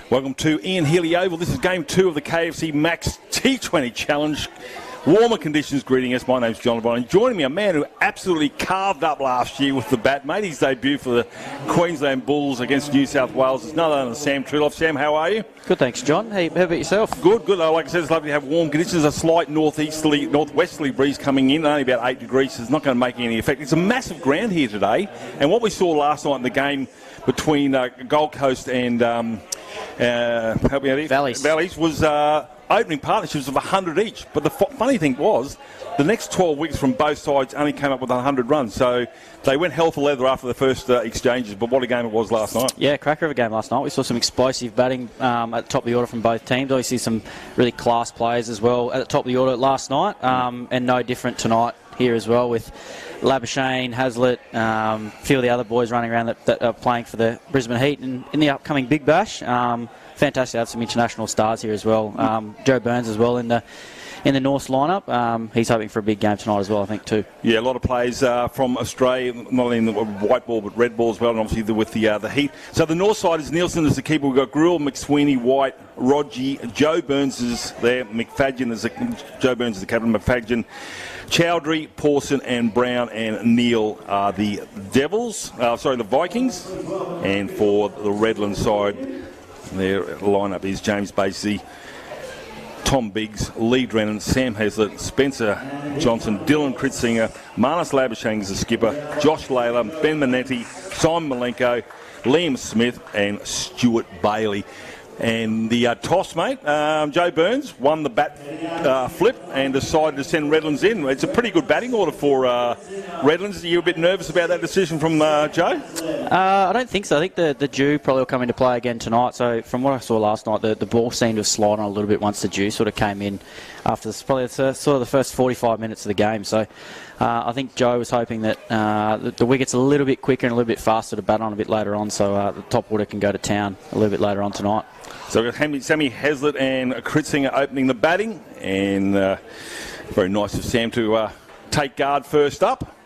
Welcome to Ian Healy Oval. This is game 2 of the KFC Max T20 Challenge. Warmer conditions greeting us. My name's John Levine. Joining me, a man who absolutely carved up last year with the bat. Made his debut for the Queensland Bulls against New South Wales. It's none other than Sam Triloff. Sam, how are you? Good, thanks, John. How about yourself? Good. Like I said, it's lovely to have warm conditions. A slight northwesterly breeze coming in, only about 8 degrees. So it's not going to make any effect. It's a massive ground here today. And what we saw last night in the game between Gold Coast and Valleys was opening partnerships of 100 each. But the funny thing was, the next 12 weeks from both sides only came up with 100 runs. So they went hell for leather after the first exchanges. But what a game it was last night. Yeah, cracker of a game last night. We saw some explosive batting at the top of the order from both teams. Obviously some really class players as well at the top of the order last night. And no different tonight here as well, with Labuschagne, Hazlitt, a few of the other boys running around that are playing for the Brisbane Heat in the upcoming Big Bash. Fantastic to have some international stars here as well. Joe Burns as well in the North lineup. He's hoping for a big game tonight as well, I think, too. Yeah, a lot of players from Australia, not only in the white ball but red ball as well, and obviously with the Heat. So the North side is Nielsen as the keeper. We've got Grewal, McSweeney, White, Rodgie, Joe Burns is there, McFadgen is Joe Burns is the captain, McFadgen, Chowdhury, Pawson and Brown and Neil are the the Vikings. And for the Redlands side, their lineup is James Basey, Tom Biggs, Lee Drennan, Sam Hazlitt, Spencer Johnson, Dylan Kritsinger, Marnus Labuschagne is the skipper, Josh Layla, Ben Manetti, Simon Milenko, Liam Smith and Stuart Bailey. And the toss, mate, Joe Burns won the bat flip and decided to send Redlands in. It's a pretty good batting order for Redlands. Are you a bit nervous about that decision from Joe? I don't think so. I think the dew probably will come into play again tonight. So from what I saw last night, the ball seemed to slide on a little bit once the dew sort of came in after probably sort of the first 45 minutes of the game. So I think Joe was hoping that the wicket's a little bit quicker and a little bit faster to bat on a bit later on, so the top order can go to town a little bit later on tonight. So we've got Sammy Hazlitt and Kritsinger opening the batting, and very nice of Sam to take guard first up.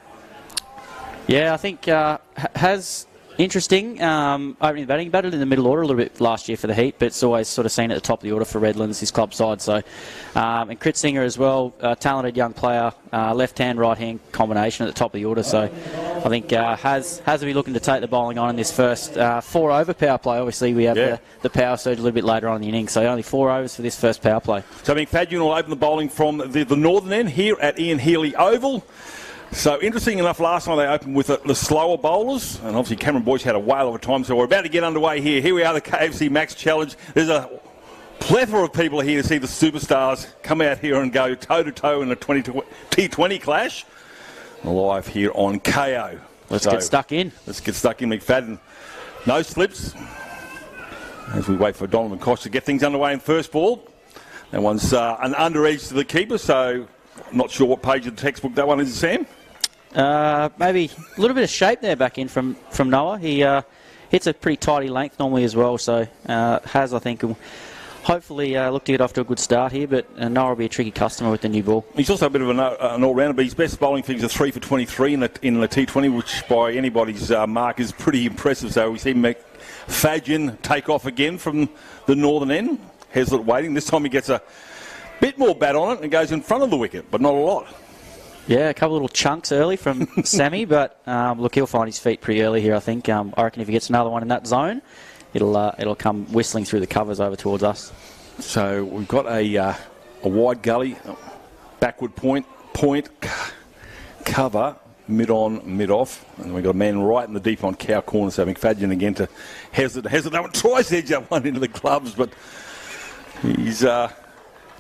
Yeah, I think has interesting opening the batting. He batted in the middle order a little bit last year for the Heat, but it's always sort of seen at the top of the order for Redlands, his club side. So, and Kritsinger as well, talented young player, left-hand, right-hand combination at the top of the order. So I think has to be looking to take the bowling on in this first 4 over power play. Obviously, we have the power surge a little bit later on in the innings, so only 4 overs for this first power play. So McFadgen will open the bowling from the northern end here at Ian Healy Oval. So, interesting enough, last night they opened with the slower bowlers, and obviously Cameron Boyce had a whale of a time, so we're about to get underway here. Here we are, the KFC Max Challenge. There's a plethora of people here to see the superstars come out here and go toe-to-toe in a T20 clash, live here on KO. Let's get stuck in. Let's get stuck in, McFadden. No slips, as we wait for Donovan Koch to get things underway in first ball. That one's an under edge to the keeper, so not sure what page of the textbook that one is, Sam. Maybe a little bit of shape there back in from Noah. He hits a pretty tidy length normally as well, so I think, will hopefully look to get off to a good start here, but Noah will be a tricky customer with the new ball. He's also a bit of an all-rounder, but his best bowling figures are 3 for 23 in the T20, which by anybody's mark is pretty impressive. So we see McFadgen take off again from the northern end. Hazlitt waiting. This time he gets a bit more bat on it and goes in front of the wicket, but not a lot. Yeah, a couple of little chunks early from Sammy, but look, he'll find his feet pretty early here, I think. I reckon if he gets another one in that zone, it'll come whistling through the covers over towards us. So we've got a wide gully, backward point, cover, mid-on, mid-off, and we've got a man right in the deep on cow corner, so McFadgen again to Hazlitt. That one tries to edge that one into the gloves, but he's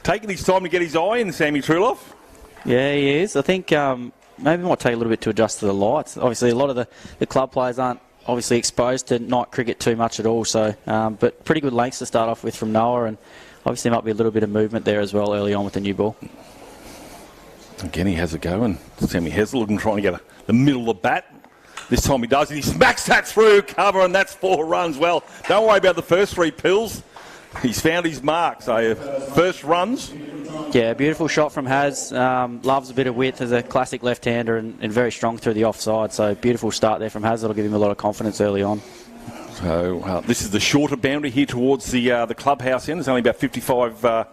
taking his time to get his eye in, Sammy Triloff. Yeah, he is. I think maybe it might take a little bit to adjust to the lights. Obviously, a lot of the club players aren't obviously exposed to night cricket too much at all. So, but pretty good lengths to start off with from Noah, and obviously there might be a little bit of movement there as well early on with the new ball. Again, he has a go, and Sammy Hazlitt looking trying to get the middle of the bat. This time he does, and he smacks that through cover, and that's 4 runs. Well, don't worry about the first 3 pills. He's found his mark, so first runs. Yeah, beautiful shot from Haz. Loves a bit of width as a classic left-hander and very strong through the offside. So beautiful start there from Haz. That'll give him a lot of confidence early on. So this is the shorter boundary here towards the clubhouse end. It's only about 55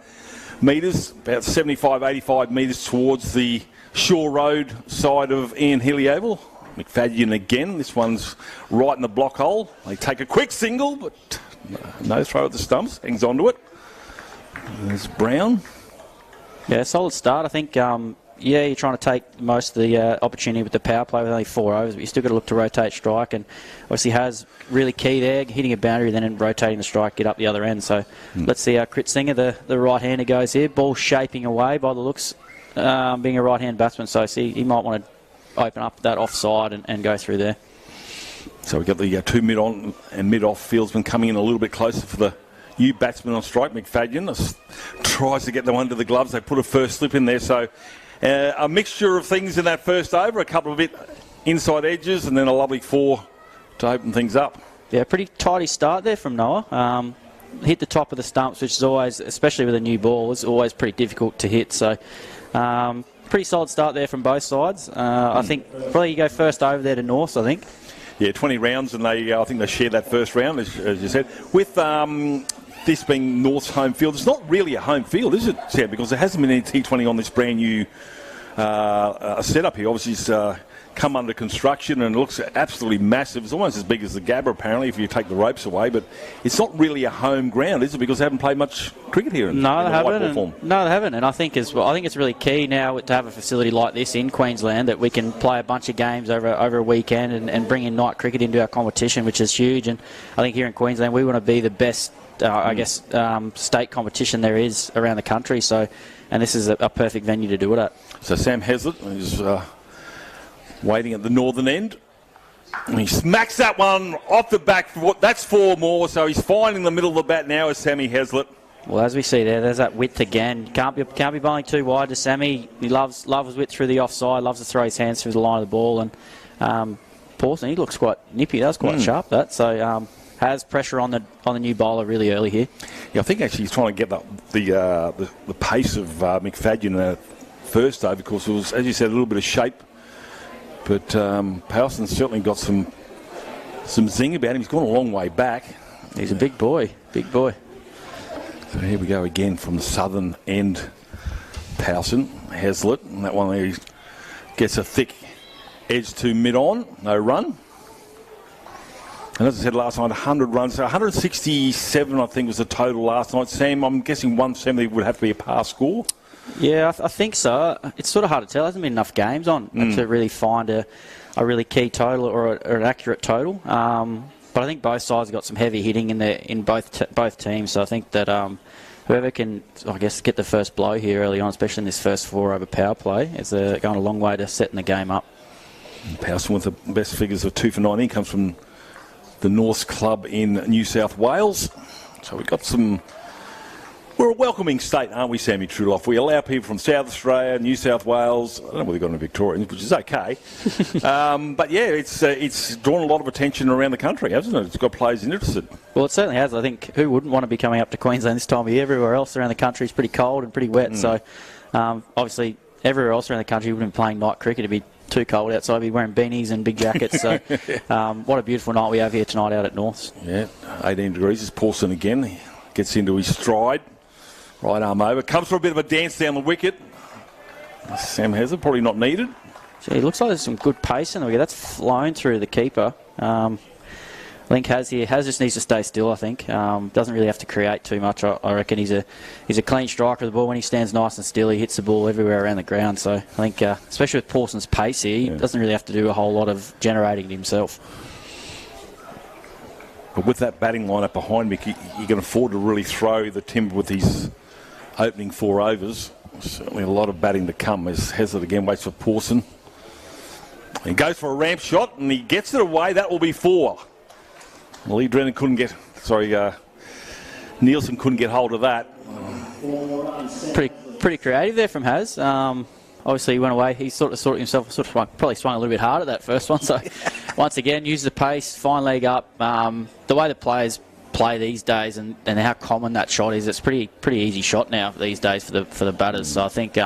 metres, about 75, 85 metres towards the Shore Road side of Ian Healy Oval. McFadden again. This one's right in the block hole. They take a quick single, but no throw at the stumps. Hangs on to it. There's Brown. Yeah, solid start. I think, you're trying to take most of the opportunity with the power play with only 4 overs, but you still got to look to rotate strike. And obviously has really key there, hitting a boundary, then rotating the strike, get up the other end. So let's see how Crit Singer, the right-hander, goes here. Ball shaping away by the looks, being a right-hand batsman. So he might want to open up that offside and go through there. So we've got the 2 mid-on and mid-off fieldsmen coming in a little bit closer for the new batsman on strike. McFadden tries to get them under the gloves. They put a first slip in there. So a mixture of things in that first over, a couple of bit inside edges, and then a lovely 4 to open things up. Yeah, pretty tidy start there from Noah. Hit the top of the stumps, which is always, especially with a new ball, is always pretty difficult to hit. So pretty solid start there from both sides. I think probably you go first over there to North, I think. Yeah, 20 rounds, and I think they shared that first round, as you said. With this being North's home field, it's not really a home field, is it, Sam? Because there hasn't been any T20 on this brand new setup here. Obviously, it's come under construction and it looks absolutely massive. It's almost as big as the Gabba, apparently, if you take the ropes away. But it's not really a home ground, is it? Because they haven't played much cricket here. No, they haven't. And I think it's really key now to have a facility like this in Queensland that we can play a bunch of games over a weekend and bring in night cricket into our competition, which is huge. And I think here in Queensland we want to be the best, state competition there is around the country. So, and this is a perfect venue to do it at. So Sam Heslett is waiting at the northern end. And he smacks that one off the back. That's 4 more, so he's finding the middle of the bat now as Sammy Heslett. Well, as we see there's that width again. Can't be bowling too wide to Sammy. He loves his width through the offside, loves to throw his hands through the line of the ball. And Pawson, he looks quite nippy. That was quite sharp, that. So has pressure on the new bowler really early here. Yeah, I think actually he's trying to get the pace of McFadden in that first over, because it was, as you said, a little bit of shape. But Powerson's certainly got some zing about him. He's gone a long way back. He's a big boy. So here we go again from the southern end. Powerson, Heslett, and that one there, he gets a thick edge to mid-on. No run. And as I said last night, 100 runs. So 167, I think, was the total last night. Sam, I'm guessing 170 would have to be a par score. Yeah, I think so. It's sort of hard to tell. There hasn't been enough games on to really find a really key total or an accurate total. But I think both sides have got some heavy hitting in both teams. So I think that whoever can, get the first blow here early on, especially in this first 4 over power play, is going a long way to setting the game up. Powson with the best figures of 2 for 19 comes from the Norths Club in New South Wales. So we've got some... We're a welcoming state, aren't we, Sammy Trudeloff? We allow people from South Australia, New South Wales. I don't know whether they've got any Victorians, which is okay. But yeah, it's drawn a lot of attention around the country, hasn't it? It's got players interested. Well, it certainly has. I think who wouldn't want to be coming up to Queensland this time of year? Everywhere else around the country is pretty cold and pretty wet. So obviously everywhere else around the country wouldn't be playing night cricket. It'd be too cold outside. We'd be wearing beanies and big jackets. So what a beautiful night we have here tonight out at Norths. Yeah, 18 degrees. It's Pawson again. He gets into his stride. Right arm over. Comes for a bit of a dance down the wicket. Sam Heslett, probably not needed. Gee, it looks like there's some good pace in the wicket. That's flown through the keeper. I think Has just needs to stay still, I think. Doesn't really have to create too much. I reckon he's a clean striker of the ball. When he stands nice and still, he hits the ball everywhere around the ground. So I think, especially with Pawson's pace here, he doesn't really have to do a whole lot of generating himself. But with that batting lineup behind me, you can afford to really throw the timber with these opening 4 overs. Certainly a lot of batting to come as Heslett again waits for Pawson. He goes for a ramp shot and he gets it away. That will be 4. Lee Drennan Nielsen couldn't get hold of that. Pretty creative there from Has. Obviously he went away. He sort of himself, probably swung a little bit hard at that first one. So once again, use the pace, fine leg up. The way the players play these days and how common that shot is, it's pretty easy shot now these days for the batters. So I think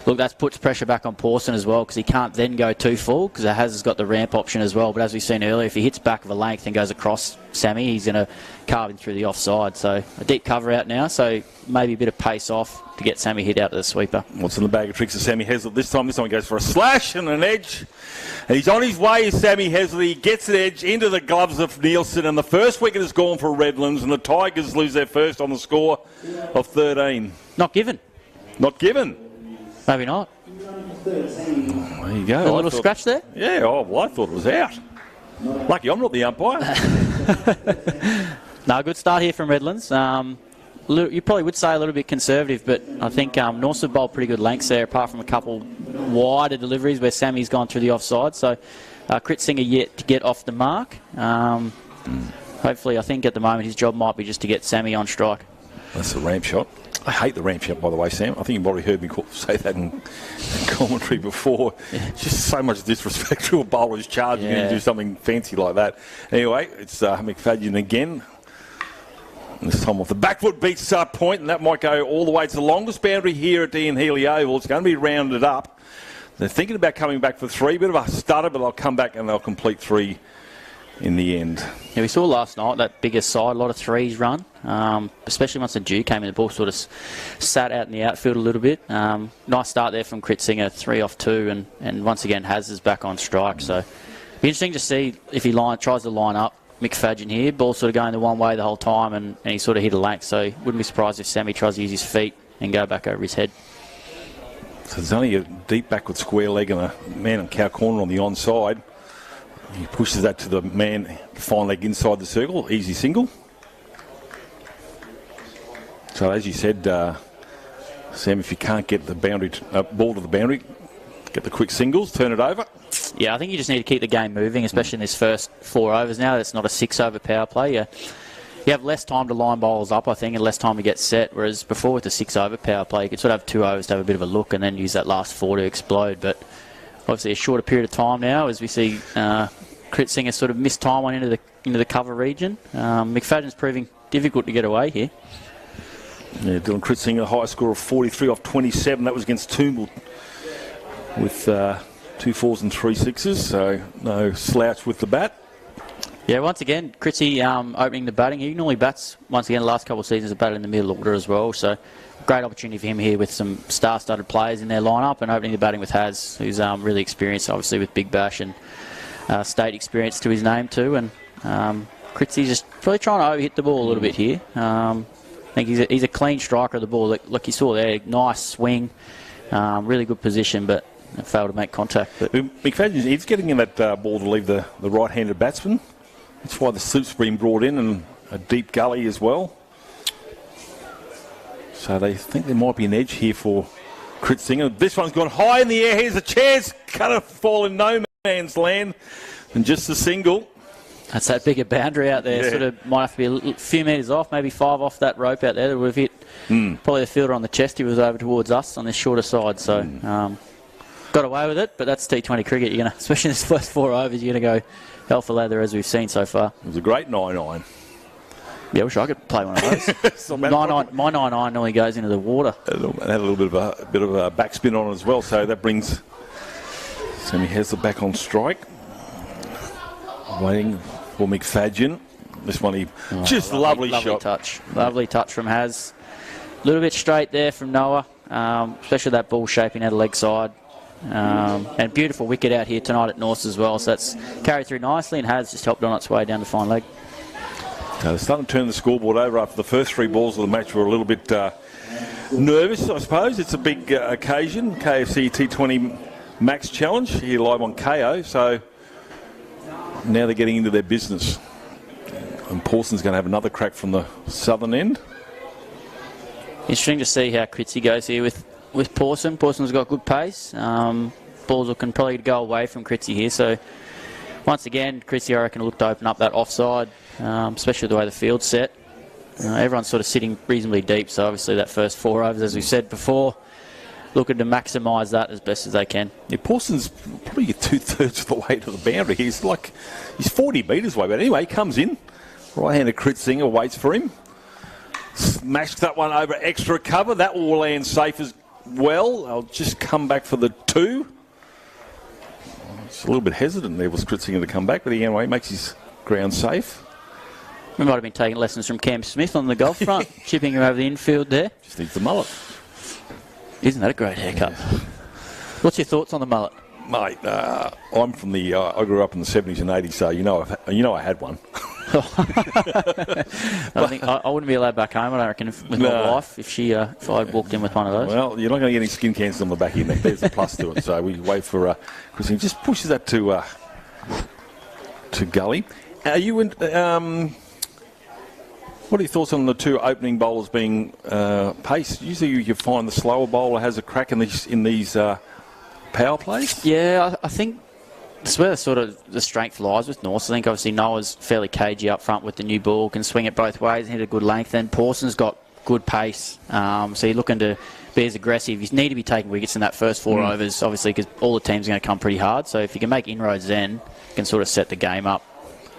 Look, that puts pressure back on Pawson as well because he can't then go too full because has got the ramp option as well. But as we've seen earlier, if he hits back of a length and goes across Sammy, he's going to carve him through the offside. So a deep cover out now, so maybe a bit of pace off to get Sammy hit out to the sweeper. What's in the bag of tricks of Sammy Hesley this time? This time he goes for a slash and an edge. And he's on his way, Sammy Hesley. He gets an edge into the gloves of Nielsen, and the first wicket is gone for Redlands, and the Tigers lose their first on the score of 13. Not given. Not given. Maybe not. There you go. A little scratch there? Yeah, well, I thought it was out. Lucky I'm not the umpire. No, good start here from Redlands. You probably would say a little bit conservative, but I think Norse have bowled pretty good lengths there, apart from a couple wider deliveries where Sammy's gone through the offside. So Kritsinger yet to get off the mark. Hopefully, I think at the moment his job might be just to get Sammy on strike. That's a ramp shot. I hate the ramp shot, by the way, Sam. I think you've already heard me say that in commentary before. Yeah. Just so much disrespect to a bowler who's charging in to do something fancy like that. Anyway, it's McFadden again. This time off the back foot beats point, and that might go all the way. It's the longest boundary here at Ian Healy Oval. It's going to be rounded up. They're thinking about coming back for 3. Bit of a stutter, but they'll come back and they'll complete 3 in the end. Yeah, we saw last night that bigger side, a lot of 3s run, especially once the dew came in. The ball sort of sat out in the outfield a little bit. Nice start there from Kritsinger, 3 off 2, and once again Haz is back on strike. So it'll be interesting to see if he tries to line up McFadden here. Ball sort of going the one way the whole time, and he sort of hit a length. So wouldn't be surprised if Sammy tries to use his feet and go back over his head. So there's only a deep backward square leg and a man and cow corner on the onside. He pushes that to the man, fine leg inside the circle, easy single. So as you said, Sam, if you can't get the boundary ball to the boundary, get the quick singles, turn it over. Yeah, I think you just need to keep the game moving, especially in this first 4 overs now. It's not a 6-over power play. You have less time to line bowlers up, I think, and less time to get set, whereas before with the 6-over power play, you could sort of have 2 overs to have a bit of a look and then use that last 4 to explode. But obviously a shorter period of time now as we see Kritsinger sort of missed time on into the cover region. McFadden's proving difficult to get away here. Yeah, Dylan Kritsinger, high score of 43 off 27. That was against Toombul with 2 4s and 3 6s, so no slouch with the bat. Yeah, once again, Kritzy opening the batting. He normally bats, once again, the last couple of seasons, batted in the middle order as well, so great opportunity for him here with some star-studded players in their lineup and opening the batting with Haz, who's really experienced, obviously, with Big Bash and state experience to his name too. And Kritzy's just probably trying to hit the ball a little bit here. I think he's a clean striker of the ball. Like you saw there, nice swing, really good position, but failed to make contact. But McFadden, he's getting in that ball to leave the right-handed batsman. That's why the sloop's been brought in, and a deep gully as well. So they think there might be an edge here for Kritsinger. This one's gone high in the air. Here's a chance. Cut a fall in no man's land. And just a single. That's that bigger boundary out there. Yeah. Sort of might have to be a few metres off, maybe 5 off that rope out there that would have hit probably the fielder on the chest. He was over towards us on this shorter side. So got away with it, but that's T20 cricket. You're gonna, especially in this first 4 overs, you're going to go hell for leather as we've seen so far. It was a great 9-9. Yeah, I wish I could play one of those. My 9-9 normally goes into the water. It had a little bit of a backspin on it as well, so that brings Sammy Hesley back on strike. Waiting for McFadden. This one, lovely shot. Lovely touch from Haz. A little bit straight there from Noah, especially that ball shaping out of leg side. And beautiful wicket out here tonight at Norse as well, so that's carried through nicely, and Haz just helped on its way down to fine leg. They're starting to turn the scoreboard over after the first 3 balls of the match. Were a little bit nervous, I suppose. It's a big occasion, KFC T20 Max Challenge here live on KO, so now they're getting into their business. And Pawson's going to have another crack from the southern end. Interesting to see how Kritzy goes here with Pawson. Pawson's got good pace. Balls looking probably to go away from Kritzy here. So once again, Kritzy, I reckon, looked to open up that offside, especially the way the field's set. Everyone's sort of sitting reasonably deep, so obviously that first 4 overs, as we said before, looking to maximise that as best as they can. Yeah, Pawson's probably 2/3 of the way to the boundary. He's 40 metres away, but anyway, he comes in. Right-handed Kritsinger waits for him. Smashed that one over extra cover. That will land safe as well. I'll just come back for the 2. It's a little bit hesitant there, was Kritzinger to come back, but anyway, makes his ground safe. We might have been taking lessons from Cam Smith on the golf front, chipping him over the infield there. Just needs the mullet. Isn't that a great haircut? Yeah. What's your thoughts on the mullet? Mate, I'm from the. I grew up in the 70s and 80s, so you know I had one. I wouldn't be allowed back home. I don't reckon with my wife if I had walked in with one of those. Well, you're not going to get any skin cancer on the back of your neck. There's a plus to it. So we wait for Christine. Just pushes that to Gully. Are you in? What are your thoughts on the 2 opening bowlers being paced? Usually you find the slower bowler has a crack in these power plays. Yeah, I think that's where sort of the strength lies with North. I think obviously Noah's fairly cagey up front with the new ball, can swing it both ways and hit a good length. And Pawson's got good pace, so you're looking to be as aggressive. You need to be taking wickets in that first 4 overs, obviously, because all the teams are going to come pretty hard. So if you can make inroads then, you can sort of set the game up.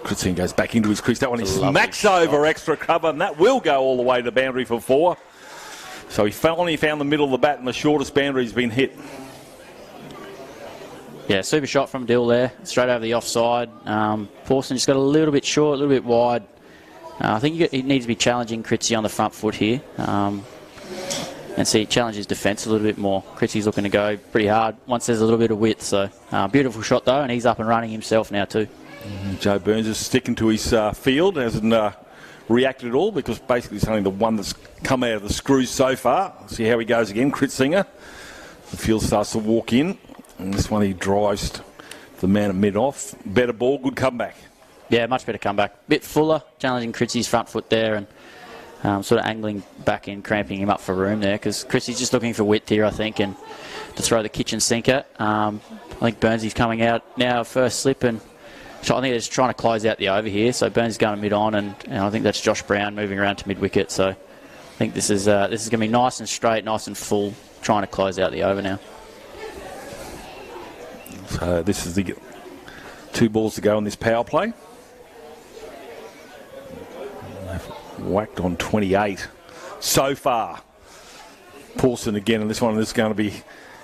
Kritzinger goes back into his crease. That one he smacks over extra cover, and that will go all the way to the boundary for 4. So he finally found the middle of the bat, and the shortest boundary has been hit. Yeah, super shot from Dill there, straight over the offside. Pawson just got a little bit short, a little bit wide. I think he needs to be challenging Kritzy on the front foot here. And challenge his defence a little bit more. Kritzy's looking to go pretty hard once there's a little bit of width. So beautiful shot though, and he's up and running himself now too. Joe Burns is sticking to his field, hasn't reacted at all, because basically it's only the one that's come out of the screws so far. See how he goes again, Kritzinger. The field starts to walk in, and this one he drives the man at mid-off. Better ball, good comeback. Yeah, much better comeback. Bit fuller, challenging Kritzy's front foot there, and sort of angling back in, cramping him up for room there, because Kritzy's just looking for width here, I think, and to throw the kitchen sinker. I think Burnsy's coming out now, first slip, and so I think they're just trying to close out the over here. So Burns is going to mid-on, and I think that's Josh Brown moving around to mid-wicket. So I think this is going to be nice and straight, nice and full, trying to close out the over now. So this is the 2 balls to go in this power play. They've whacked on 28 so far. Pawson again, and this one is going to be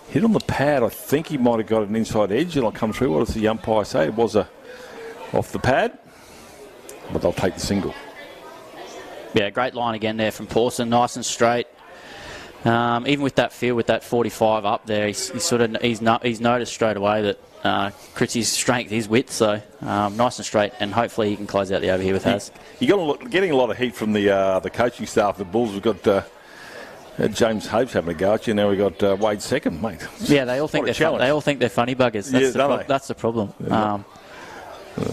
hit on the pad. I think he might have got an inside edge. It'll come through. What does the umpire say? It was off the pad, but they'll take the single. Yeah, great line again there from Pawson, nice and straight. Even with that field, with that 45 up there, he's noticed straight away that Kritzy's strength is width, so nice and straight, and hopefully he can close out the over here with Haz. You're getting a lot of heat from the coaching staff of the Bulls. We've got James Hope's having a go at you. Now we've got Wade second, mate. Yeah, they all think they're funny buggers. That's the problem.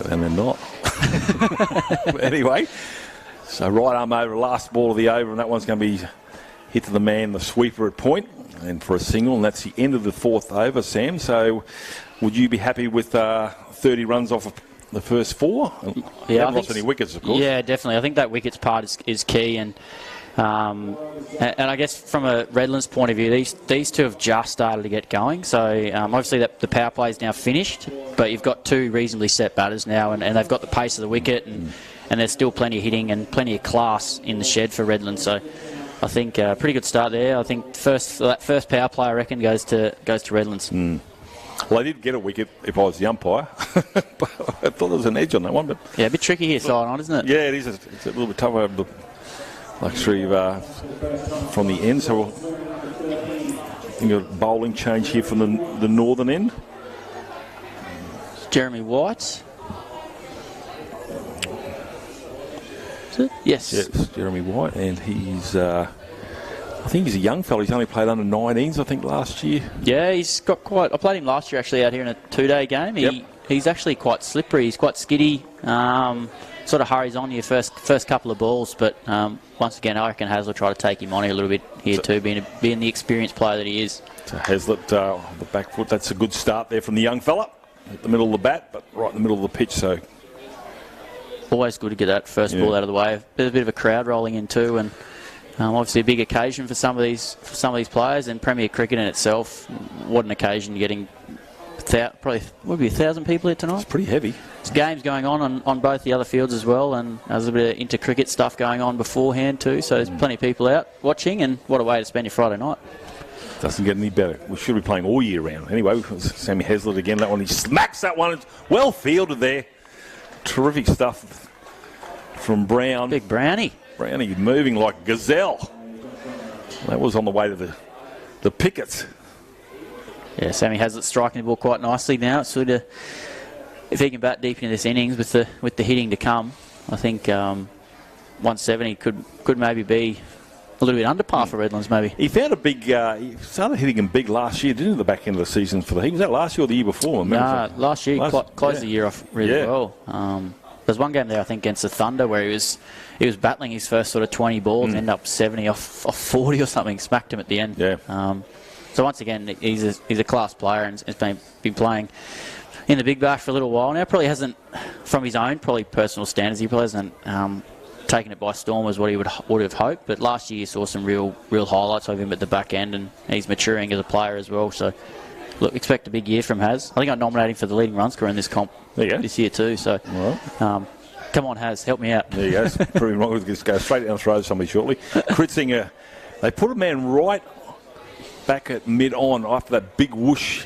And they're not. Anyway, so right arm over, last ball of the over, and that one's going to be hit to the man, the sweeper at point, and for a single, and that's the end of the 4th over, Sam. So would you be happy with 30 runs off of the first 4? Yeah, haven't lost any wickets, of course. Yeah, definitely. I think that wickets part is key, and I guess from a Redlands point of view, these 2 have just started to get going. So obviously the power play is now finished, but you've got 2 reasonably set batters now, and they've got the pace of the wicket, and there's still plenty of hitting and plenty of class in the shed for Redlands. So I think pretty good start there. I think that first power play, I reckon, goes to Redlands. Well, I did get a wicket if I was the umpire. But I thought there was an edge on that one. But yeah, a bit tricky here side on, isn't it? Yeah, it is. It's a little bit tougher. Luxury from the end, so we've got a bowling change here from the northern end. Jeremy White. Is it? Yes. Yes, Jeremy White, and he's I think he's a young fellow. He's only played under 19s, I think, last year. Yeah, he's got quite. I played him last year actually out here in a 2-day game. He's actually quite slippery. He's quite skiddy. Sort of hurries on your first couple of balls, but once again, I reckon Hazlitt will try to take him on a little bit here too, being the experienced player that he is. So Hazlitt on the back foot, that's a good start there from the young fella at the middle of the bat, but right in the middle of the pitch. So always good to get that first ball out of the way. There's a bit of a crowd rolling in too, and obviously a big occasion for some of these players, and Premier Cricket in itself. What an occasion, getting probably would be 1,000 people here tonight. It's pretty heavy. There's games going on both the other fields as well, and there's a bit of inter-cricket stuff going on beforehand too, so there's plenty of people out watching, and what a way to spend your Friday night. Doesn't get any better. We should be playing all year round. Anyway, Sammy Hazlitt again. That one, he smacks that one. It's well fielded there. Terrific stuff from Brown. Big Brownie. Brownie moving like a gazelle. That was on the way to the pickets. Yeah, Sammy Hazlitt striking the ball quite nicely now. It's sort of, if he can bat deep into this innings with the hitting to come, I think 170 could maybe be a little bit under par for Redlands, maybe. He found a big. He started hitting him big last year, didn't he? The back end of the season for the Heat. Was that last year or the year before? No, last year. Closed the year off really well. There's one game there, I think, against the Thunder where he was battling his first sort of 20 balls, ended up 70 off 40 or something, smacked him at the end. Yeah. So once again, he's a class player and has been playing in the Big Bash for a little while now. Probably hasn't, from his own probably personal standards, he probably hasn't taken it by storm as what he would have hoped. But last year you saw some real highlights of him at the back end, and he's maturing as a player as well. So look, expect a big year from Haz. I think I nominated him for the leading run scorer in this comp this year too. So come on, Haz, help me out. There you go. Proving wrong. We'll just go straight down the throw to somebody shortly. Kritzinger, they put a man right back at mid-on after that big whoosh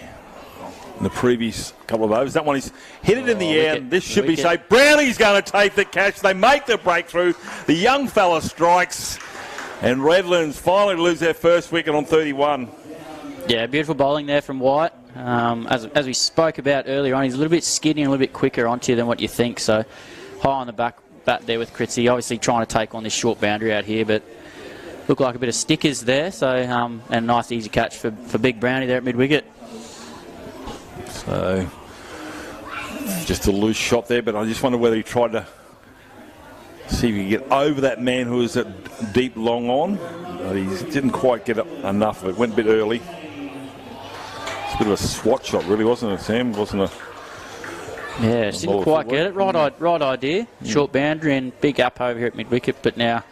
in the previous couple of overs. That one is hit it in the air, and this should be safe. Brownie's going to take the catch. They make the breakthrough. The young fella strikes, and Redlands finally lose their first wicket on 31. Yeah, beautiful bowling there from White. As we spoke about earlier on, he's a little bit skinny and a little bit quicker onto you than what you think. So high on the bat there with Kritzy, obviously trying to take on this short boundary out here, but looked like a bit of stickers there. So and a nice easy catch for Big Brownie there at mid-wicket. So just a loose shot there, but I just wonder whether he tried to see if he could get over that man who was at deep long on. But he didn't quite get enough of it. Went a bit early. It's a bit of a swat shot, really, wasn't it, Sam? Wasn't a... Yeah, just didn't quite get it. Right idea. Short boundary and big up over here at mid-wicket. But now,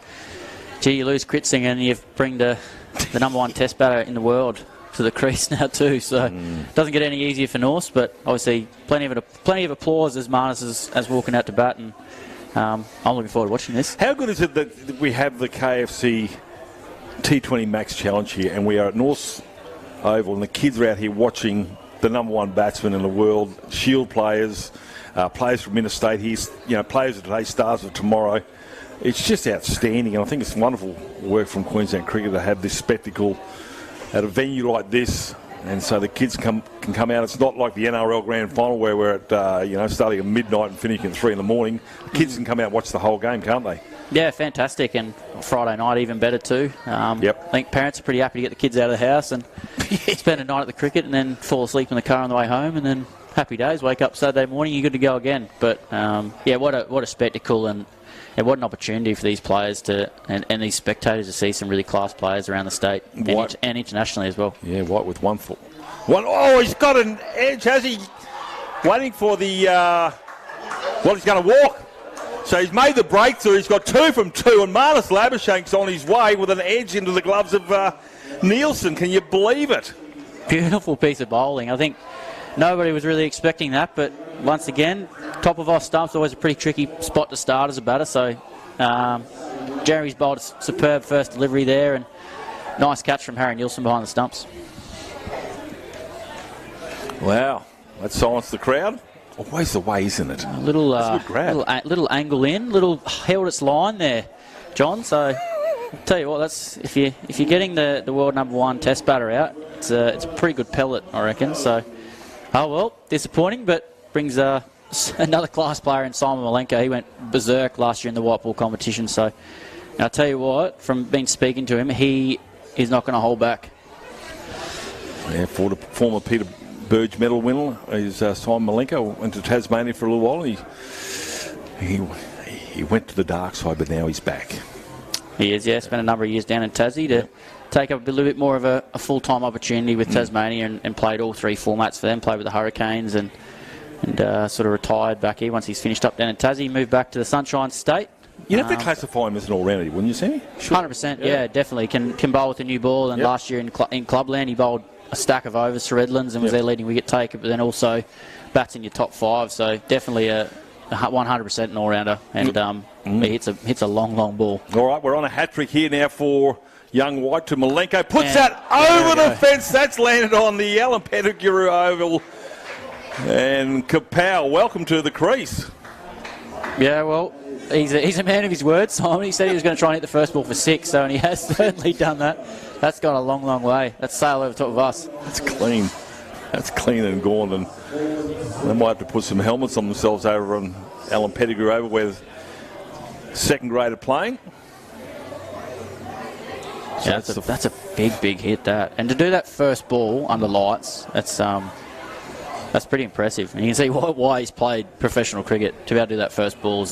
gee, you lose Kritzinger and you bring the number one test batter in the world to the crease now too. So it doesn't get any easier for Norse. But obviously, plenty of applause as Marnus as walking out to bat. And I'm looking forward to watching this. How good is it that we have the KFC T20 Max Challenge here, and we are at North Oval, and the kids are out here watching the number one batsman in the world, Shield players, players from interstate here, players of today, stars of tomorrow. It's just outstanding, and I think it's wonderful work from Queensland Cricket to have this spectacle at a venue like this, and so the kids can come out. It's not like the NRL Grand Final where we're at starting at midnight and finishing at 3 in the morning. The kids can come out and watch the whole game, can't they? Yeah, fantastic, and Friday night even better too. I think parents are pretty happy to get the kids out of the house and spend a night at the cricket and then fall asleep in the car on the way home, and then happy days, wake up Saturday morning, you're good to go again. But what a spectacle, and what an opportunity for these players and these spectators to see some really class players around the state and internationally as well. Yeah, White with 1 foot. Oh, he's got an edge, has he? Waiting for the... he's going to walk. So he's made the breakthrough. He's got 2 from 2, and Marnus Labuschank's on his way with an edge into the gloves of Nielsen. Can you believe it? Beautiful piece of bowling. I think nobody was really expecting that, but once again, top of off stumps, always a pretty tricky spot to start as a batter. So Jeremy's bowled a superb first delivery there, and nice catch from Harry Nielsen behind the stumps. Wow, that silenced the crowd. Always the way, isn't it? A little angle in, little held its line there, John. So I'll tell you what, that's if you're getting the world number one test batter out, it's a pretty good pellet, I reckon. So, disappointing, but brings another class player in Simon Milenko. He went berserk last year in the white ball competition. So I'll tell you what, from speaking to him, he is not going to hold back. Yeah, former Peter Burge medal winner is Simon Milenko. Went to Tasmania for a little while. He went to the dark side, but now he's back. He is, yeah. Spent a number of years down in Tassie to take up a little bit more of a full-time opportunity with Tasmania and played all 3 formats for them. Played with the Hurricanes and sort of retired back here once he's finished up down in Tassie. Moved back to the Sunshine State. You'd have to classify him as an all-rounder, wouldn't you, Sammy? 100%, yeah, definitely. Can bowl with a new ball, and last year in Clubland he bowled a stack of overs to Redlands and was their leading wicket taker, but then also bats in your top 5. So definitely a 100% an all-rounder, and he hits a long ball. All right, we're on a hat trick here now for Young White to Milenko. Puts And that over the fence. That's landed on the Alan Pettigrew oval. And Kapow, welcome to the crease. Yeah, well, he's a man of his word, Simon. He said he was going to try and hit the first ball for 6, and he has certainly done that. That's gone a long, long way. That's sailed over top of us. That's clean. That's clean and gone. And they might have to put some helmets on themselves over on Alan Pettigrew over where the second grade are playing. So yeah, that's a big hit, that. And to do that first ball under lights, that's pretty impressive. And you can see why he's played professional cricket. To be able to do that first ball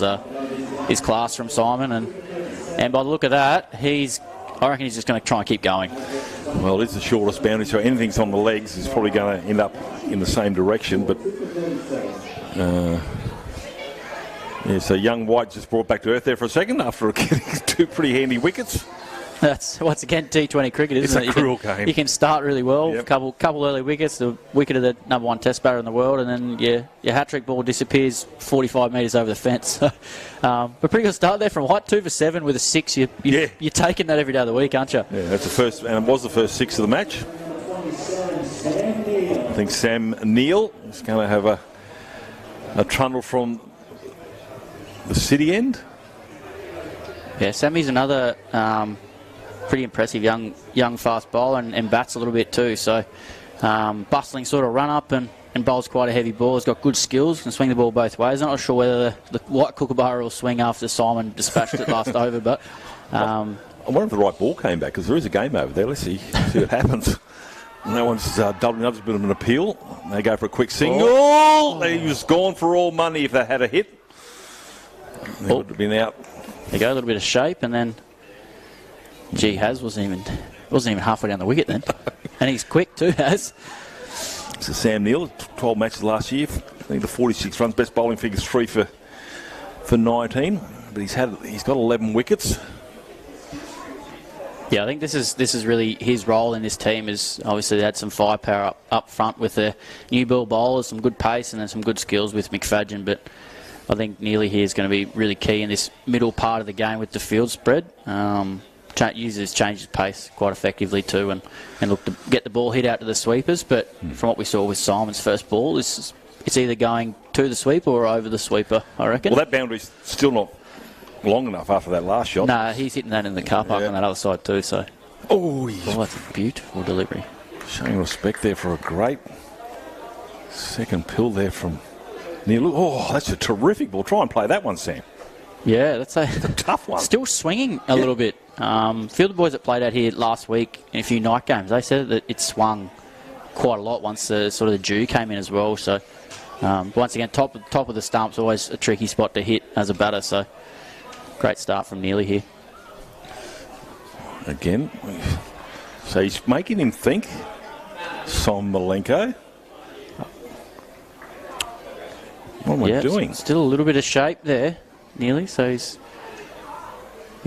is class from Simon. And by the look of that, I reckon he's just going to try and keep going. Well, it's the shortest boundary, so anything's on the legs is probably going to end up in the same direction. But yeah, so young White just brought back to earth there for a second after getting 2 pretty handy wickets. That's once again T20 cricket, isn't it? It's a cruel game. You can start really well, Yep. couple early wickets, the wicket of the #1 Test batter in the world, and then your hat-trick ball disappears 45 metres over the fence. But pretty good start there from White, 2 for 7 with a 6. You're taking that every day of the week, aren't you? Yeah, that's the first, and it was the first 6 of the match. I think Sam Neal is going to have a trundle from the city end. Yeah, Sammy's another pretty impressive young fast bowler and bats a little bit too. So bustling sort of run up and bowls quite a heavy ball. He's got good skills, can swing the ball both ways. I'm not sure whether the White Kookaburra will swing after Simon dispatched it last over, but I wonder if the right ball came back, because there is a game over there. Let's see what happens. No one's doubling up. There's a bit of an appeal. They go for a quick single. He was gone for all money if they had a hit. They would have been out. There you go, a little bit of shape, and then wasn't even halfway down the wicket then. And he's quick too, Haz. So Sam Neal, 12 matches last year. I think the 46 runs, best bowling figures 3 for 19. But he's got 11 wickets. Yeah, I think this is really his role in this team. Is obviously they had some firepower up front with the new ball bowlers, some good pace, and then some good skills with McFadden. But I think Neely here is going to be really key in this middle part of the game with the field spread. Changes pace quite effectively too, and look to get the ball hit out to the sweepers. But from what we saw with Simon's first ball, it's either going to the sweeper or over the sweeper, I reckon. Well, that boundary's still not long enough after that last shot. No, he's hitting that in the car park on that other side too. So, that's a beautiful delivery. Showing respect there for a great second pill there from Neil. Oh, that's a terrific ball. Try and play that one, Sam. Yeah, that's a tough one. Still swinging a little bit. Field boys that played out here last week in a few night games, they said that it swung quite a lot once the sort of the dew came in as well. So once again, top of the stump's always a tricky spot to hit as a batter. So great start from Neely here. Again, so he's making him think. Milenko. What am I doing? Still a little bit of shape there, Neely. So he's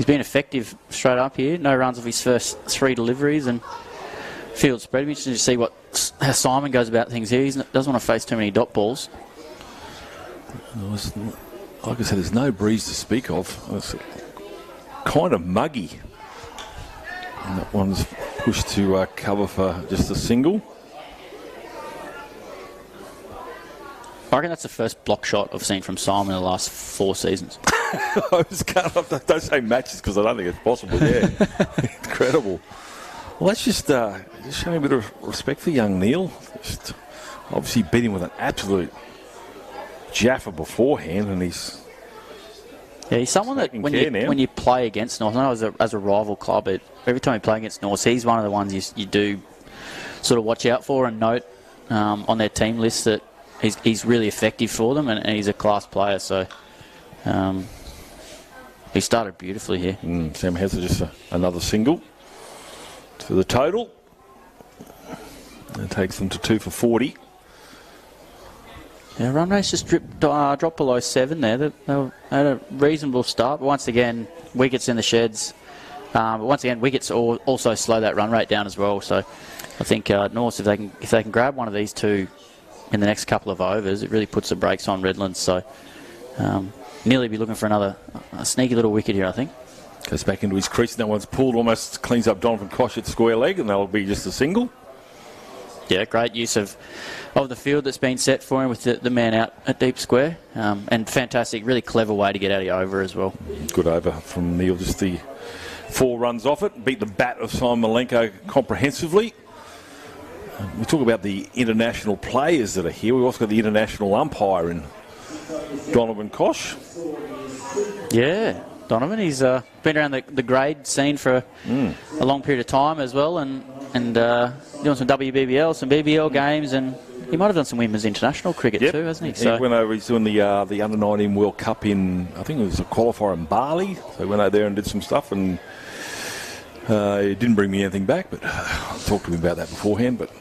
been effective straight up here. No runs off his first 3 deliveries and field spread. It'll be interesting to see how Simon goes about things here. He doesn't want to face too many dot balls. Like I said, there's no breeze to speak of. It's kind of muggy. And that one's pushed to cover for just a single. I reckon that's the first block shot I've seen from Simon in the last 4 seasons. Don't say matches because I don't think it's possible. Yeah, incredible. Well, that's just showing a bit of respect for young Neil. Just obviously beat him with an absolute jaffa beforehand, and he's someone that when you play against North, I know as a rival club, every time you play against North, he's one of the ones you do sort of watch out for and note on their team list that he's really effective for them, and he's a class player. So he started beautifully here. Sam Hezza just another single to the total. That takes them to 2 for 40. Yeah, run rate's just dropped below 7 there. They had a reasonable start, but once again, wickets in the sheds. But once again, wickets also slow that run rate down as well. So I think North, if they can grab one of these two in the next couple of overs, it really puts the brakes on Redlands. So nearly be looking for a sneaky little wicket here, I think. Goes back into his crease. That one's pulled, almost cleans up Donovan Kosh at square leg, and that'll be just a single. Yeah, great use of the field that's been set for him with the man out at deep square. And fantastic, really clever way to get out of the over as well. Good over from Neil, just the 4 runs off it. Beat the bat of Simon Milenko comprehensively. We talk about the international players that are here. We've also got the international umpire in Donovan Kosh. Yeah, Donovan, he's been around the grade scene for a long period of time as well, and doing some WBBL, some BBL games, and he might have done some women's international cricket too, hasn't he? So he went over, he's doing the under-19 World Cup in, I think it was a qualifier in Bali, so he went over there and did some stuff, and he didn't bring me anything back, but I talked to him about that beforehand. But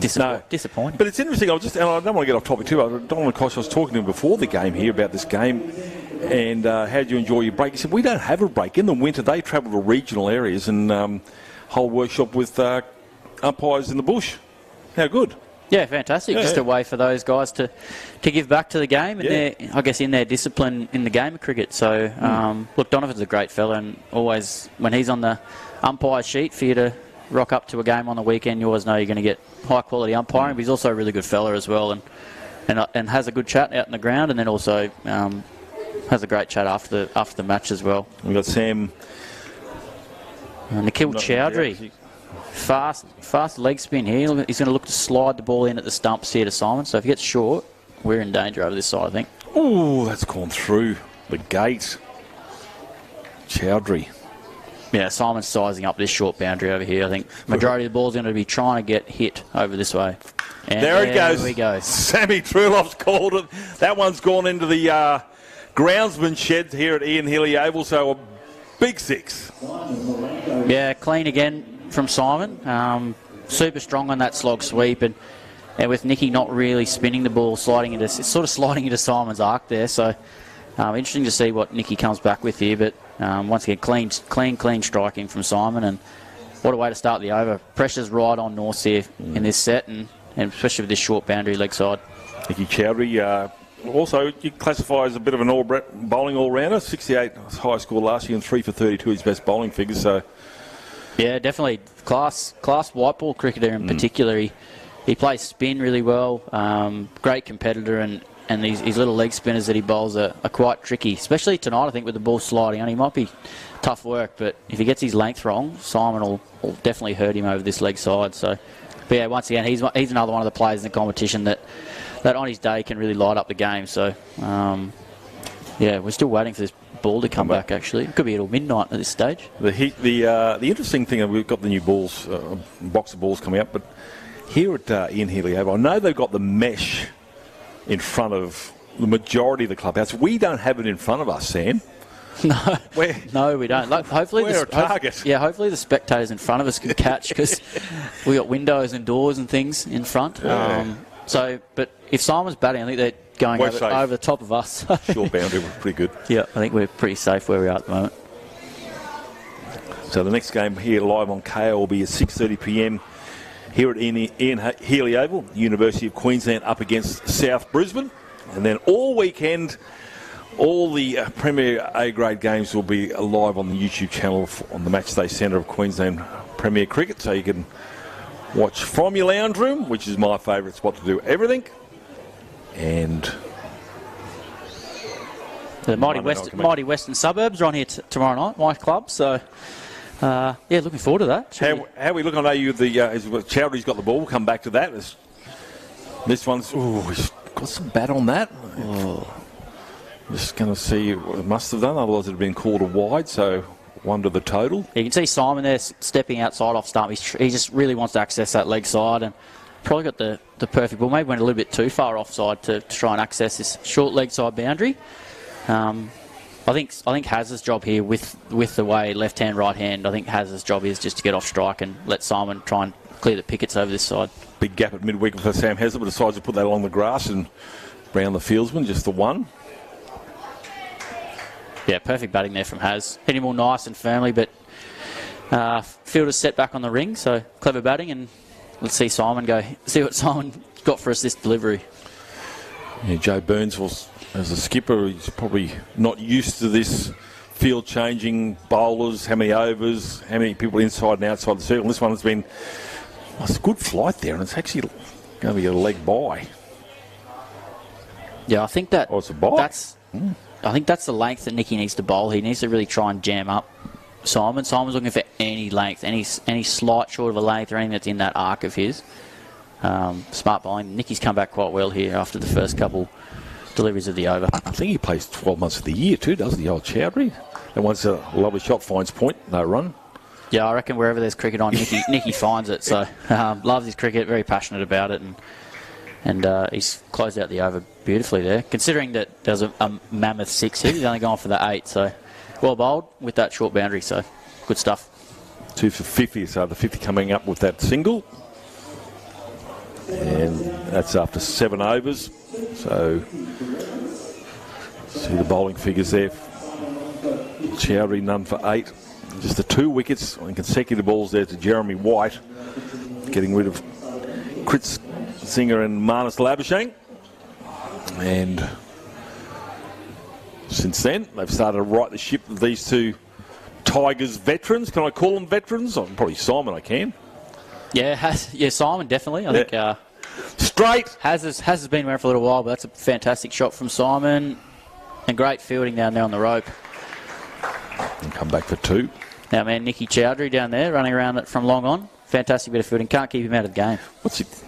disappointing. But it's interesting. And I don't want to get off topic too. Donald Kosh, I was talking to him before the game here about this game, and how did you enjoy your break? He said, we don't have a break. In the winter, they travel to regional areas and hold workshop with umpires in the bush. How good. Yeah, fantastic. Just a way for those guys to give back to the game and I guess in their discipline in the game of cricket. So, look, Donovan's a great fella, and always when he's on the umpire sheet for you to rock up to a game on the weekend, you always know you're going to get high quality umpiring. But he's also a really good fella as well, and has a good chat out in the ground, and then also has a great chat after the match as well. We've got Sam Nikhil Chowdhury. Fast leg spin here. He's going to look to slide the ball in at the stumps here to Simon. So if he gets short, we're in danger over this side, I think. Oh, that's gone through the gate. Chowdhury. Yeah, Simon's sizing up this short boundary over here. I think majority of the ball's going to be trying to get hit over this way. And there it goes. There we go. Sammy Truloff's called it. That one's gone into the groundsman shed here at Ian Healy Oval. So a big 6. Yeah, clean again from Simon. Super strong on that slog sweep, and with Nicky not really spinning the ball, sliding into Simon's arc there. So interesting to see what Nicky comes back with here. But once again, clean striking from Simon, and what a way to start the over. Pressure's right on North here in this set, and especially with this short boundary leg side. Nicky Chowdhury, also you classify as a bit of an bowling all-rounder. 68 high score last year and 3 for 32 his best bowling figures. So. Yeah, definitely class white ball cricketer in particular. He plays spin really well. Great competitor, and his little leg spinners that he bowls are quite tricky, especially tonight. I think with the ball sliding on, he might be tough work, but if he gets his length wrong, Simon will definitely hurt him over this leg side. So, but yeah, once again, he's another one of the players in the competition that on his day can really light up the game. So, yeah, we're still waiting for this ball to come back. Actually, it could be till midnight at this stage. The interesting thing, we've got the new balls, box of balls coming up, but here at Ian Healy Oval, I know they've got the mesh in front of the majority of the clubhouse. We don't have it in front of us, Sam. No, we don't. Hopefully, we're a target. Hopefully the spectators in front of us can catch, because we got windows and doors and things in front. But if Simon's batting, I think they're going over the top of us. Short boundary was pretty good. Yeah, I think we're pretty safe where we are at the moment. So the next game here live on KO will be at 6:30 p.m. here at Ian Healy Oval, University of Queensland up against South Brisbane. And then all weekend, all the Premier A-grade games will be live on the YouTube channel on the Matchday Centre of Queensland Premier Cricket. So you can watch from your lounge room, which is my favourite spot to do everything. And the mighty Western Suburbs are on here tomorrow night, my club. So, looking forward to that. How are we looking? I know Chowdhury's got the ball. We'll come back to that. This one's, he's got some bat on that. Just going to see what it must have done. Otherwise, it would have been called a wide. So, wonder the total. Yeah, you can see Simon there stepping outside off stump. He just really wants to access that leg side, and probably got the perfect ball. Maybe went a little bit too far offside to try and access this short leg side boundary. I think Haz's job here with the way left hand, right hand, I think Haz's job is just to get off strike and let Simon try and clear the pickets over this side. Big gap at midweek for Sam Hazard, but decides to put that along the grass and round the fieldsman, just the one. Yeah, perfect batting there from Haz. Hit him all nice and firmly, but fielder's set back on the ring, so clever batting, and let's see what Simon got for us this delivery. Yeah, Joe Burns was, as a skipper, he's probably not used to this field changing bowlers, how many overs, how many people inside and outside the circle. And this one has been it's a good flight there, and it's actually going to be a leg by. Yeah, I think that it's a bye. I think that's the length that Nicky needs to bowl. He needs to really try and jam up Simon. Simon's looking for any length, any slight short of a length or anything that's in that arc of his. Smart bowling. Nicky's come back quite well here after the first couple deliveries of the over. I think he plays 12 months of the year too, doesn't he, old Chowdhury? And once a lovely shot finds point, no run. Yeah, I reckon wherever there's cricket on, Nicky finds it. So loves his cricket, very passionate about it, and he's closed out the over beautifully there. Considering that there's a mammoth 6 hit, he's only gone for the 8. So well bowled with that short boundary. So good stuff. 2 for 50, so the 50 coming up with that single. And that's after 7 overs. So see the bowling figures there. Chowdhury none for 8. Just the 2 wickets on consecutive balls there to Jeremy White. Getting rid of Chris Singer and Marnus Labuschagne. And since then, they've started to right the ship of these 2 Tigers veterans. Can I call them veterans? Probably Simon I can. Yeah, Simon definitely. I think straight. Has been around for a little while, but that's a fantastic shot from Simon. And great fielding down there on the rope. And come back for 2. Now, man, Nicky Chowdhury down there running around it from long on. Fantastic bit of fielding. Can't keep him out of the game. What's it?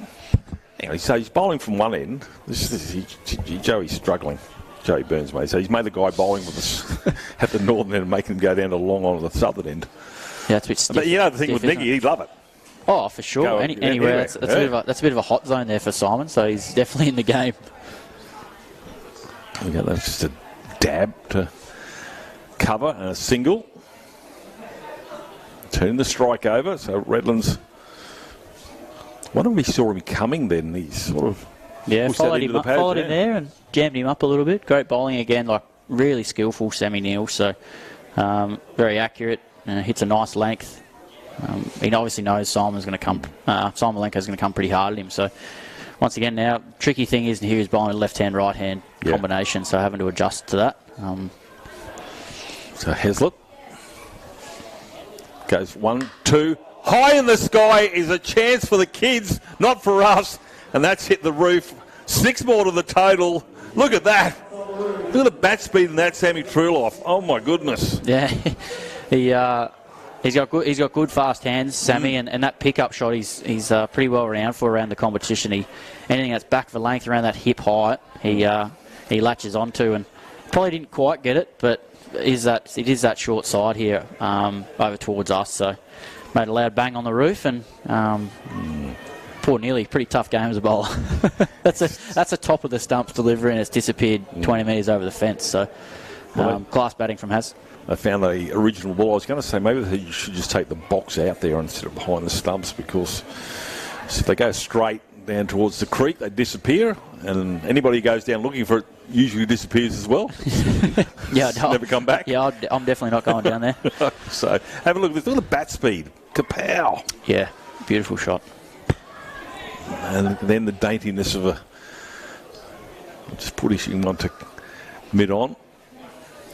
Anyway, so he's bowling from one end. Joey's struggling. Joey Burns, mate. So he's made the guy bowling with us at the northern end and making him go down to long on the southern end. Yeah, it's a bit stiff. But you know the thing with Nicky, he'd love it. Oh, for sure. Anywhere. That's a bit of a hot zone there for Simon, so he's definitely in the game. We got that's just a dab to cover and a single. Turn the strike over, so Redlands. I wonder if we saw him coming then. He sort of followed him there and jammed him up a little bit. Great bowling again, like really skillful Sammy Neal, so very accurate. Hits a nice length. He obviously knows Simon's going to come. Simon Milenko's going to come pretty hard at him. So once again, now tricky thing is here is bowling a left-hand, right-hand combination. So having to adjust to that. So Heslop goes 1, 2. High in the sky is a chance for the kids, not for us. And that's hit the roof. 6 more to the total. Look at that. Look at the bat speed in that Sammy Truloff. Oh my goodness. Yeah, he's got good fast hands, Sammy, and that pickup shot he's pretty well renowned for around the competition. Anything that's back for length around that hip height, he latches onto, and probably didn't quite get it, but it is that short side here over towards us. So made a loud bang on the roof, and poor Neely, pretty tough game as a bowler. that's a top of the stumps delivery, and it's disappeared 20 metres over the fence. So class batting from Has. I found the original ball. I was going to say maybe you should just take the box out there instead of behind the stumps, because if they go straight down towards the creek, they disappear, and anybody who goes down looking for it usually disappears as well. Yeah, never come back. Yeah, I'm definitely not going down there. So have a look at this. Look at the bat speed. Kapow. Yeah, beautiful shot. And then the daintiness of just pushing one to mid-on.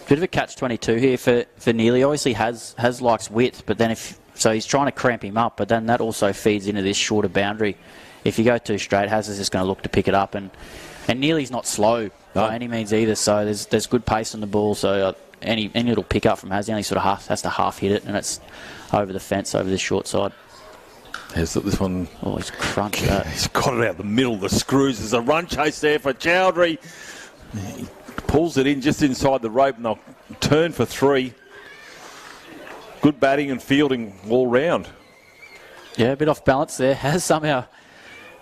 Bit of a catch-22 here for Neely. Obviously has likes width, but then so he's trying to cramp him up, but then that also feeds into this shorter boundary. If you go too straight, Has is just going to look to pick it up, and Neely's not slow by any means either, so there's good pace on the ball, so any little pick up from Has, he only sort of has to half hit it, and it's over the fence, over this short side. Has this one? Oh, he's crunched that. He's got it out the middle of the screws. There's a run chase there for Chowdhury. He pulls it in just inside the rope, and they'll turn for 3. Good batting and fielding all round. Yeah, a bit off balance there. Has somehow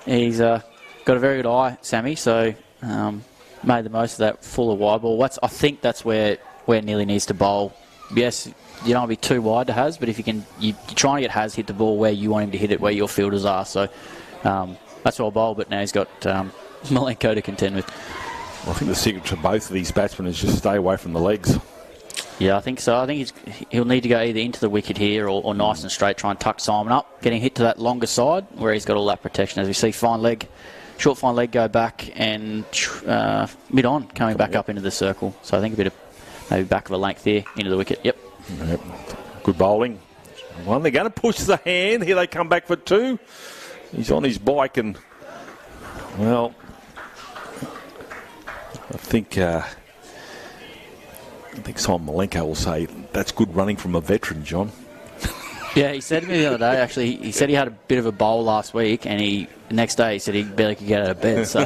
he's got a very good eye, Sammy. So made the most of that fuller wide ball. I think that's where Neely needs to bowl. Yes, you don't want to be too wide to Has, but if you're trying to get Has hit the ball where you want him to hit it, where your fielders are. So that's all bowl, but now he's got Milenko to contend with. Well, I think the secret to both of these batsmen is just stay away from the legs. Yeah, I think so. I think he'll need to go either into the wicket here or nice and straight, try and tuck Simon up, getting hit to that longer side where he's got all that protection. As we see, short fine leg go back and mid-on coming back up into the circle. So I think a bit of maybe back of a length here into the wicket. Yep. Good bowling. One, they're going to push the hand. Here they come back for 2. He's on his bike and, well, I think Simon Milenko will say that's good running from a veteran, John. Yeah, he said to me the other day, actually, he said he had a bit of a bowl last week, and the next day he said he barely could get out of bed. So,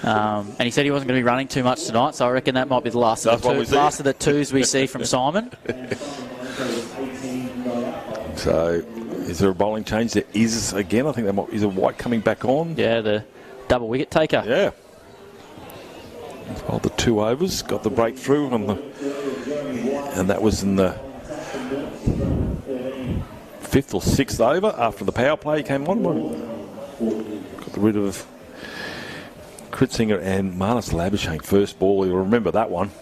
and he said he wasn't going to be running too much tonight, so I reckon that might be the last of the 2s we see from Simon. So, is there a bowling change? There is again. I think is a White coming back on. Yeah, the double wicket taker. Yeah. Well, the 2 overs got the breakthrough and that was in the 5th or 6th over after the power play came on. Got rid of Kritzinger and Marnus Labuschagne first ball. You'll remember that one.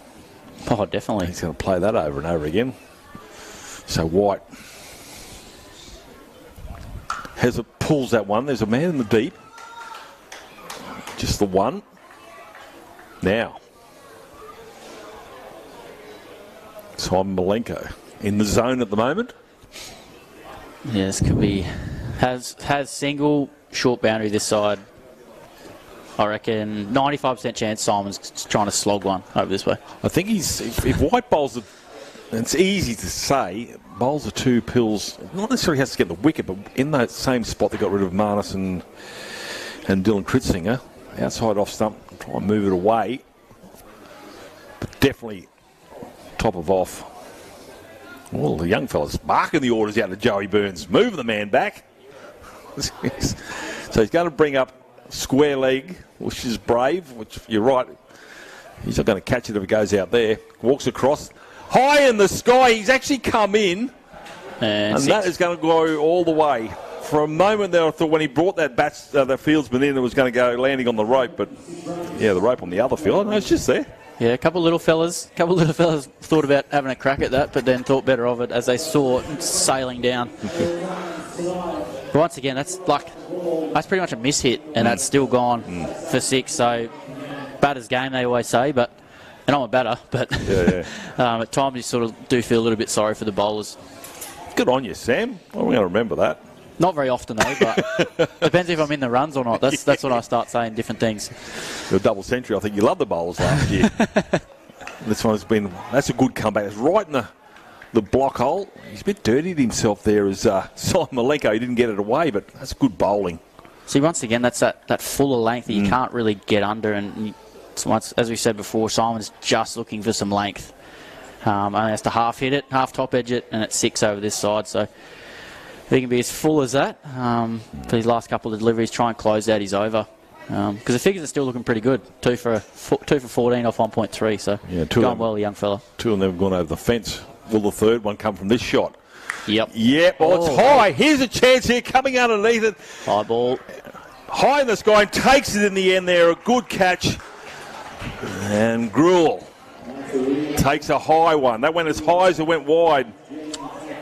Oh, definitely. He's going to play that over and over again. So White pulls that one. There's a man in the deep. Just the one. Now, Simon Milenko in the zone at the moment. Yeah, this could be has single short boundary this side. I reckon 95% chance Simon's trying to slog one over this way. I think if White bowls, it's easy to say, bowls the 2 pills, not necessarily has to get the wicket, but in that same spot they got rid of Marnus and Dylan Kritzinger, outside off stump, try and move it away, but definitely top of off. Well, the young fella's barking the orders out to Joey Burns, moving the man back. So he's going to bring up square leg, which is brave, which you're right, he's not going to catch it if it goes out there. Walks across, high in the sky, he's actually come in, and that is going to go all the way. For a moment there, I thought when he brought that the fieldsman in, it was going to go landing on the rope, but yeah, the rope on the other field, no, it's just there. Yeah, a couple of little fellas thought about having a crack at that, but then thought better of it as they saw it sailing down. Once again, that's pretty much a miss hit, and that's still gone for 6. So batter's game, they always say, and I'm a batter, but at times you sort of do feel a little bit sorry for the bowlers. Good on you, Sam. Well, we're going to remember that. Not very often though, but depends if I'm in the runs or not. That's when I start saying different things. The double century, I think you loved the bowlers last year. This one's that's a good comeback. It's right in the block hole. He's a bit dirtied himself there as Simon Milenko. He didn't get it away, but that's good bowling. See, once again, that's that fuller length that you can't really get under. And as we said before, Simon's just looking for some length. Only has to half hit it, half top edge it, and it's 6 over this side. So if he can be as full as that for his last couple of deliveries, try and close out his over. Because the figures are still looking pretty good. 2 for 14 off 1.3, so going well, the young fella. 2 of them have gone over the fence. Will the third one come from this shot? Yep. It's high. Here's a chance here coming underneath it. High ball. High in the sky and takes it in the end there. A good catch. And Gruel takes a high one. That went as high as it went wide.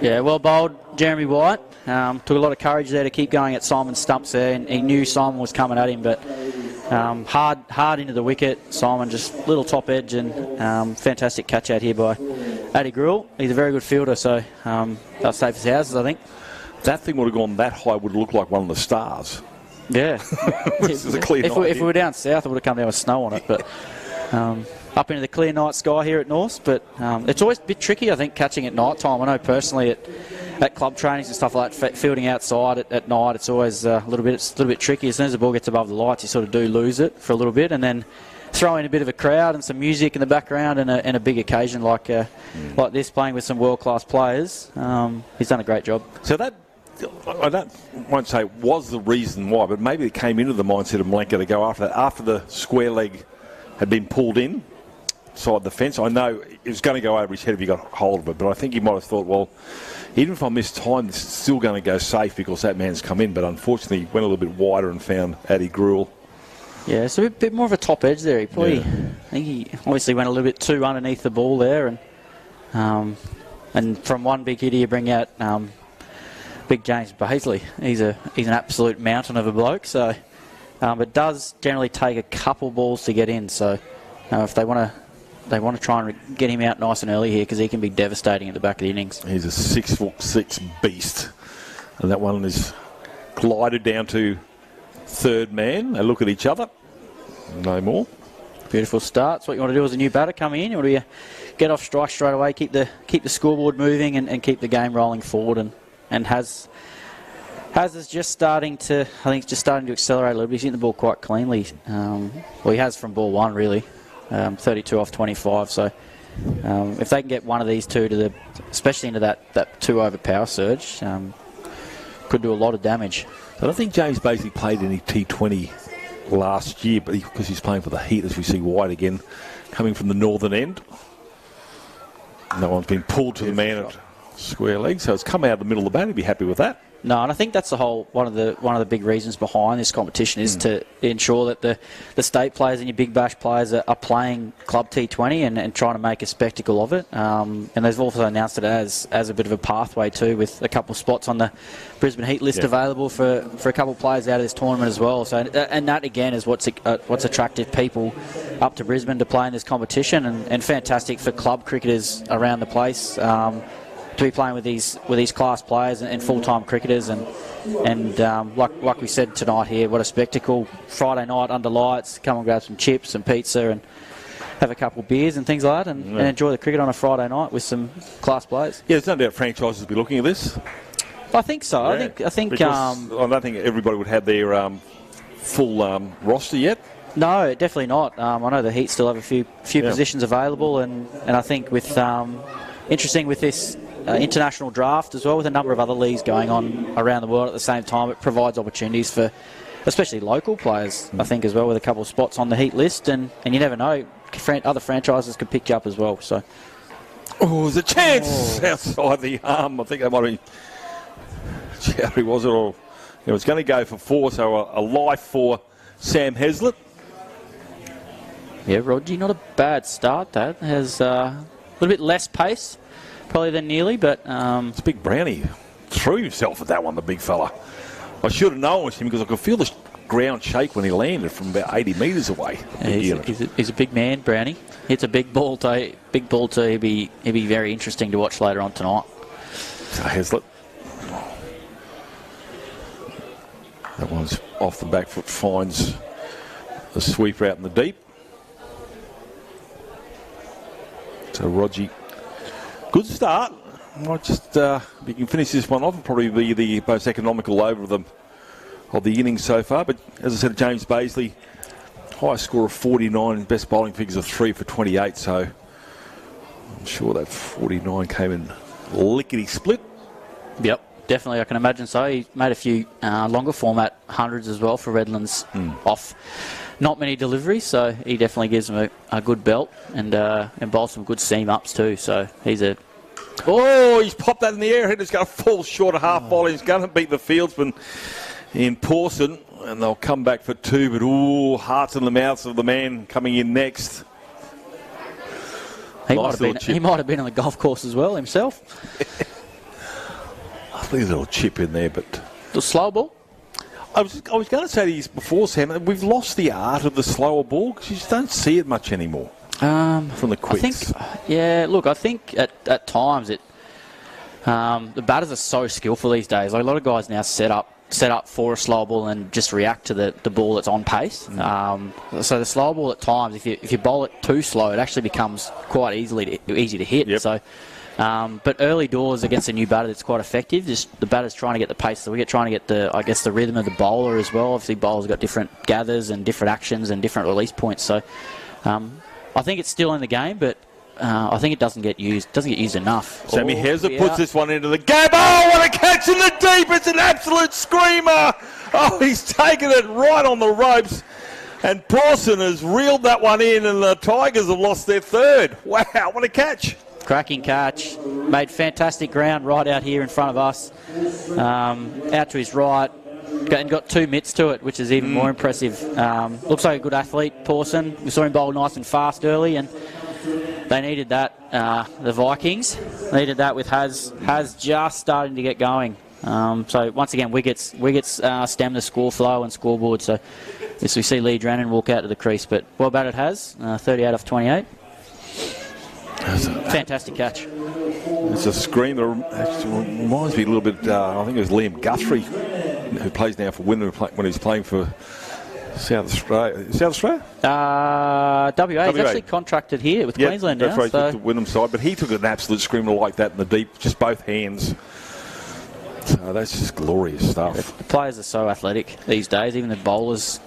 Yeah, well bowled, Jeremy White. Took a lot of courage there to keep going at Simon's stumps there, and he knew Simon was coming at him, but hard into the wicket. Simon just little top edge, and fantastic catch out here by Addy Gruel. He's a very good fielder, so they'll safe as houses, I think. That thing would have gone that high, would look like one of the stars. Yeah. This is a clear night. If we were down south, it would have come down with snow on it, but up into the clear night sky here at North. But it's always a bit tricky, I think, catching at night time. I know personally at club trainings and stuff like that, fielding outside at night, it's always a little bit tricky. As soon as the ball gets above the lights, you sort of do lose it for a little bit, and then throw in a bit of a crowd and some music in the background and a big occasion like this, playing with some world-class players. He's done a great job. So that, won't say was the reason why, but maybe it came into the mindset of Milenko to go after that, after the square leg had been pulled in side the fence. I know it was going to go over his head if he got hold of it, but I think he might have thought, well, even if I miss time, this is still going to go safe because that man's come in. But unfortunately, he went a little bit wider and found Addy Gruel. Yeah, it's a bit more of a top edge there. I think he obviously went a little bit too underneath the ball there, and from one big hitter you bring out Big James Bazley. He's an absolute mountain of a bloke. So, but it does generally take a couple balls to get in. So, if they want to they want to try and get him out nice and early here because he can be devastating at the back of the innings. He's a 6'6" beast. And that one is glided down to third man. They look at each other. No more. Beautiful start. So what you want to do as a new batter coming in, you want to get off strike straight away, keep the scoreboard moving and keep the game rolling forward. And Has is just starting to, I think it's just starting to accelerate a little bit. He's hitting the ball quite cleanly. Well, he has from ball one, really. 32 off 25. So if they can get one of these two to especially into that 2 over power surge, could do a lot of damage. I don't think James basically played any T20 last year, but because he's playing for the Heat, as we see White again coming from the northern end. And that one's been pulled to the man at square leg, so it's come out of the middle of the bat. He'd be happy with that. No, and I think that's the whole one of the big reasons behind this competition is to ensure that the state players and your big bash players are playing club T20 and trying to make a spectacle of it. And they've also announced it as a bit of a pathway too, with a couple of spots on the Brisbane Heat list available for a couple of players out of this tournament as well. So and that again is what's attracted people up to Brisbane to play in this competition, and fantastic for club cricketers around the place. To be playing with these class players and full-time cricketers and like we said tonight here, what a spectacle. Friday night under lights, come and grab some chips and pizza and have a couple of beers and things like that and enjoy the cricket on a Friday night with some class players. Yeah, there's no doubt franchises will be looking at this. I think so. Yeah. I think I don't think everybody would have their full roster yet. No, definitely not. I know the Heat still have a few positions available and I think with interesting with this international draft as well, with a number of other leagues going on around the world at the same time, it provides opportunities for especially local players, I think, as well, with a couple of spots on the Heat list, and you never know, other franchises could pick you up as well. So, there's a chance outside the arm. I think that might be Jerry, was it? Or it was going to go for 4, so a life for Sam Heslett. Yeah, Roger, not a bad start. That has a little bit less pace probably than Neely, but it's a big Brownie. Threw himself at that one, the big fella. I should have known it was him because I could feel the ground shake when he landed from about 80 metres away. Yeah, he's a big man, Brownie. Hits a big ball too. He'd be very interesting to watch later on tonight. So Heslett. That one's off the back foot, finds the sweeper out in the deep. So Rogie, good start. Might just if you can finish this one off, it'll probably be the most economical over of the innings so far. But as I said, James Bazley, highest score of 49, best bowling figures of 3 for 28. So I'm sure that 49 came in lickety split. Yep, definitely. I can imagine so. He made a few longer format hundreds as well for Redlands off not many deliveries, so he definitely gives him a good belt and bowls some good seam ups too. So he's he's popped that in the air. He's going to fall short of half volley. He's going to beat the fieldsman in Pawson, and they'll come back for 2. But hearts in the mouths of the man coming in next. He might have been on the golf course as well himself. I think there's a little chip in there, but the slow ball. I was going to say to you before, Sam, we've lost the art of the slower ball because you just don't see it much anymore from the quicks. I think at times the batters are so skillful these days. Like a lot of guys now set up for a slow ball and just react to the ball that's on pace. So the slow ball at times, if you bowl it too slow, it actually becomes quite easy to hit. Yep. So. But early doors against a new batter, it's quite effective. Just the batter's trying to get the pace of the wicket, trying to get the rhythm of the bowler as well. Obviously, bowlers got different gathers and different actions and different release points. So I think it's still in the game, but I think it doesn't get used. Doesn't get used enough. Sammy Heslett puts this one into the gap. Oh, what a catch in the deep! It's an absolute screamer. Oh, he's taken it right on the ropes. And Pawson has reeled that one in, and the Tigers have lost their 3rd. Wow, what a catch. Cracking catch. Made fantastic ground right out here in front of us. Out to his right. And got 2 mitts to it, which is even more impressive. Looks like a good athlete, Pawson. We saw him bowl nice and fast early, and they needed that. The Vikings needed that with Has just starting to get going. So once again, wickets stem the score flow and scoreboard. So yes, we see Lee Drennan walk out to the crease, but well batted Has 38 off 28. Fantastic catch. It's a scream that actually reminds me a little bit, I think it was Liam Guthrie, who plays now for Wynnum when he's playing for South Australia. South Australia? WA. He's actually contracted here with Queensland now. That's right, so. He took the Wynnum side, but he took an absolute screamer like that in the deep, just both hands. So that's just glorious stuff. The players are so athletic these days. Even the bowlers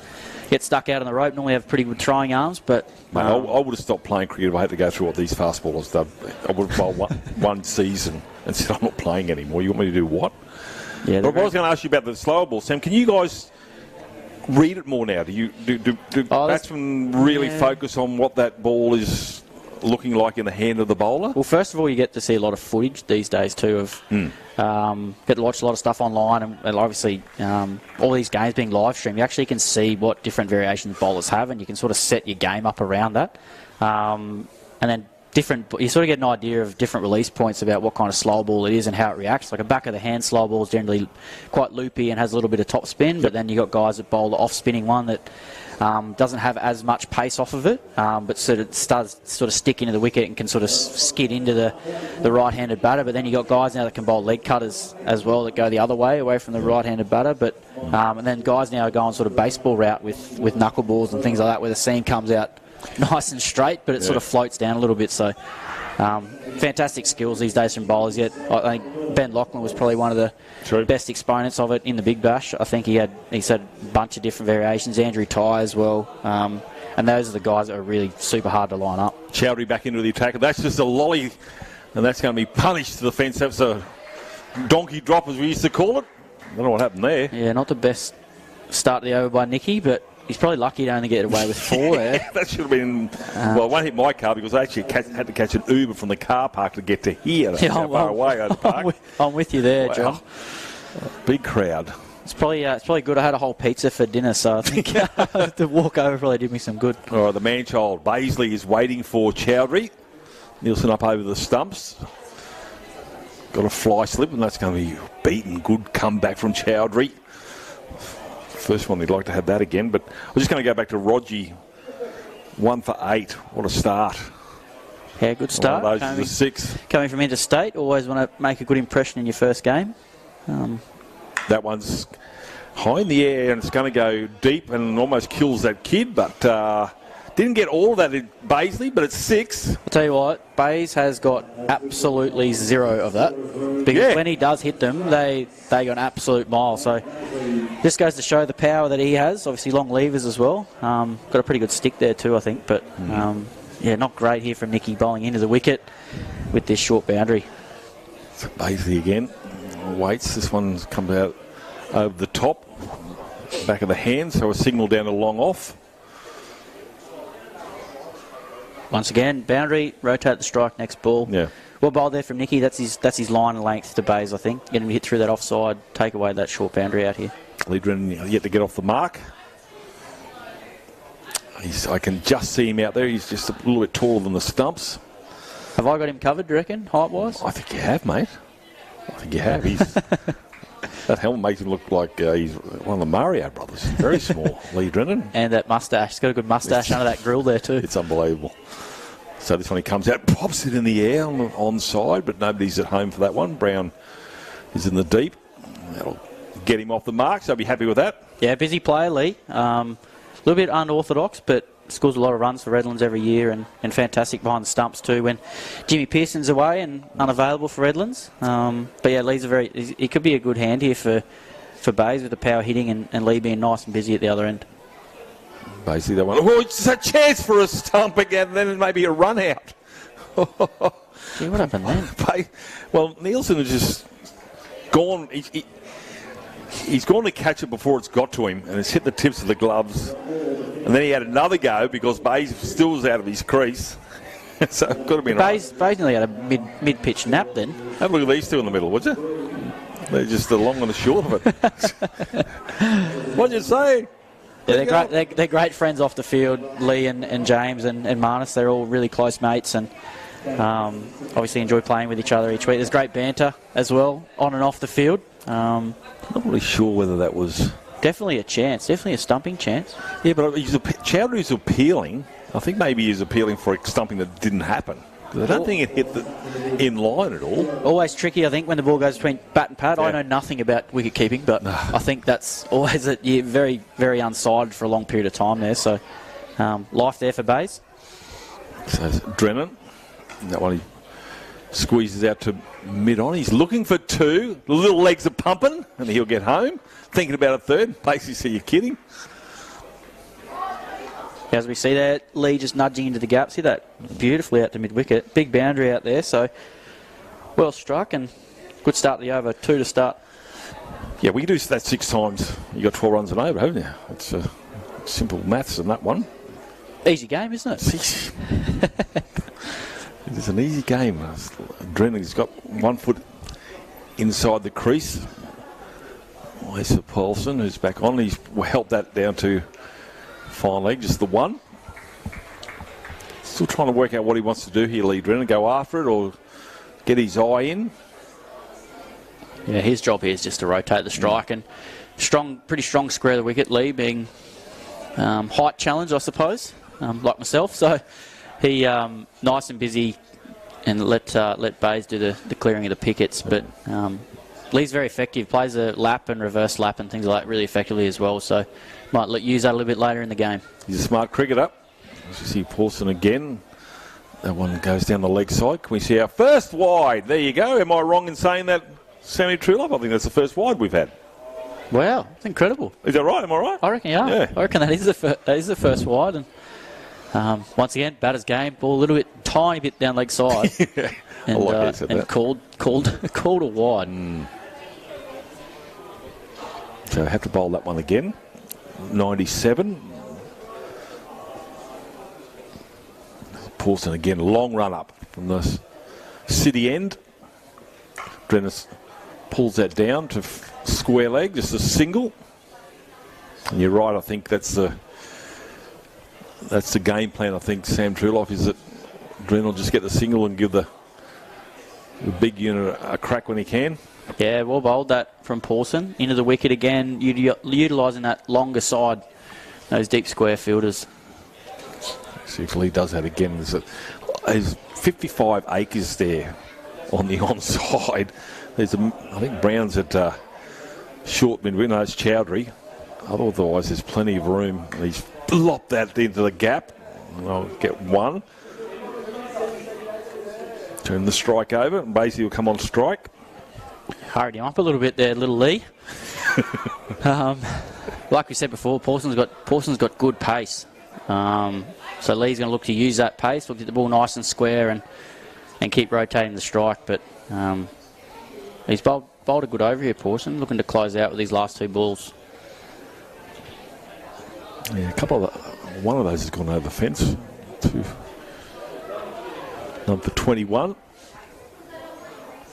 get stuck out on the rope. Normally have pretty good throwing arms, but... Mate, I would have stopped playing cricket if I had to go through what these fast bowlers done. I would have bowled one season and said, I'm not playing anymore. You want me to do what? Yeah, but I was going to ask you about the slower ball, Sam. Can you guys read it more now? Do batsmen really focus on what that ball is looking like in the hand of the bowler? Well, first of all, you get to see a lot of footage these days too of get to watch a lot of stuff online, and obviously all these games being live streamed, you actually can see what different variations bowlers have, and you can sort of set your game up around that. And then you sort of get an idea of different release points about what kind of slow ball it is and how it reacts. Like a back of the hand slow ball is generally quite loopy and has a little bit of top spin, but then you got guys that bowl the off spinning one that doesn't have as much pace off of it, but sort of does sort of stick into the wicket and can sort of skid into the right-handed batter. But then you got guys now that can bowl leg cutters as well that go the other way, away from the right-handed batter. But and then guys now are going sort of baseball route with knuckleballs and things like that, where the seam comes out nice and straight, but it sort of floats down a little bit. So fantastic skills these days from bowlers. Yet I think Ben Lachlan was probably one of the best exponents of it in the Big Bash. I think he said a bunch of different variations. Andrew Tye as well. And those are the guys that are really super hard to line up. Chowdhury back into the attack. That's just a lolly, and that's going to be punished to the fence. That's a donkey drop, as we used to call it. I don't know what happened there. Yeah, not the best start to the over by Nicky, but he's probably lucky to only get away with 4 there. That should have been... well, it won't hit my car because I actually had to catch an Uber from the car park to get to here. That's how far away I had to park. I'm with you there, John. Big crowd. It's probably good. I had a whole pizza for dinner, so I think the walk over probably did me some good. All right, the man-child, Baisley, is waiting for Chowdhury. Nielsen up over the stumps. Got a fly slip, and that's going to be beaten. Good comeback from Chowdhury. First one, they'd like to have that again, but I'm just going to go back to Rodgie. 1 for 8. What a start. Yeah, good start. One of those is a 6. Coming from interstate, always want to make a good impression in your first game. That one's high in the air, and it's going to go deep and almost kills that kid, but didn't get all of that in Baisley, but it's 6. I'll tell you what, Bays has got absolutely 0 of that. Because when he does hit them, they go an absolute mile. So this goes to show the power that he has. Obviously long levers as well. Got a pretty good stick there too, I think. But not great here from Nicky bowling into the wicket with this short boundary. So Baisley again. Waits. This one comes out over the top. Back of the hand, so a signal down to long off. Once again, boundary, rotate the strike, next ball. Yeah. Well bowled there from Nicky. That's his line and length to Bays, I think. Get him to hit through that offside, take away that short boundary out here. Leadren yet to get off the mark. I can just see him out there. He's just a little bit taller than the stumps. Have I got him covered, do you reckon, height-wise? I think you have, mate. I think you have. That helmet makes him look like he's one of the Mario brothers. Very small, Lee Drennan. And that moustache. He's got a good moustache under that grill there too. It's unbelievable. So this one he comes out, pops it in the air on side, but nobody's at home for that one. Brown is in the deep. That'll get him off the mark, so I'll be happy with that. Yeah, busy player, Lee. A little bit unorthodox, but scores a lot of runs for Redlands every year and fantastic behind the stumps too when Jimmy Pearson's away and unavailable for Redlands. But yeah, Lee's he could be a good hand here for Bays with the power hitting and Lee being nice and busy at the other end. Basically that one. Oh, it's a chance for a stump again, then maybe a run out. Gee, what happened then? Well, Nielsen has just gone. He's gone to catch it before it's got to him, and it's hit the tips of the gloves. And then he had another go because Bays still was out of his crease. So it could have been Bays nearly had a mid-pitch nap then. Have a look at these two in the middle, would you? They're just the long and the short of it. What'd you say? Yeah, they're great friends off the field, Lee and James and Marnus. They're all really close mates and obviously enjoy playing with each other each week. There's great banter as well on and off the field. Not really sure whether that was... Definitely a chance. Definitely a stumping chance. Yeah, but Chowdhury's appealing. I think maybe he's appealing for a stumping that didn't happen. I don't think it hit the in line at all. Always tricky, I think, when the ball goes between bat and pad. Yeah. I know nothing about wicket keeping, but I think that's always very, very unsided for a long period of time there. So, life there for Bays. So Drennan, that one he squeezes out to mid-on. He's looking for two. The little legs are pumping, and he'll get home. Thinking about a third. Basically, so you're kidding. As we see there, Lee just nudging into the gap. See that beautifully out to mid-wicket. Big boundary out there, so well struck and good start to the over. 2 to start. Yeah, we can do that 6 times. You got 12 runs and over, haven't you? It's simple maths in that one. Easy game, isn't it? It's an easy game. Drennan's got 1 foot inside the crease. Lisa Paulson, who's back on, he's helped that down to fine leg, just the one. Still trying to work out what he wants to do here, Lee Drennan. Go after it or get his eye in. Yeah, his job here is just to rotate the strike and pretty strong square of the wicket. Lee being height challenge, I suppose, like myself. So he nice and busy and let Bays do the clearing of the pickets. But Lee's very effective. Plays a lap and reverse lap and things like that really effectively as well. So might use that a little bit later in the game. He's a smart cricketer. As you see Paulson again. That one goes down the leg side. Can we see our first wide? There you go. Am I wrong in saying that, Sammy Truelove? I think that's the first wide we've had. Wow, that's incredible. Is that right? Am I right? I reckon, yeah. I reckon that is the first wide. And once again, batter's game. Ball a little bit, tiny bit down leg side. Yeah. And, I like how you said that. called a wide. So I have to bowl that one again. 97. Paulson again, long run up from the city end. Drennan pulls that down to square leg, just a single. And you're right, I think that's the game plan. I think Sam Truelove is that Drennan will just get the single and give the big unit a crack when he can. Yeah, well bowled that from Paulson. Into the wicket again, utilising that longer side, those deep square fielders. See if Lee does that again. There's 55 acres there on the onside. There's I think Brown's at short mid-wicket. No, it's Chowdhury. Otherwise, there's plenty of room. He's lopped that into the gap. And I'll get one. Turn the strike over, and basically will come on strike. Hurried him up a little bit there, little Lee. Like we said before, Paulson's got good pace. So Lee's going to look to use that pace, look at the ball nice and square and keep rotating the strike. But he's bowled a good over here, Paulson, looking to close out with these last 2 balls. Yeah, one of those has gone over the fence. Number 21.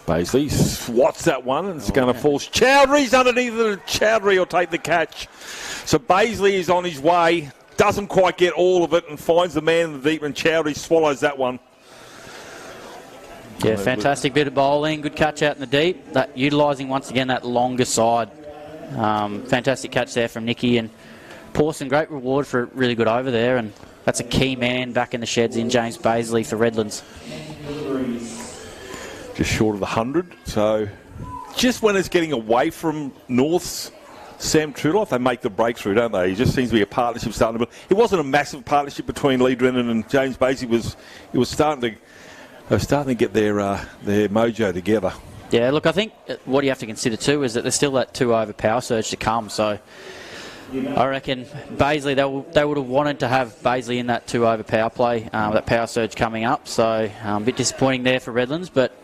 Paisley swats that one and it's going to fall. Chowdhury's underneath it. Chowdhury will take the catch. So Paisley is on his way. Doesn't quite get all of it and finds the man in the deep, and Chowdhury swallows that one. Yeah, fantastic bit of bowling. Good catch out in the deep. That utilising once again that longer side. Fantastic catch there from Nicky and Paulson. Great reward for a really good over there, and that's a key man back in the sheds in James Paisley for Redlands. Just short of the 100. So just when it's getting away from North's Sam Truelove, they make the breakthrough, don't they? It just seems to be a partnership starting to build. It wasn't a massive partnership between Lee Drennan and James Paisley. It was starting to get their mojo together. Yeah, look, I think what you have to consider too is that there's still that 2 over power surge to come. So I reckon Paisley, they would have wanted to have Paisley in that 2 over power play, that power surge coming up. So a bit disappointing there for Redlands, but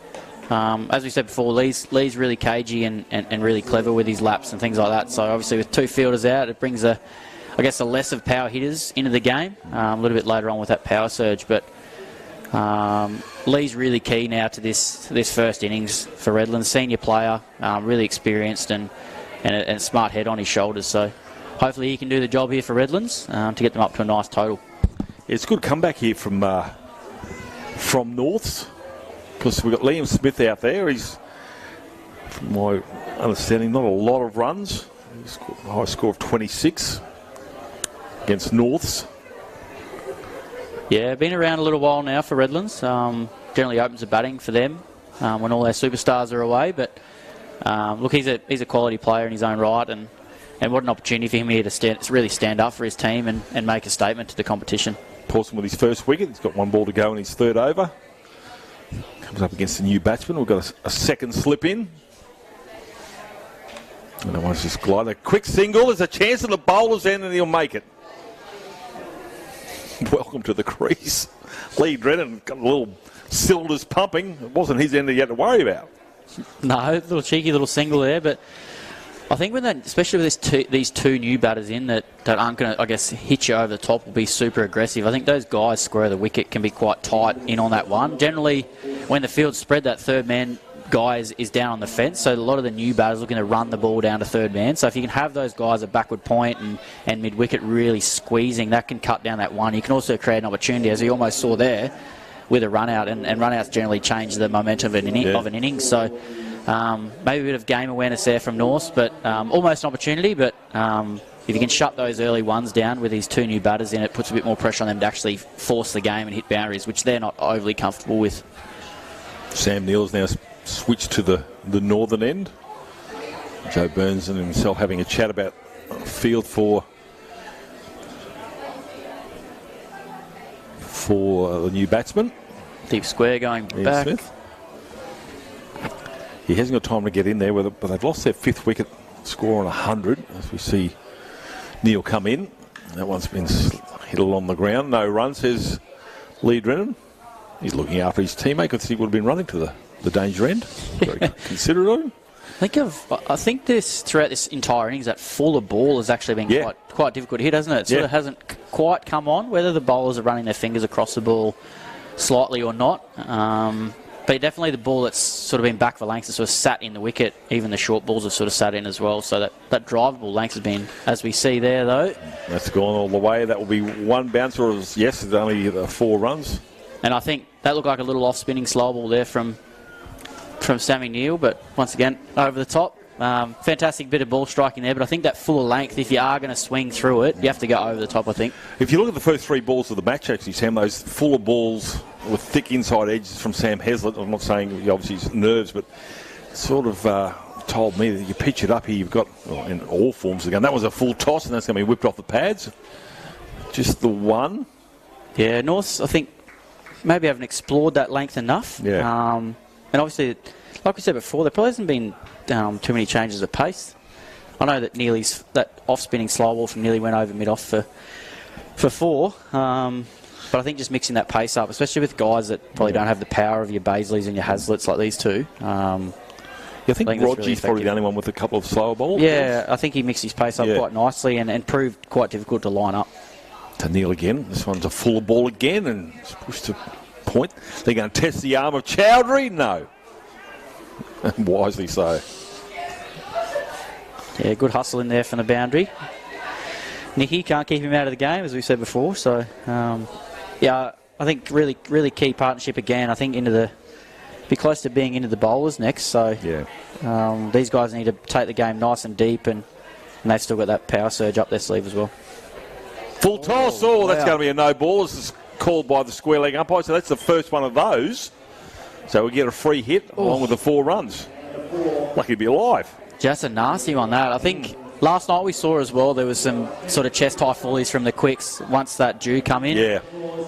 as we said before, Lee's really cagey and really clever with his laps and things like that. So obviously with 2 fielders out, it brings a less of power hitters into the game a little bit later on with that power surge. But Lee's really key now to this first innings for Redlands. Senior player, really experienced and a smart head on his shoulders. So hopefully he can do the job here for Redlands to get them up to a nice total. It's a good comeback here from Norths. Because we've got Liam Smith out there. He's, from my understanding, not a lot of runs. He's got a high score of 26 against Norths. Yeah, been around a little while now for Redlands. generally opens the batting for them when all their superstars are away. But look, he's a quality player in his own right, and what an opportunity for him here to really stand up for his team and make a statement to the competition. Pawson with his first wicket. He's got 1 ball to go in his 3rd over. Comes up against the new batsman. We've got a second slip in. And that one's just glide. A quick single. There's a chance at the bowler's end and he'll make it. Welcome to the crease. Lee Drennan got a little cylinders pumping. It wasn't his end that you had to worry about. No, little cheeky little single there, but I think when especially with these two new batters in that aren't going to, I guess, hit you over the top, will be super aggressive. I think those guys square the wicket can be quite tight in on that one. Generally, when the field's spread, that third man guy is down on the fence, so a lot of the new batters looking to run the ball down to third man. So if you can have those guys at backward point and mid-wicket really squeezing, that can cut down that one. You can also create an opportunity, as you almost saw there, with a run-out, and run-outs generally change the momentum of an innings. So maybe a bit of game awareness there from Norse, but almost an opportunity. But if you can shut those early ones down with these two new batters in, it puts a bit more pressure on them to actually force the game and hit boundaries, which they're not overly comfortable with. Sam Neill's now switched to the northern end. Joe Burns and himself having a chat about field for the new batsman. Deep square going back. Smith. He hasn't got time to get in there, but they've lost their 5th wicket, score on 100, as we see Neil come in. That one's been hit along the ground. No run, says Lee Drennan. He's looking after his teammate because he would have been running to the danger end. Very considerate of him. I think this throughout this entire innings, that fuller ball has actually been quite difficult to hit, hasn't it? It sort of hasn't quite come on, whether the bowlers are running their fingers across the ball slightly or not. But definitely the ball that's sort of been back for lengths has sort of sat in the wicket. Even the short balls have sort of sat in as well. So that drivable length has been, as we see there, though. That's gone all the way. That will be one bouncer. Yes, it's only 4 runs. And I think that looked like a little off-spinning slow ball there from Sammy Neil, but once again, over the top. Fantastic bit of ball striking there, but I think that fuller length, if you are going to swing through it, you have to go over the top, I think. If you look at the first 3 balls of the match, actually, Sam, those fuller balls with thick inside edges from Sam Heslett, I'm not saying obviously his nerves, but sort of told me that you pitch it up here, you've got, in all forms of the game, that was a full toss, and that's going to be whipped off the pads. Just the one. Yeah, North, I think, maybe haven't explored that length enough. Yeah. And obviously, like we said before, there probably hasn't been too many changes of pace. I know that that off-spinning slow ball from Neely went over mid-off for 4. But I think just mixing that pace up, especially with guys that probably don't have the power of your Baisleys and your Haslets like these two. I think Rodgie's probably the only one with a couple of slower balls. Yeah, I think he mixed his pace up quite nicely and proved quite difficult to line up. To Neil again. This one's a fuller ball again and it's pushed to point. They're going to test the arm of Chowdhury? No. And wisely so. Yeah, good hustle in there from the boundary. Nicky can't keep him out of the game, as we said before. So, I think really key partnership again. I think be close to being into the bowlers next. So, these guys need to take the game nice and deep, and they've still got that power surge up their sleeve as well. Full toss. Oh, that's going to be a no ball. This is called by the square leg umpire. So that's the first one of those. So we get a free hit along with the 4 runs. Lucky to be alive. Just a nasty one, that. I think last night we saw as well there was some sort of chest-high fullies from the quicks once that dew come in. Yeah.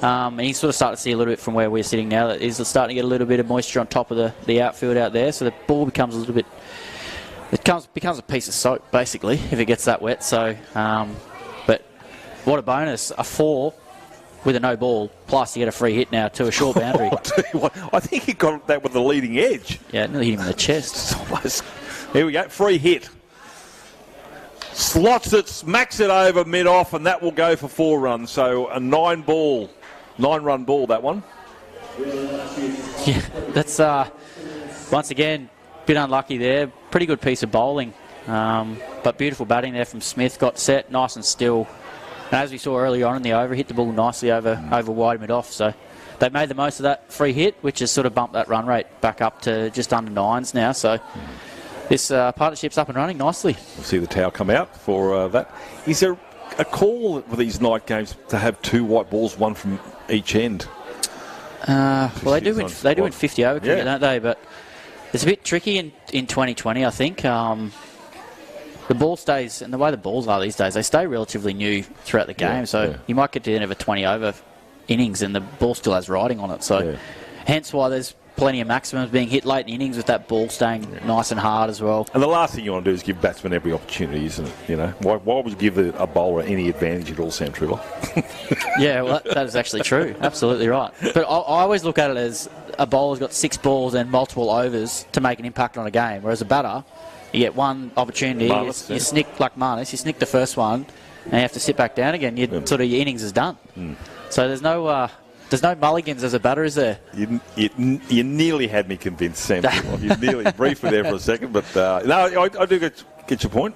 And you sort of start to see a little bit from where we're sitting now that is starting to get a little bit of moisture on top of the outfield out there. So the ball becomes a little bit... It becomes a piece of soap, basically, if it gets that wet. So, but what a bonus. A 4 with a no ball, plus you get a free hit now to a short boundary. I'll tell you what, I think he got that with the leading edge. Yeah, nearly hit him in the chest. Here we go, free hit. Slots it, smacks it over mid-off, and that will go for 4 runs. So a 9-run ball, that one. Yeah, that's, once again, a bit unlucky there. Pretty good piece of bowling. But beautiful batting there from Smith. Got set, nice and still. And as we saw early on in the over, hit the ball nicely over wide mid-off. So they made the most of that free hit, which has sort of bumped that run rate back up to just under 9s now. So this partnership's up and running nicely. We'll see the towel come out for that. Is there a call for these night games to have 2 white balls, one from each end? Well, they do win 50 over cricket, don't they? But it's a bit tricky in 2020, I think. The ball stays, and the way the balls are these days, they stay relatively new throughout the game. You might get to the end of a 20 over innings and the ball still has riding on it. So hence why there's plenty of maximums being hit late in innings with that ball staying nice and hard as well. And the last thing you want to do is give batsmen every opportunity, isn't it? You know, why would you give a bowler any advantage at all, Sam Trevor? Yeah, well, that is actually true. Absolutely right. But I always look at it as a bowler's got 6 balls and multiple overs to make an impact on a game, whereas a batter, you get one opportunity, you snick like Marnus, you snick the first one, and you have to sit back down again. Sort of your innings is done. So there's no mulligans as a batter, is there? You nearly had me convinced, Sam. You nearly briefly there for a second, but no, I do get your point.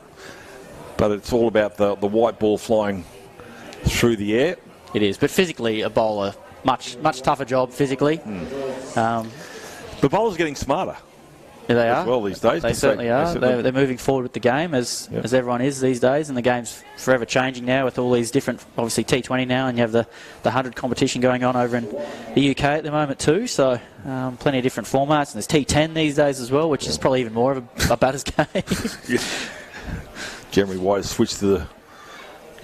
But it's all about the white ball flying through the air. It is, but physically, a bowler much tougher job physically. The bowlers getting smarter. Yeah, they are. Well, these days they certainly are. They're moving forward with the game as everyone is these days, and the game's forever changing now with all these different, obviously T20 now, and you have the 100 competition going on over in the UK at the moment too. So plenty of different formats, and there's T10 these days as well, which is probably even more of a batter's game. Jeremy White switched to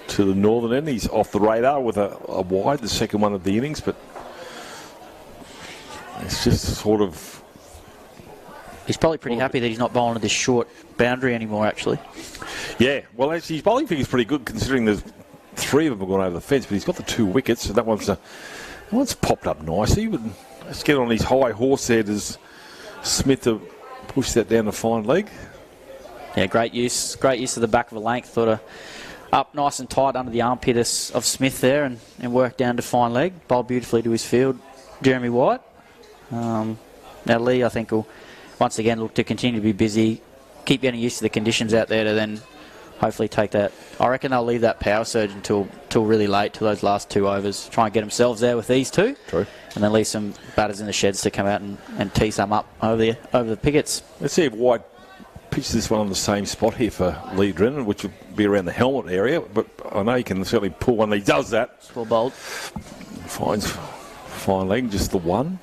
the northern end. He's off the radar with a wide, the second one of the innings, but it's just sort of. He's probably pretty happy that he's not bowling at this short boundary anymore, actually. Yeah, well, actually, his bowling figure's pretty good considering there's 3 of them have gone over the fence, but he's got the 2 wickets, so that one's popped up nicely. But let's get on his high horse there. Does Smith to push that down the fine leg? Yeah, great use of the back of a length, sort of up nice and tight under the armpit of Smith there, and work down to fine leg. Bowled beautifully to his field, Jeremy White. Now Lee, I think, will once again look to continue to be busy, keep getting used to the conditions out there to then hopefully take that. I reckon they'll leave that power surge until really late, till those last 2 overs. Try and get themselves there with these 2. True. And then leave some batters in the sheds to come out and tee some up over the pickets. Let's see if White pitches this one on the same spot here for Lee Drennan, which would be around the helmet area, but I know he can certainly pull one. He does that. Well bowled. Finds fine leg, just the one.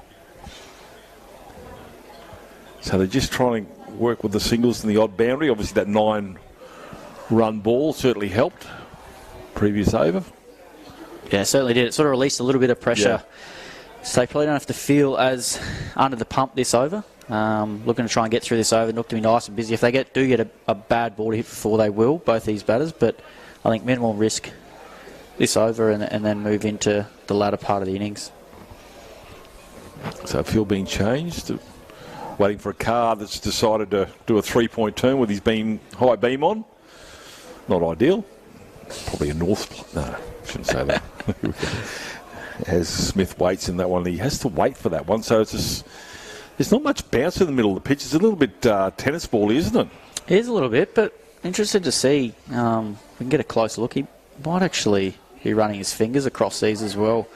So they're just trying to work with the singles and the odd boundary. Obviously that 9-run ball certainly helped previous over. Yeah, it certainly did. It sort of released a little bit of pressure. Yeah. So they probably don't have to feel as under the pump this over. Looking to try and get through this over, look to be nice and busy. If they do get a bad ball to hit before, they will, both these batters. But I think minimal risk this over and then move into the latter part of the innings. So field being changed. Waiting for a car that's decided to do a 3-point turn with his high beam on. Not ideal. Probably a north. No, shouldn't say that. As Smith waits in that one, he has to wait for that one. So it's just, there's not much bounce in the middle of the pitch. It's a little bit tennis ball, isn't it? It is a little bit, but interested to see. We can get a closer look. He might actually be running his fingers across these as well.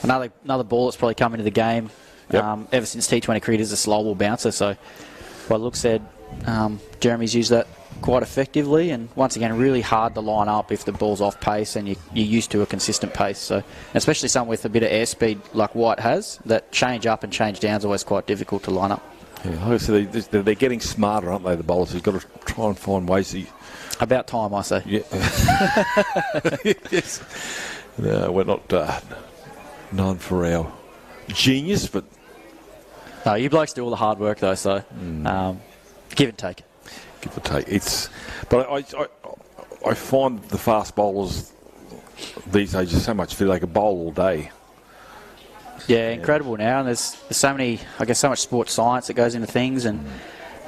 Another ball that's probably come into the game. Yep. Ever since T20 cricket is a slow ball bouncer, so by the looks said, Jeremy's used that quite effectively, and once again really hard to line up if the ball's off pace and you're used to a consistent pace. So especially someone with a bit of airspeed like White has, that change up and change down is always quite difficult to line up. Yeah, so they're getting smarter, aren't they, the bowlers? You've got to try and find ways to... About time, I say. Yeah. Yes. No, we're not known for our genius, but... No, you blokes do all the hard work though, so give and take. Give and take. But I find the fast bowlers these days just so much fitter. They can bowl all day. Yeah, incredible now, and there's so many, I guess, so much sports science that goes into things, and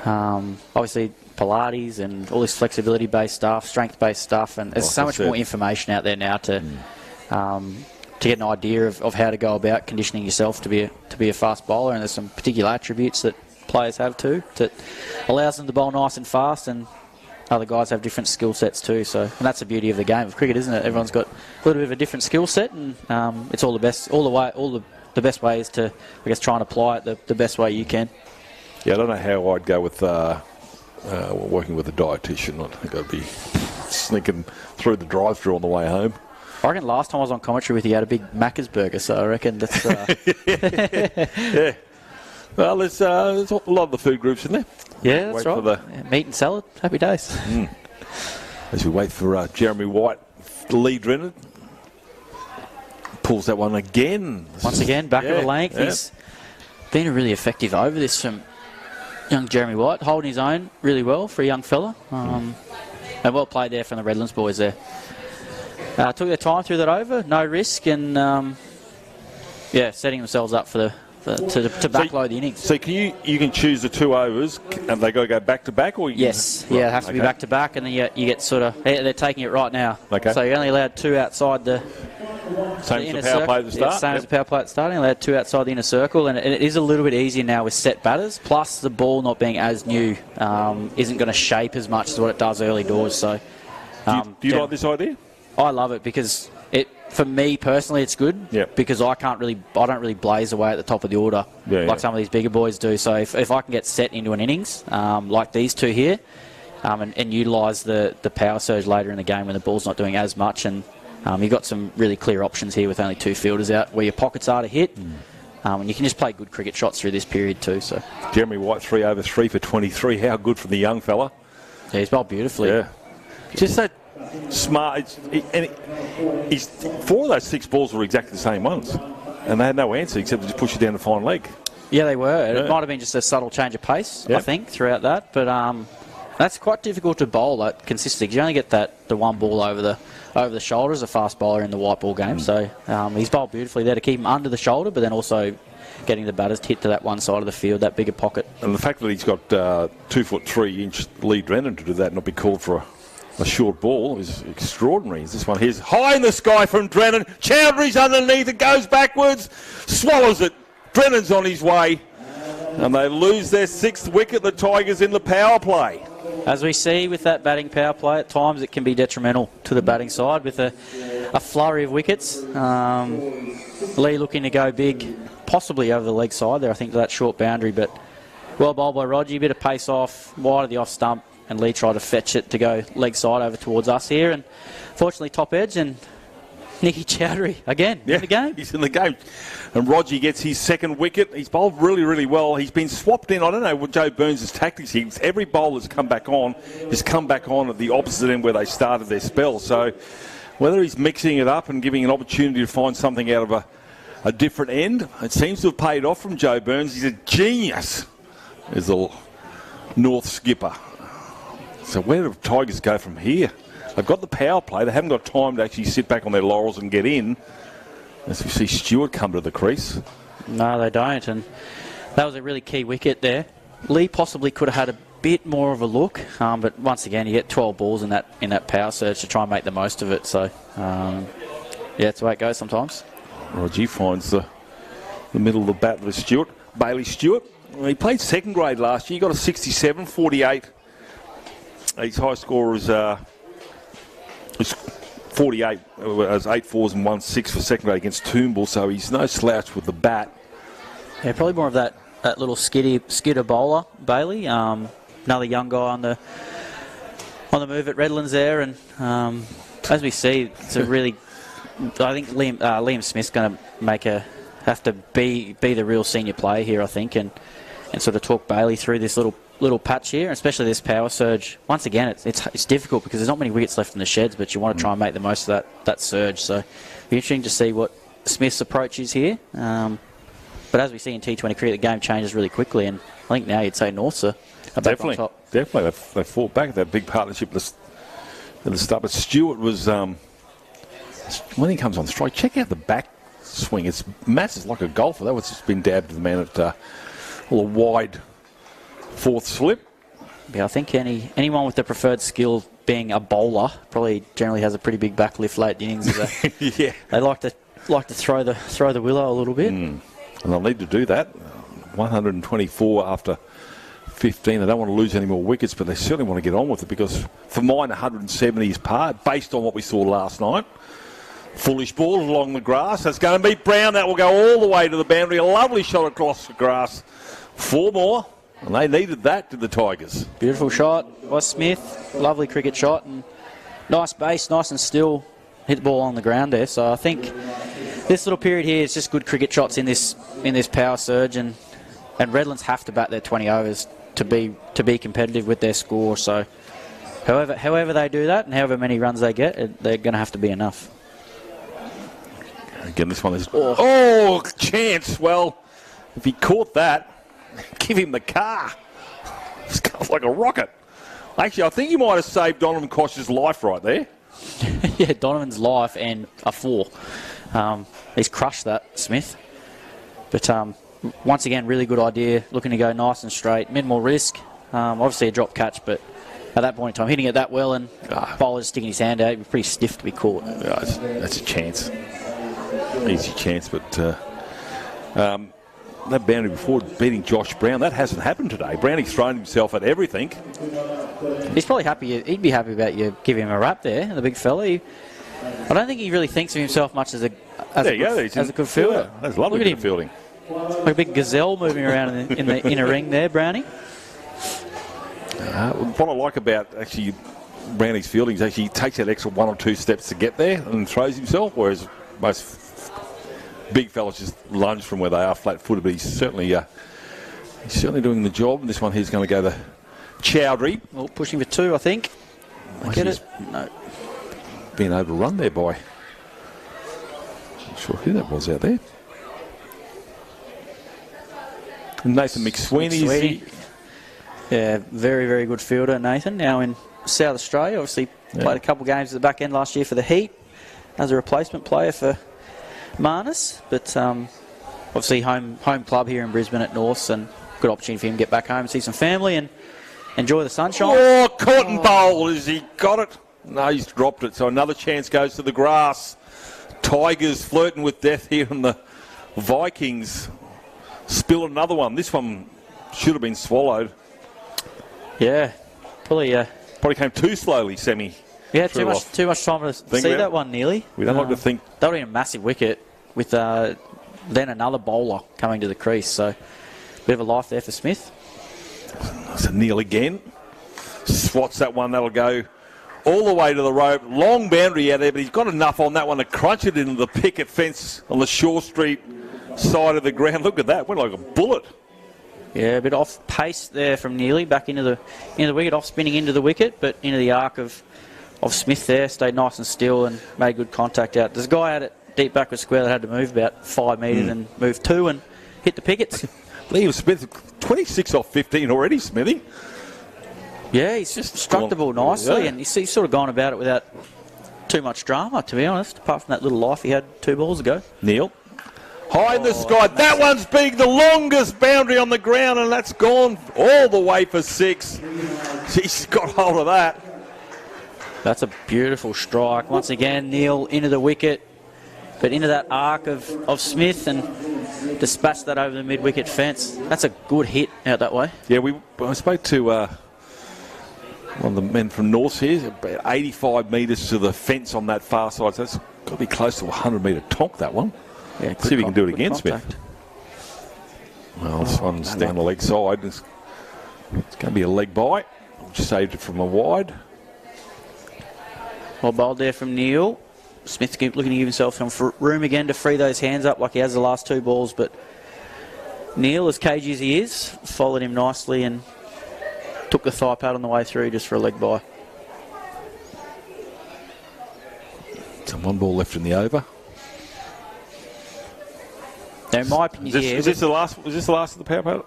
obviously Pilates and all this flexibility-based stuff, strength-based stuff, and there's so much more information out there now to get an idea of how to go about conditioning yourself to be a fast bowler, and there's some particular attributes that players have too that allows them to bowl nice and fast, and other guys have different skill sets too. So, and that's the beauty of the game of cricket, isn't it? Everyone's got a little bit of a different skill set, and it's all the best. The best way is to, I guess, try and apply it the best way you can. Yeah, I don't know how I'd go with working with a dietitian. I think I'd be sneaking through the drive-thru on the way home. I reckon last time I was on commentary with you, had a big Macca's burger, so I reckon that's... Yeah. Well, there's a lot of the food groups in there. Yeah, that's right. Yeah, meat and salad. Happy days. As we wait for Jeremy White, the lead Drennan. Pulls that one again. Once again, back of the length. Yeah. He's been a really effective over this from young Jeremy White, holding his own really well for a young fella. And well played there from the Redlands boys there. Took their time through that over, no risk, and setting themselves up for to backload the innings. So you can choose the 2 overs, and they got to go back to back, or yes, it has to be back to back, and then you get sort of they're taking it right now. Okay. So you're only allowed 2 outside the same as the power play at the start. Yeah, same as the power play at the start. Allowed 2 outside the inner circle, and it is a little bit easier now with set batters. Plus the ball not being as new isn't going to shape as much as what it does early doors. So do you like this idea? I love it because for me personally, it's good because I don't really blaze away at the top of the order like some of these bigger boys do. So if I can get set into an innings like these 2 here and utilise the power surge later in the game when the ball's not doing as much, and you've got some really clear options here with only 2 fielders out where your pockets are to hit, and you can just play good cricket shots through this period too. So Jeremy White 3 over 3 for 23. How good from the young fella? Yeah, he's bowled beautifully. Yeah, just that. Smart, and 4 of those 6 balls were exactly the same ones, and they had no answer except to just push you down the fine leg. Yeah, they were. It might have been just a subtle change of pace, I think, throughout that. But that's quite difficult to bowl consistently because you only get the 1 ball over the shoulder as a fast bowler in the white ball game. So he's bowled beautifully there to keep him under the shoulder, but then also getting the batters hit to that one side of the field, that bigger pocket. And the fact that he's got 2 foot 3 inch lead Drennan to do that and not be called for a short ball is extraordinary. This one here's high in the sky from Drennan. Chowdhury's underneath. It goes backwards. Swallows it. Drennan's on his way. And they lose their 6th wicket, the Tigers, in the power play. As we see with that batting power play, at times it can be detrimental to the batting side with a flurry of wickets. Lee looking to go big, possibly over the leg side there, I think, to that short boundary. But well bowled by Rogie. Bit of pace off, wide of the off stump. And Lee tried to fetch it to go leg side over towards us here. And fortunately, top edge and Nicky Chowdhury again in the game. He's in the game. And Rogie gets his 2nd wicket. He's bowled really, really well. He's been swapped in. I don't know what Joe Burns' tactics is. Every bowler that's come back on has come back on at the opposite end where they started their spell. So whether he's mixing it up and giving an opportunity to find something out of a different end, it seems to have paid off from Joe Burns. He's a genius as the North skipper. So where do the Tigers go from here? They've got the power play. They haven't got time to actually sit back on their laurels and get in. As we see Stewart come to the crease. No, they don't. And that was a really key wicket there. Lee possibly could have had a bit more of a look. But once again, you get 12 balls in that power surge to try and make the most of it. So, it's the way it goes sometimes. Rogie finds the middle of the bat with Stewart. Bailey Stewart. Well, he played 2nd grade last year. He got a 67, 48. His high score is 48, as 8 4s and 1 6 for 2nd grade against Toombul, so he's no slouch with the bat. Yeah, probably more of that little skidder bowler, Bailey. Another young guy on the move at Redlands there, and as we see, it's a really. I think Liam Smith's going to have to be the real senior player here, I think, and sort of talk Bailey through this little patch here, especially this power surge. Once again, it's difficult because there's not many wickets left in the sheds, but you want to try and make the most of that surge. So it'll be interesting to see what Smith's approach is here. But as we see in T20 cricket, the game changes really quickly, and I think now you'd say Norths are back on top. Definitely. They fought back at that big partnership at the start. But Stewart was, when he comes on strike, check out the back swing. It's massive, like a golfer. That was just been dabbed to the man at a wide 4th slip. Yeah, I think anyone with the preferred skill being a bowler probably generally has a pretty big backlift late innings. Yeah, they like to throw the willow a little bit, and they'll need to do that. 124 after 15. They don't want to lose any more wickets, but they certainly want to get on with it because for mine, 170 is par based on what we saw last night. Foolish ball along the grass. That's going to beat Brown. That will go all the way to the boundary. A lovely shot across the grass. 4 more. And they needed that, did the Tigers. Beautiful shot by Smith. Lovely cricket shot. And nice base, nice and still. hit the ball on the ground there. So I think this little period here is just good cricket shots in this power surge, and Redlands have to bat their 20 overs to be competitive with their score. So however they do that and however many runs they get, they're going to have to be enough. Again, this one is chance. Well, if he caught that, give him the car. This goes like a rocket. Actually, I think you might have saved Donovan Kosh's life right there. Yeah, Donovan's life and a 4. He's crushed that, Smith. But once again, really good idea. Looking to go nice and straight. Minimal risk. Obviously a drop catch, but at that point in time, hitting it that well and bowler sticking his hand out, it'd be pretty stiff to be caught. Yeah, that's a chance. Easy chance, but that boundary before beating Josh Brown, that hasn't happened today. Browning's thrown himself at everything. He's probably happy. He'd be happy about you giving him a rap there, the big fella. I don't think he really thinks of himself much as a good fielder. That's lovely good fielding. Like a big gazelle moving around in the inner ring there, Brownie. What I like about actually Browning's fielding is actually he takes that extra 1 or 2 steps to get there and throws himself, whereas most big fellas just lunge from where they are flat-footed. But he's certainly doing the job. And this one here's going to go to Chowdhury. Well, pushing for 2, I think. Get it? No. Being overrun there by... Not sure who that was out there. Nathan McSweeney. Yeah, very, very good fielder, Nathan. Now in South Australia. Obviously played a couple games at the back end last year for the Heat as a replacement player for Marnus. But obviously home club here in Brisbane at Norths, and good opportunity for him to get back home and see some family and enjoy the sunshine. Oh, cotton bowl. Has he got it? No, he's dropped it. So another chance goes to the grass. Tigers flirting with death here, and the Vikings spill another one. This one should have been swallowed. Yeah, probably came too slowly, Semi. Yeah, too much time to see that one nearly. We don't like to think. That would have been a massive wicket with then another bowler coming to the crease. So, bit of a life there for Smith. It's a Neil again. Swats that one. That'll go all the way to the rope. Long boundary out there, but he's got enough on that one to crunch it into the picket fence on the Shore Street side of the ground. Look at that. Went like a bullet. Yeah, a bit off pace there from Neely. Back into the wicket, off spinning into the wicket, but into the arc of Smith there. Stayed nice and still and made good contact out. There's a guy out at deep backward square that had to move about 5 metres and move 2 and hit the pickets. Liam Smith, 26 off 15 already, Smithy. Yeah, he's just struck the ball nicely, and he's sort of gone about it without too much drama, to be honest, apart from that little life he had 2 balls ago. Neil. High in the sky. That one's big, the longest boundary on the ground, and that's gone all the way for 6. She's got hold of that. That's a beautiful strike. Once again, Neil into the wicket, but into that arc of Smith and dispatched that over the mid-wicket fence. That's a good hit out that way. Yeah, I spoke to one of the men from North here, about 85 metres to the fence on that far side, so that's got to be close to a 100-metre tonk, that one. Yeah, see if we can do it again, contact. Smith. Well, this one's down the leg side. It's going to be a leg bite. Just saved it from a wide. Well bowled there from Neil. Smith looking to give himself some room again to free those hands up like he has the last 2 balls, but Neil, as cagey as he is, followed him nicely and took the thigh pad on the way through just for a leg bye. So 1 ball left in the over. Now, in my opinion, is this the last of the power play?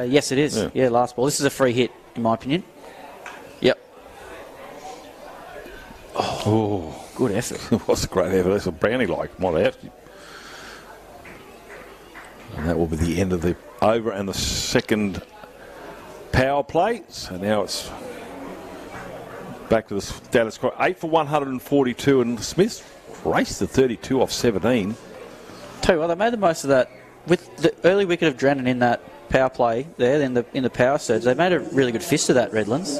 Yes, it is. Yeah, last ball. This is a free hit, in my opinion. Yep. Oh, good effort. It was a great effort. That's a Brownie-like, might have. And that will be the end of the over and the second power play. So now it's back to the status quo. 8 for 142, and Smith's raced to 32 off 17. Tell you what, they made the most of that with the early wicket of Drennan in that power play there in the power surge. They made a really good fist of that, Redlands.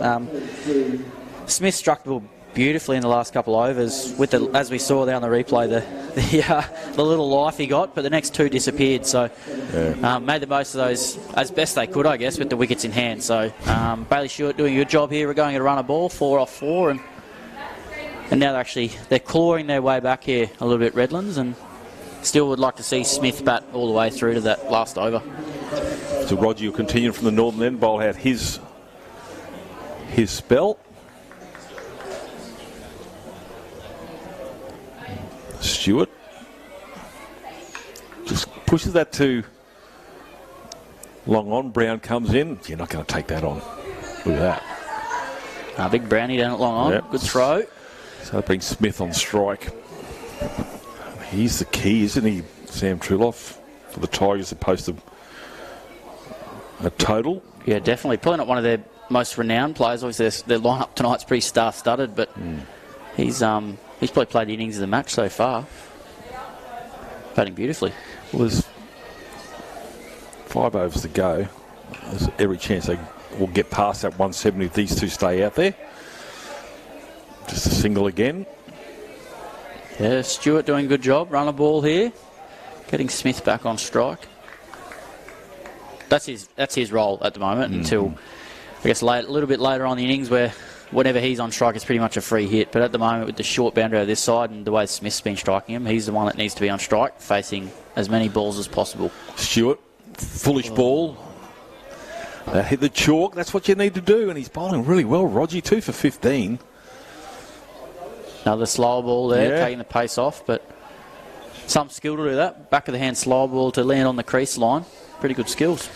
Smith struck the ball beautifully in the last couple of overs with as we saw there on the replay, the little life he got, but the next 2 disappeared. So made the most of those as best they could, I guess, with the wickets in hand. So Bailey Stewart doing a good job here. We're going to run a ball 4 off 4, and And now they're clawing their way back here a little bit, Redlands, and still would like to see Smith bat all the way through to that last over. So Roger will continue from the northern end, bowl out his spell. Stewart just pushes that to long on. Brown comes in. You're not going to take that on. Look at that. Big Brownie down at long on. Yep. Good throw. So that brings Smith on strike. He's the key, isn't he, Sam Truloff, for the Tigers opposed to a total? Yeah, definitely. Probably not one of their most renowned players. Obviously, their lineup tonight's pretty star-studded, but he's probably played the innings of the match so far. Batting beautifully. Well, there's 5 overs to go. There's every chance they will get past that 170 if these two stay out there. Just a single again. Yeah, Stewart doing a good job. Run a ball here. Getting Smith back on strike. That's his role at the moment until, I guess, a little bit later on in the innings where whenever he's on strike, it's pretty much a free hit. But at the moment, with the short boundary over this side and the way Smith's been striking him, he's the one that needs to be on strike, facing as many balls as possible. Stewart, foolish ball. That hit the chalk. That's what you need to do. And he's bowling really well. Roger, 2 for 15. Another slower ball there, taking the pace off, but some skill to do that. Back of the hand slower ball to land on the crease line. Pretty good skills.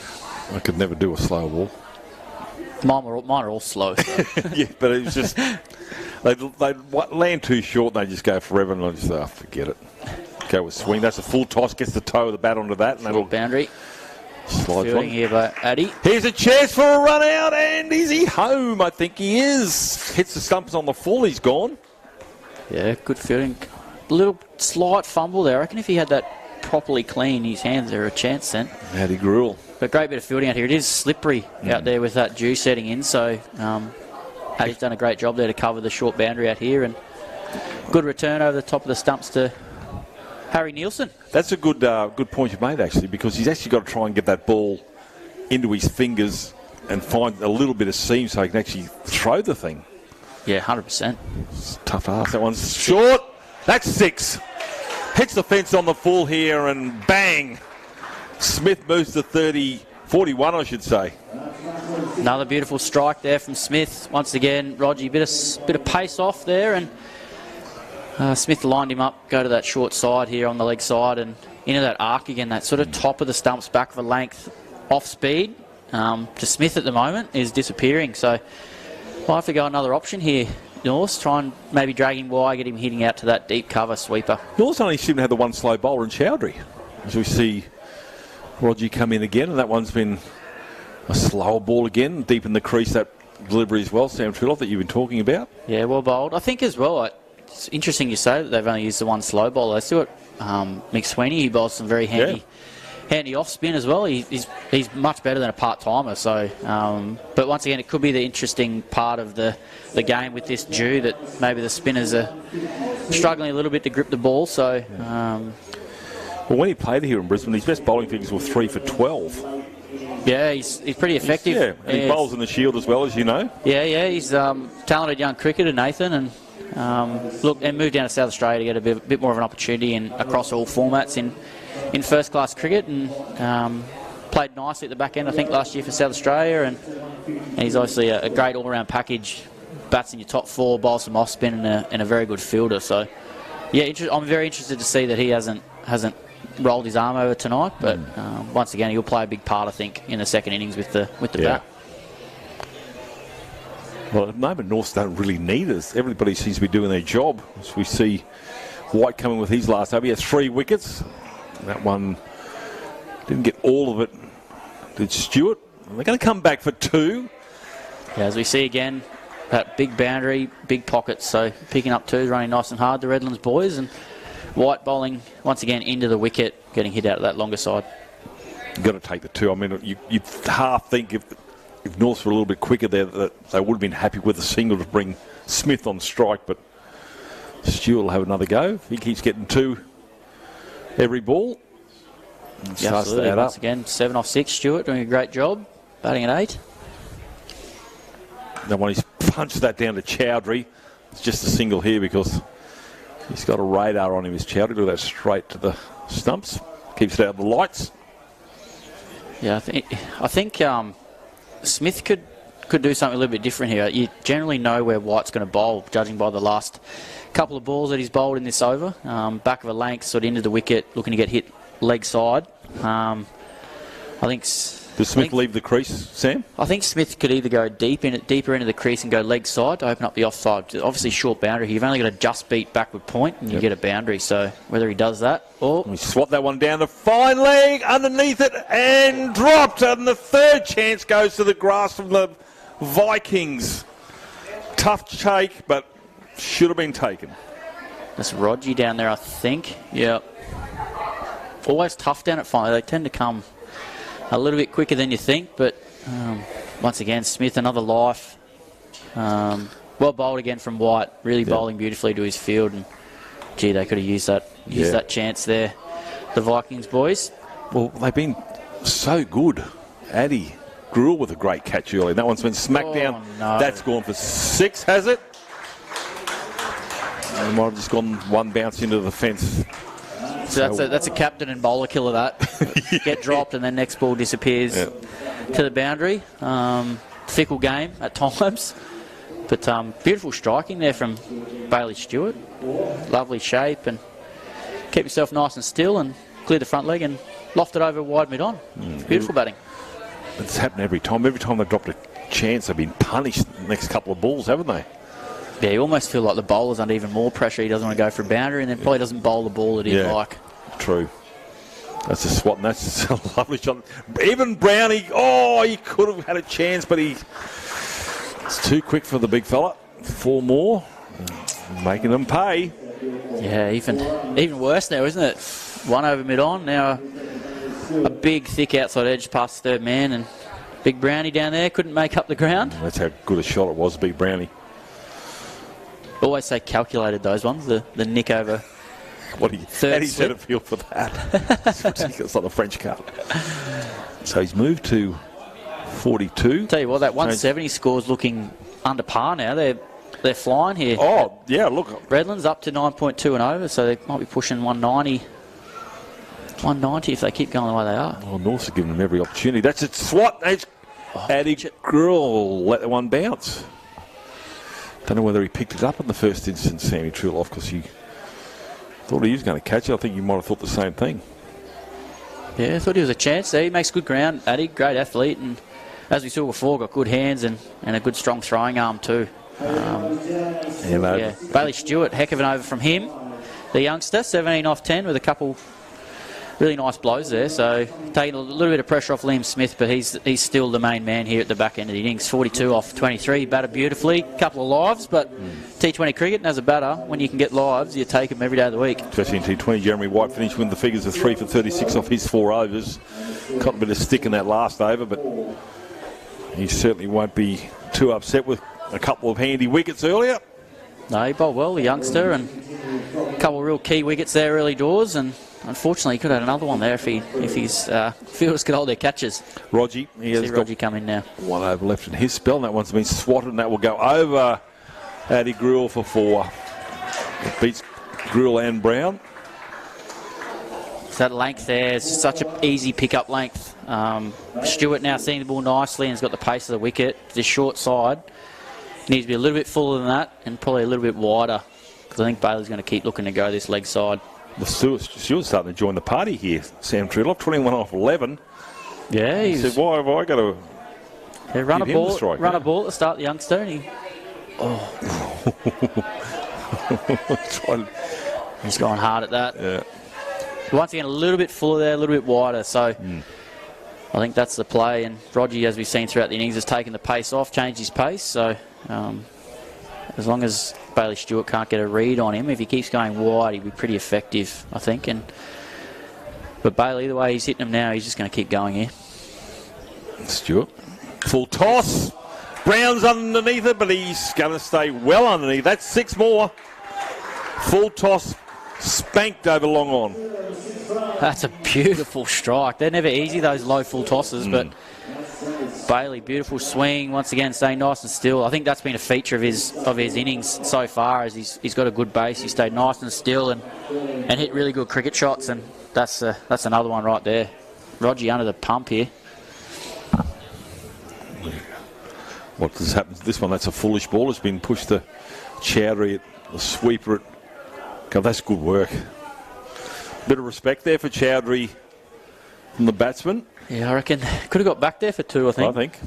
I could never do a slow ball. Mine are all slow. Yeah, but it was just they land too short and they just go forever, and I just forget it. Go with swing. That's a full toss. Gets the toe of the bat onto that, and that'll boundary. Slides Fielding here by Addy. Here's a chance for a run out, and is he home? I think he is. Hits the stumps on the full. He's gone. Yeah, good fielding. Little slight fumble there. I reckon if he had that properly clean, his hands are a chance then. Addy Gruel. But great bit of fielding out here. It is slippery out there with that dew setting in, so Addy's done a great job there to cover the short boundary out here, and good return over the top of the stumps to Harry Nielsen. That's a good point you've made, actually, because he's actually got to try and get that ball into his fingers and find a little bit of seam so he can actually throw the thing. Yeah, 100%. It's tough ass. That one's short. That's 6. Hits the fence on the full here, and bang. Smith moves to 41, I should say. Another beautiful strike there from Smith. Once again, Roger, bit of pace off there, and Smith lined him up, go to that short side here on the leg side, and into that arc again, that sort of top of the stumps, back of a length, off speed. To Smith at the moment is disappearing, so we'll have to go another option here. North, try and maybe drag him wide, get him hitting out to that deep cover sweeper. North only seem to have the one slow bowler in Chowdhury. As we see Roger come in again, and that one's been a slower ball again, deep in the crease, that delivery as well, Sam Truloff, that you've been talking about. Yeah, well bowled. I think as well, it's interesting you say that they've only used the one slow bowler. They still got Mick Sweeney, he bowls some very handy off spin as well. He's much better than a part-timer. So, but once again, it could be the interesting part of the game with this dew, that maybe the spinners are struggling a little bit to grip the ball. So, well, when he played here in Brisbane, his best bowling figures were 3 for 12. Yeah, he's pretty effective. And he bowls in the Shield as well, as you know. Yeah, he's talented young cricketer, Nathan, and and moved down to South Australia to get a bit more of an opportunity and across all formats in first-class cricket, and played nicely at the back end, I think, last year for South Australia, and he's obviously a great all-round package, bats in your top 4, bowls some off-spin, and a very good fielder. So, yeah, I'm very interested to see that he hasn't rolled his arm over tonight, but once again, he'll play a big part, I think, in the second innings with the bat. Well, at the moment, Norths don't really need us. Everybody seems to be doing their job. As we see White coming with his last over. He has 3 wickets. That one didn't get all of it. Did Stewart? They're going to come back for 2. Yeah, as we see again, that big boundary, big pockets. So picking up 2s, running nice and hard, the Redlands boys. And White bowling once again into the wicket, getting hit out of that longer side. You've got to take the 2. I mean, you half think if Norths were a little bit quicker there, that they would have been happy with a single to bring Smith on strike, but Stewart will have another go. He keeps getting 2 every ball. Yeah, absolutely. Once again, 7 off 6. Stewart doing a great job, batting at 8. Then when he's punched that down to Chowdhury, It's just a single here because he's got a radar on him. His Chow to do that straight to the stumps. Keeps it out of the lights. Yeah, I think Smith could do something a little bit different here. You generally know where White's going to bowl, judging by the last couple of balls that he's bowled in this over. Back of a length, sort of into the wicket, looking to get hit leg side. I think. Does Smith leave the crease, Sam? I think Smith could either go deeper into the crease and go leg side to open up the offside. Obviously, short boundary here. You've only got to just beat backward point and you get a boundary. So whether he does that or... We swat that one down the fine leg underneath it and dropped. And the third chance goes to the grass from the Vikings. Tough take, but should have been taken. That's Rodgy down there, I think. Yeah. Always tough down at fine. They tend to come a little bit quicker than you think, but once again, Smith, another life. Well bowled again from White, really bowling beautifully to his field, and gee, they could have used that chance there, the Vikings boys. Well, they've been so good. Addy Gruel with a great catch early. That one's been smacked down. No. That's gone for 6, has it? And might have just gone one bounce into the fence. So that's a captain and bowler killer, that. Get dropped and then next ball disappears to the boundary. Fickle game at times. But beautiful striking there from Bailey Stewart. Lovely shape, and keep yourself nice and still and clear the front leg and loft it over wide mid-on. Beautiful batting. It's happened every time. Every time they've dropped a chance, they've been punished the next couple of balls, haven't they? Yeah, you almost feel like the bowler's under even more pressure. He doesn't want to go for a boundary and then probably doesn't bowl the ball that he'd like. True. That's a swat, and that's just a lovely shot. Even Brownie, he could have had a chance, but it's too quick for the big fella. 4 more, making them pay. Yeah, even worse now, isn't it? 1 over mid-on, now a big, thick outside edge past the third man, and big Brownie down there couldn't make up the ground. That's how good a shot it was, big Brownie. Always say calculated, those ones, the nick over. How do you set a feel for that? It's ridiculous, like the French Cup. So he's moved to 42. Tell you what, that 170 score's looking under par now. They're flying here. Oh, yeah, look. Redlands up to 9.2 and over, so they might be pushing 190. 190 if they keep going the way they are. Well, North's giving them every opportunity. That's a swat. Addy Gruel let that one bounce. Don't know whether he picked it up in the first instance, Sammy Truloff, because he thought he was going to catch it. I think you might have thought the same thing. Yeah, I thought he was a chance there. He makes good ground. Addy, great athlete, and as we saw before, got good hands and a good strong throwing arm too. Bailey Stewart, heck of an over from him. The youngster, 17 off 10 with a couple really nice blows there, so taking a little bit of pressure off Liam Smith, but he's still the main man here at the back end of the innings. 42 off 23, batted beautifully, couple of lives, but T20 cricket, and as a batter, when you can get lives, you take them every day of the week. Especially in T20, Jeremy White finished with the figures of 3 for 36 off his 4 overs. Got a bit of stick in that last over, but he certainly won't be too upset with a couple of handy wickets earlier. No, he bowled well, the youngster, and a couple of real key wickets there early doors, and unfortunately, he could have had another one there if his fielders could hold their catches. Rodgy, he has got Rodgy come in now. 1 over left in his spell, and that one's been swatted, and that will go over Addy Gruel for 4. It beats Gruel and Brown. So that length there is such an easy pick-up length. Stewart now seeing the ball nicely and has got the pace of the wicket. This short side needs to be a little bit fuller than that and probably a little bit wider, because I think Bailey's going to keep looking to go this leg side. The Stewart's starting to join the party here, Sam Trudeloff, 21 off 11. Yeah, he said, why have I got to run a ball at the start, the youngster, and he's going hard at that. Yeah. Once again, a little bit fuller there, a little bit wider, so I think that's the play, and Rodgy, as we've seen throughout the innings, has taken the pace off, changed his pace, so as long as Bailey Stewart can't get a read on him, if he keeps going wide, he'll be pretty effective, I think. But Bailey, the way he's hitting him now, he's just going to keep going here. Stewart, full toss. Brown's underneath it, but he's going to stay well underneath. That's 6 more. Full toss, spanked over long on. That's a beautiful strike. They're never easy, those low full tosses, but Bailey, beautiful swing. Once again, staying nice and still. I think that's been a feature of his innings so far. As he's got a good base. He stayed nice and still and hit really good cricket shots. And that's another one right there. Roger under the pump here. What has happened to this one? That's a foolish ball. It's been pushed to Chowdhury, the sweeper. God, that's good work. Bit of respect there for Chowdhury from the batsman. Yeah, I reckon could have got back there for 2, I think.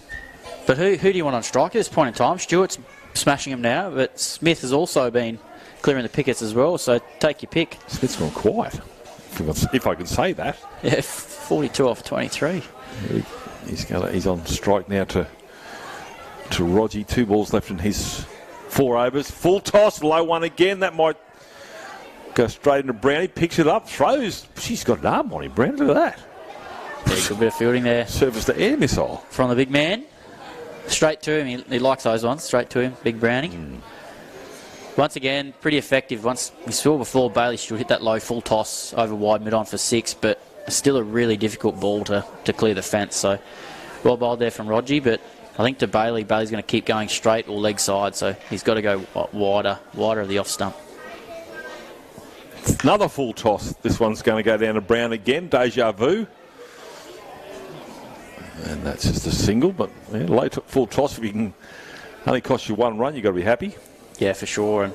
But who do you want on strike at this point in time? Stewart's smashing him now, but Smith has also been clearing the pickets as well, so take your pick. Smith's gone quiet, if I can say that. Yeah, 42 off 23. He's on strike now to Rogie. 2 balls left in his 4 overs. Full toss, low one again. That might go straight into Brownie. Picks it up, throws. She's got an arm on him, Brownie. Look at that. Yeah, good bit of fielding there. Surface to air missile. From the big man. Straight to him. He likes those ones. Straight to him. Big Brownie. Once again, pretty effective. Once we saw before, Bailey should hit that low full toss over wide mid-on for 6, but still a really difficult ball to clear the fence. So well bowled there from Rogie, but I think to Bailey, Bailey's going to keep going straight or leg side, so he's got to go wider of the off stump. Another full toss. This one's going to go down to Brown again. Deja vu. And that's just a single, but late full toss, if you can only cost you 1 run, you've got to be happy. Yeah, for sure. And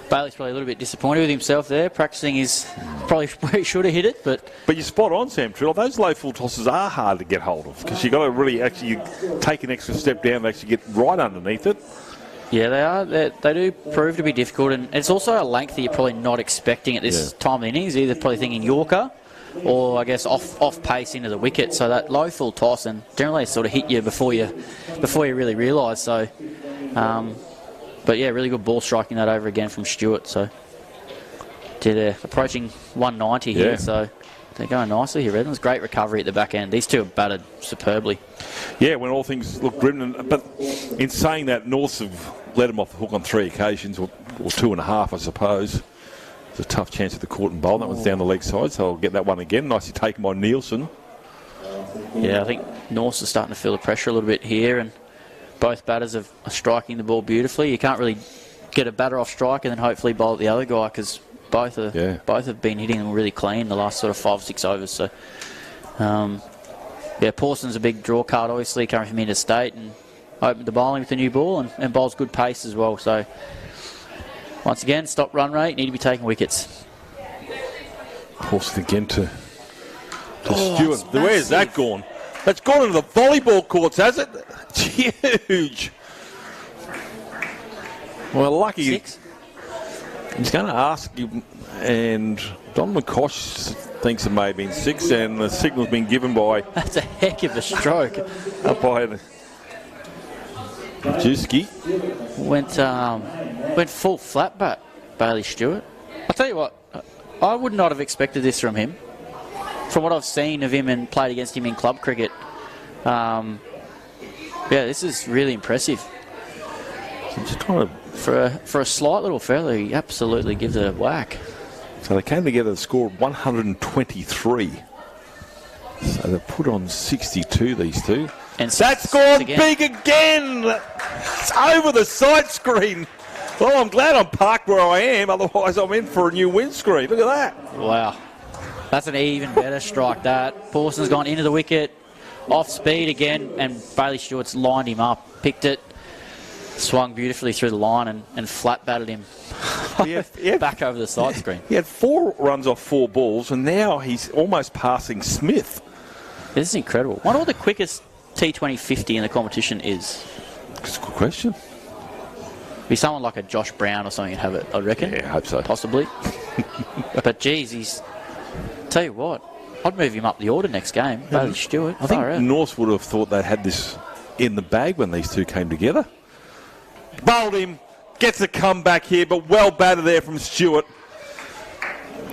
Bailey's probably a little bit disappointed with himself there. Practicing is probably where he should have hit it, but you're spot on, Sam Trill. Those low full tosses are hard to get hold of because you've got to really actually take an extra step down and actually get right underneath it. Yeah, they are. They do prove to be difficult, and it's also a length that you're probably not expecting at this time of the innings. Either probably thinking Yorker, or I guess off pace into the wicket. So that low full toss, and generally sort of hit you before you really realise. So, but yeah, really good ball striking that over again from Stewart. So they're approaching 190 here. So they're going nicely here. Redlands, great recovery at the back end. These two have batted superbly. Yeah, when all things look grim. But in saying that, Norths have let him off the hook on 3 occasions, or 2.5, I suppose. It's a tough chance at the court and bowl. That one's down the leg side, so I'll get that one again. Nicely taken by Nielsen. Yeah, I think Norths are starting to feel the pressure a little bit here, and both batters are striking the ball beautifully. You can't really get a batter off strike and then hopefully bowl at the other guy, because both have been hitting them really clean the last sort of 5 or 6 overs. So, Pawson's a big draw card, obviously, coming from interstate, and opened the bowling with the new ball and bowls good pace as well. So, once again, stop run rate, need to be taking wickets. Pawson again to Stewart. Where's that gone? That's gone into the volleyball courts, has it? It's huge. Well, lucky. 6. He's going to ask you, and Don McCosh thinks it may have been 6, and the signal's been given by... That's a heck of a stroke. Up by the Juski. Went full flat bat, Bailey Stewart. I'll tell you what, I would not have expected this from him. From what I've seen of him and played against him in club cricket, this is really impressive. I'm just trying to... For a slight little fella, he absolutely gives it a whack. So they came together to score 123. So they put on 62, these two. And that's gone big again! It's over the side screen. Well, I'm glad I'm parked where I am, otherwise I'm in for a new windscreen. Look at that. Wow. That's an even better strike, that. Pawson's gone into the wicket, off speed again, and Bailey Stewart's lined him up, picked it, swung beautifully through the line and flat batted him back over the side screen. He had 4 runs off 4 balls, and now he's almost passing Smith. This is incredible. I wonder what the quickest T20 50 in the competition is. That's a good question. Be someone like a Josh Brown or something would have it, I reckon. Yeah, I hope so. Possibly. But geez, tell you what, I'd move him up the order next game. Bailey Stewart. I think North would have thought they had this in the bag when these two came together. Bowled him, gets a comeback here, but well batted there from Stewart.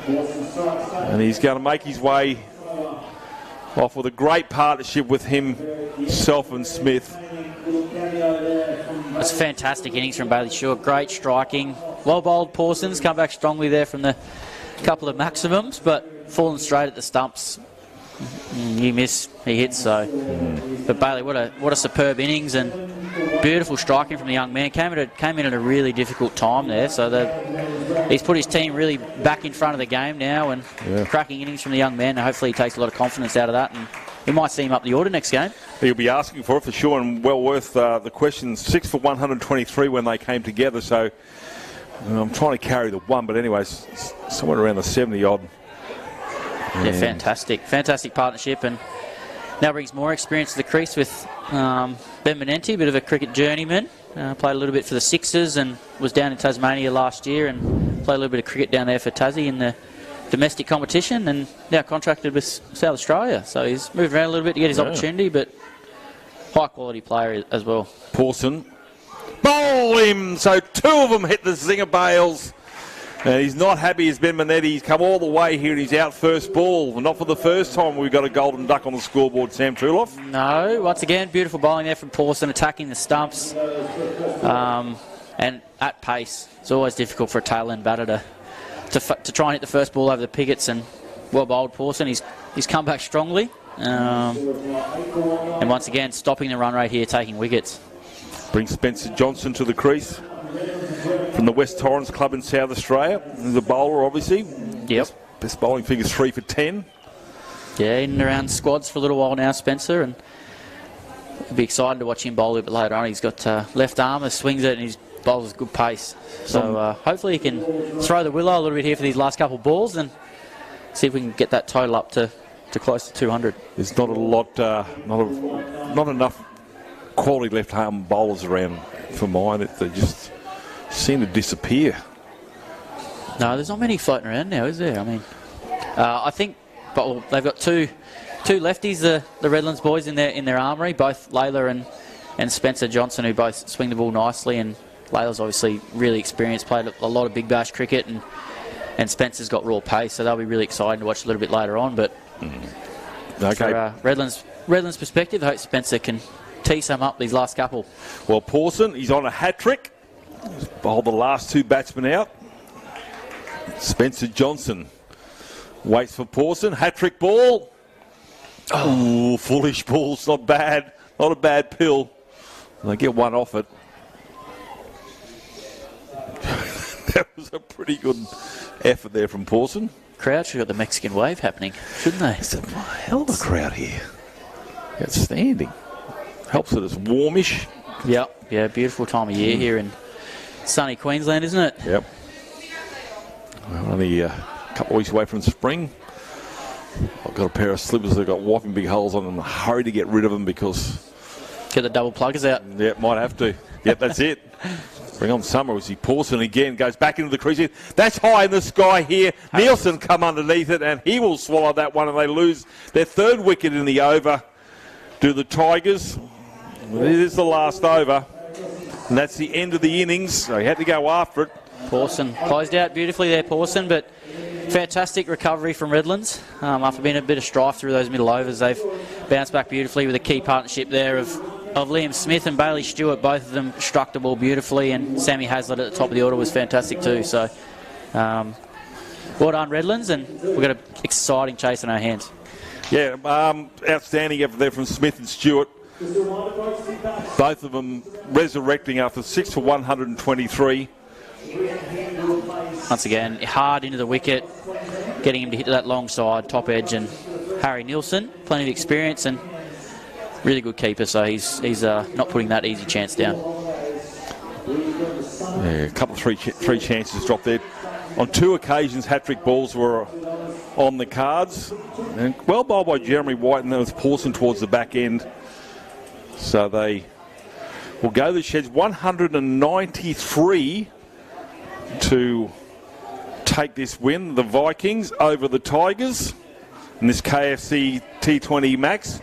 And he's going to make his way off with a great partnership with himself and Smith. That's a fantastic innings from Bailey Stewart. Great striking. Well bowled. Pawson's come back strongly there from the couple of maximums, but falling straight at the stumps. You miss, he hits, so. But Bailey, what a superb innings and beautiful striking from the young man. Came in at a really difficult time there, so he's put his team really back in front of the game now, and cracking innings from the young man. And hopefully he takes a lot of confidence out of that, and we might see him up the order next game. He'll be asking for it for sure, and well worth the question. 6 for 123 when they came together, so I'm trying to carry the one, but anyways, somewhere around the 70 odd. Yeah, fantastic partnership, and now brings more experience to the crease with Ben Menenti, a bit of a cricket journeyman. Played a little bit for the Sixers and was down in Tasmania last year and played a little bit of cricket down there for Tassie in the domestic competition, and now contracted with South Australia. So he's moved around a little bit to get his opportunity, but high quality player as well. Pawson, bowl him! So 2 of them hit the zinger bails. And he's not happy as Ben Minetti. He's come all the way here and he's out first ball. Not for the first time we've got a golden duck on the scoreboard, Sam Truloff. No, once again, beautiful bowling there from Pawson, attacking the stumps. And at pace. It's always difficult for a tail-end batter to try and hit the first ball over the pickets, and well bowled Pawson. He's come back strongly. And once again, stopping the run rate here, taking wickets. Brings Spencer Johnson to the crease from the West Torrens Club in South Australia. The bowler, obviously. Yep. Best bowling figures 3 for 10. Yeah, in and around squads for a little while now, Spencer, and I'll be excited to watch him bowl a bit later on. He's got left arm, swings it, and he's bowls with good pace. So hopefully he can throw the willow a little bit here for these last couple of balls and see if we can get that total up to close to 200. There's not a lot, not enough quality left-arm bowlers around for mine. They just seem to disappear. No, there's not many floating around now, is there? I mean, I think, but they've got two lefties, the Redlands boys in their armoury, both Layla and Spencer Johnson, who both swing the ball nicely. And Layla's obviously really experienced, played a lot of big bash cricket, and Spencer's got raw pace, so they'll be really exciting to watch a little bit later on. But for Redlands' perspective, I hope Spencer can tee some up these last couple. Well, Pawson, he's on a hat-trick. He's bowled the last 2 batsmen out. Spencer Johnson waits for Pawson. Hat-trick ball. Oh, foolish balls. Not bad. Not a bad pill. They get one off it. That was a pretty good effort there from Pawson. Crowd should have got the Mexican wave happening, shouldn't they? It's a hell of a crowd here. Outstanding. Helps that it's warmish. Yep. Yeah, beautiful time of year here in sunny Queensland, isn't it? Yep. We're only a couple of weeks away from spring. I've got a pair of slippers that have got whopping big holes on them. Hurry to get rid of them because... Get the double pluggers out. Yep, might have to. Yep, that's it. Bring on summer. We see Pawson again, goes back into the crease. That's high in the sky here. Nielsen come underneath it and he will swallow that one, and they lose their 3rd wicket in the over to the Tigers. It is the last over, and that's the end of the innings, so he had to go after it. Pawson closed out beautifully there, Pawson, but fantastic recovery from Redlands. After being a bit of strife through those middle overs, they've bounced back beautifully with a key partnership there of Liam Smith and Bailey Stewart. Both of them struck the ball beautifully, and Sammy Hazlitt at the top of the order was fantastic too. So well done, Redlands, and we've got an exciting chase in our hands. Yeah, outstanding effort there from Smith and Stewart. Both of them resurrecting after 6 for 123. Once again, hard into the wicket, getting him to hit that long side, top edge, and Harry Nielsen, plenty of experience and really good keeper, so he's not putting that easy chance down. Yeah, a couple of three chances dropped there. On 2 occasions, hat-trick balls were on the cards. And well bowled by Jeremy White, and then was Pawson towards the back end. So they will go the sheds 193 to take this win, the Vikings over the Tigers in this KFC T20 Max.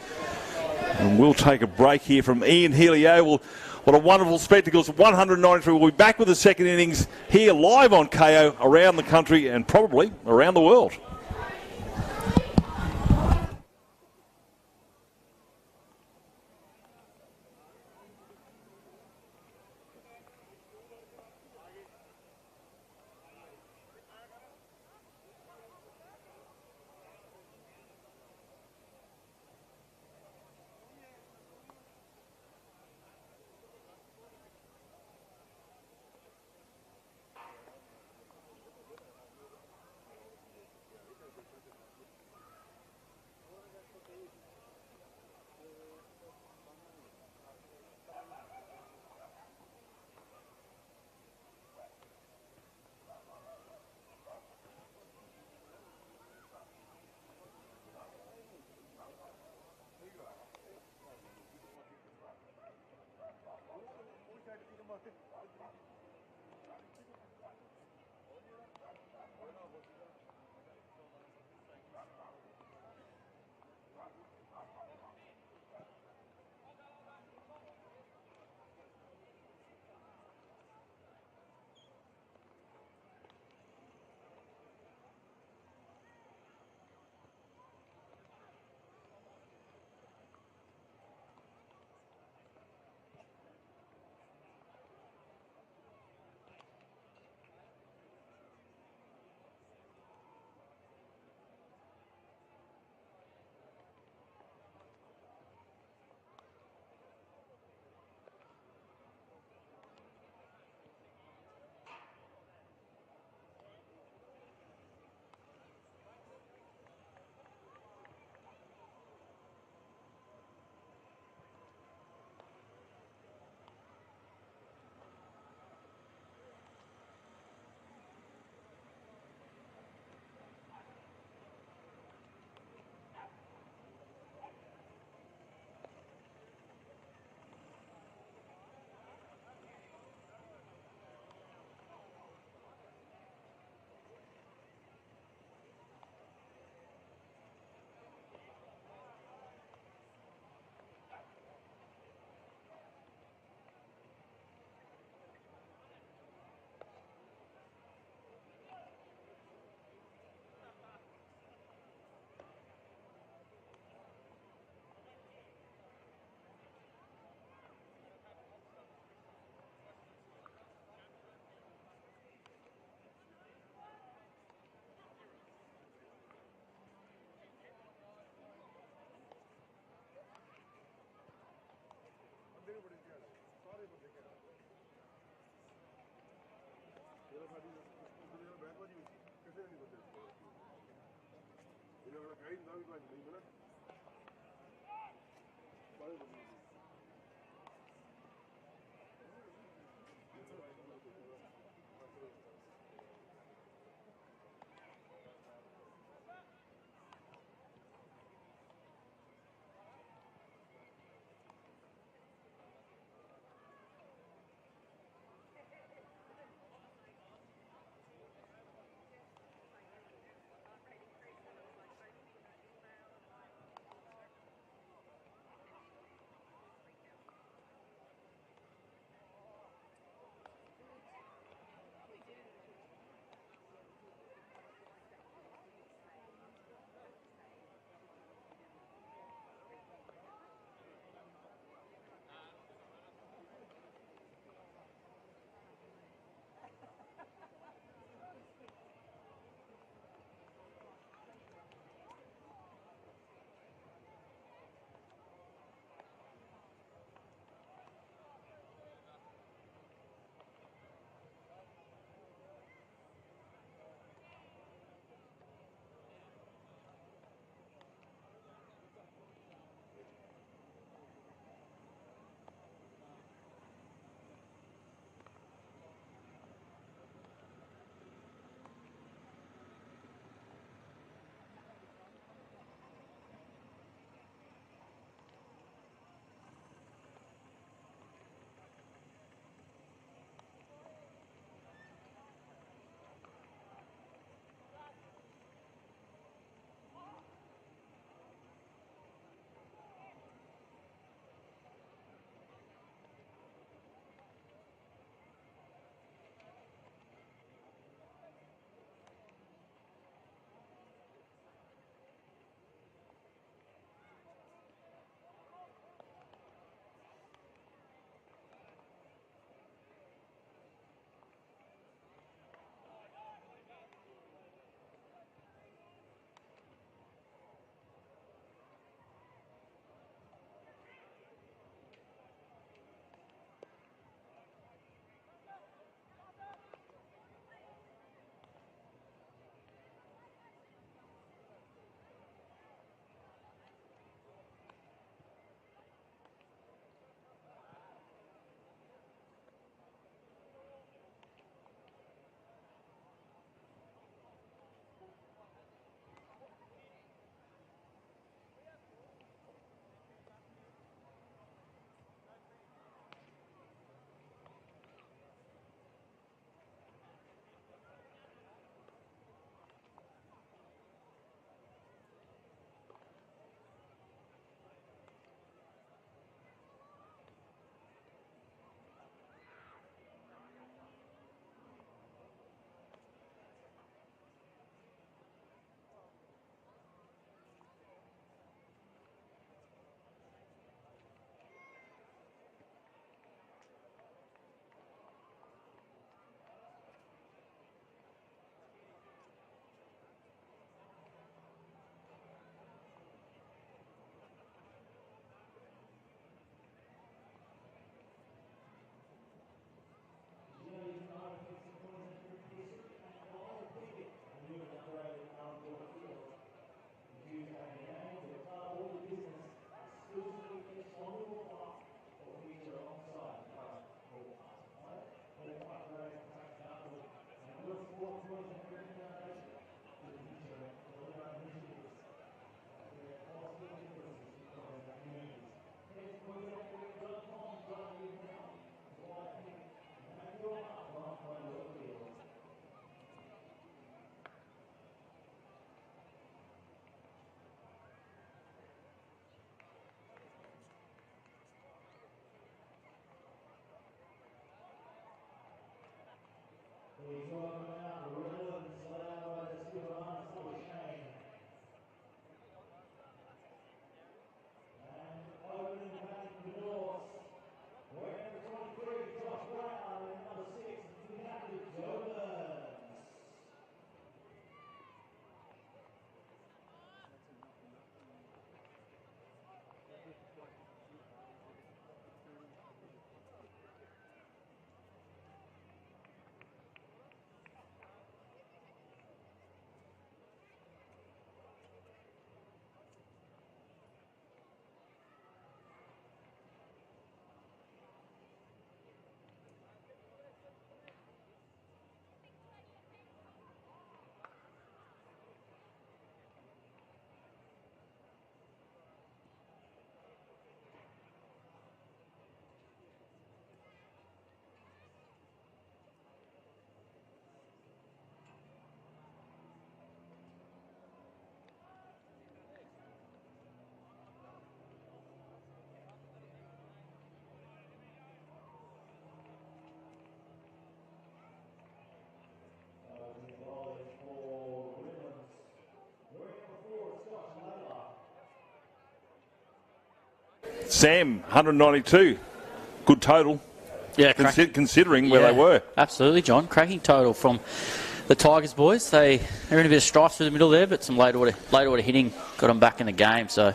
And we'll take a break here from Ian Healy Oval. What a wonderful spectacle. 193. We'll be back with the second innings here live on KO around the country and probably around the world. Sam, 192. Good total. Yeah, considering where they were. Absolutely, John. Cracking total from the Tigers boys. They're in a bit of strife through the middle there, but some late order hitting got them back in the game. So,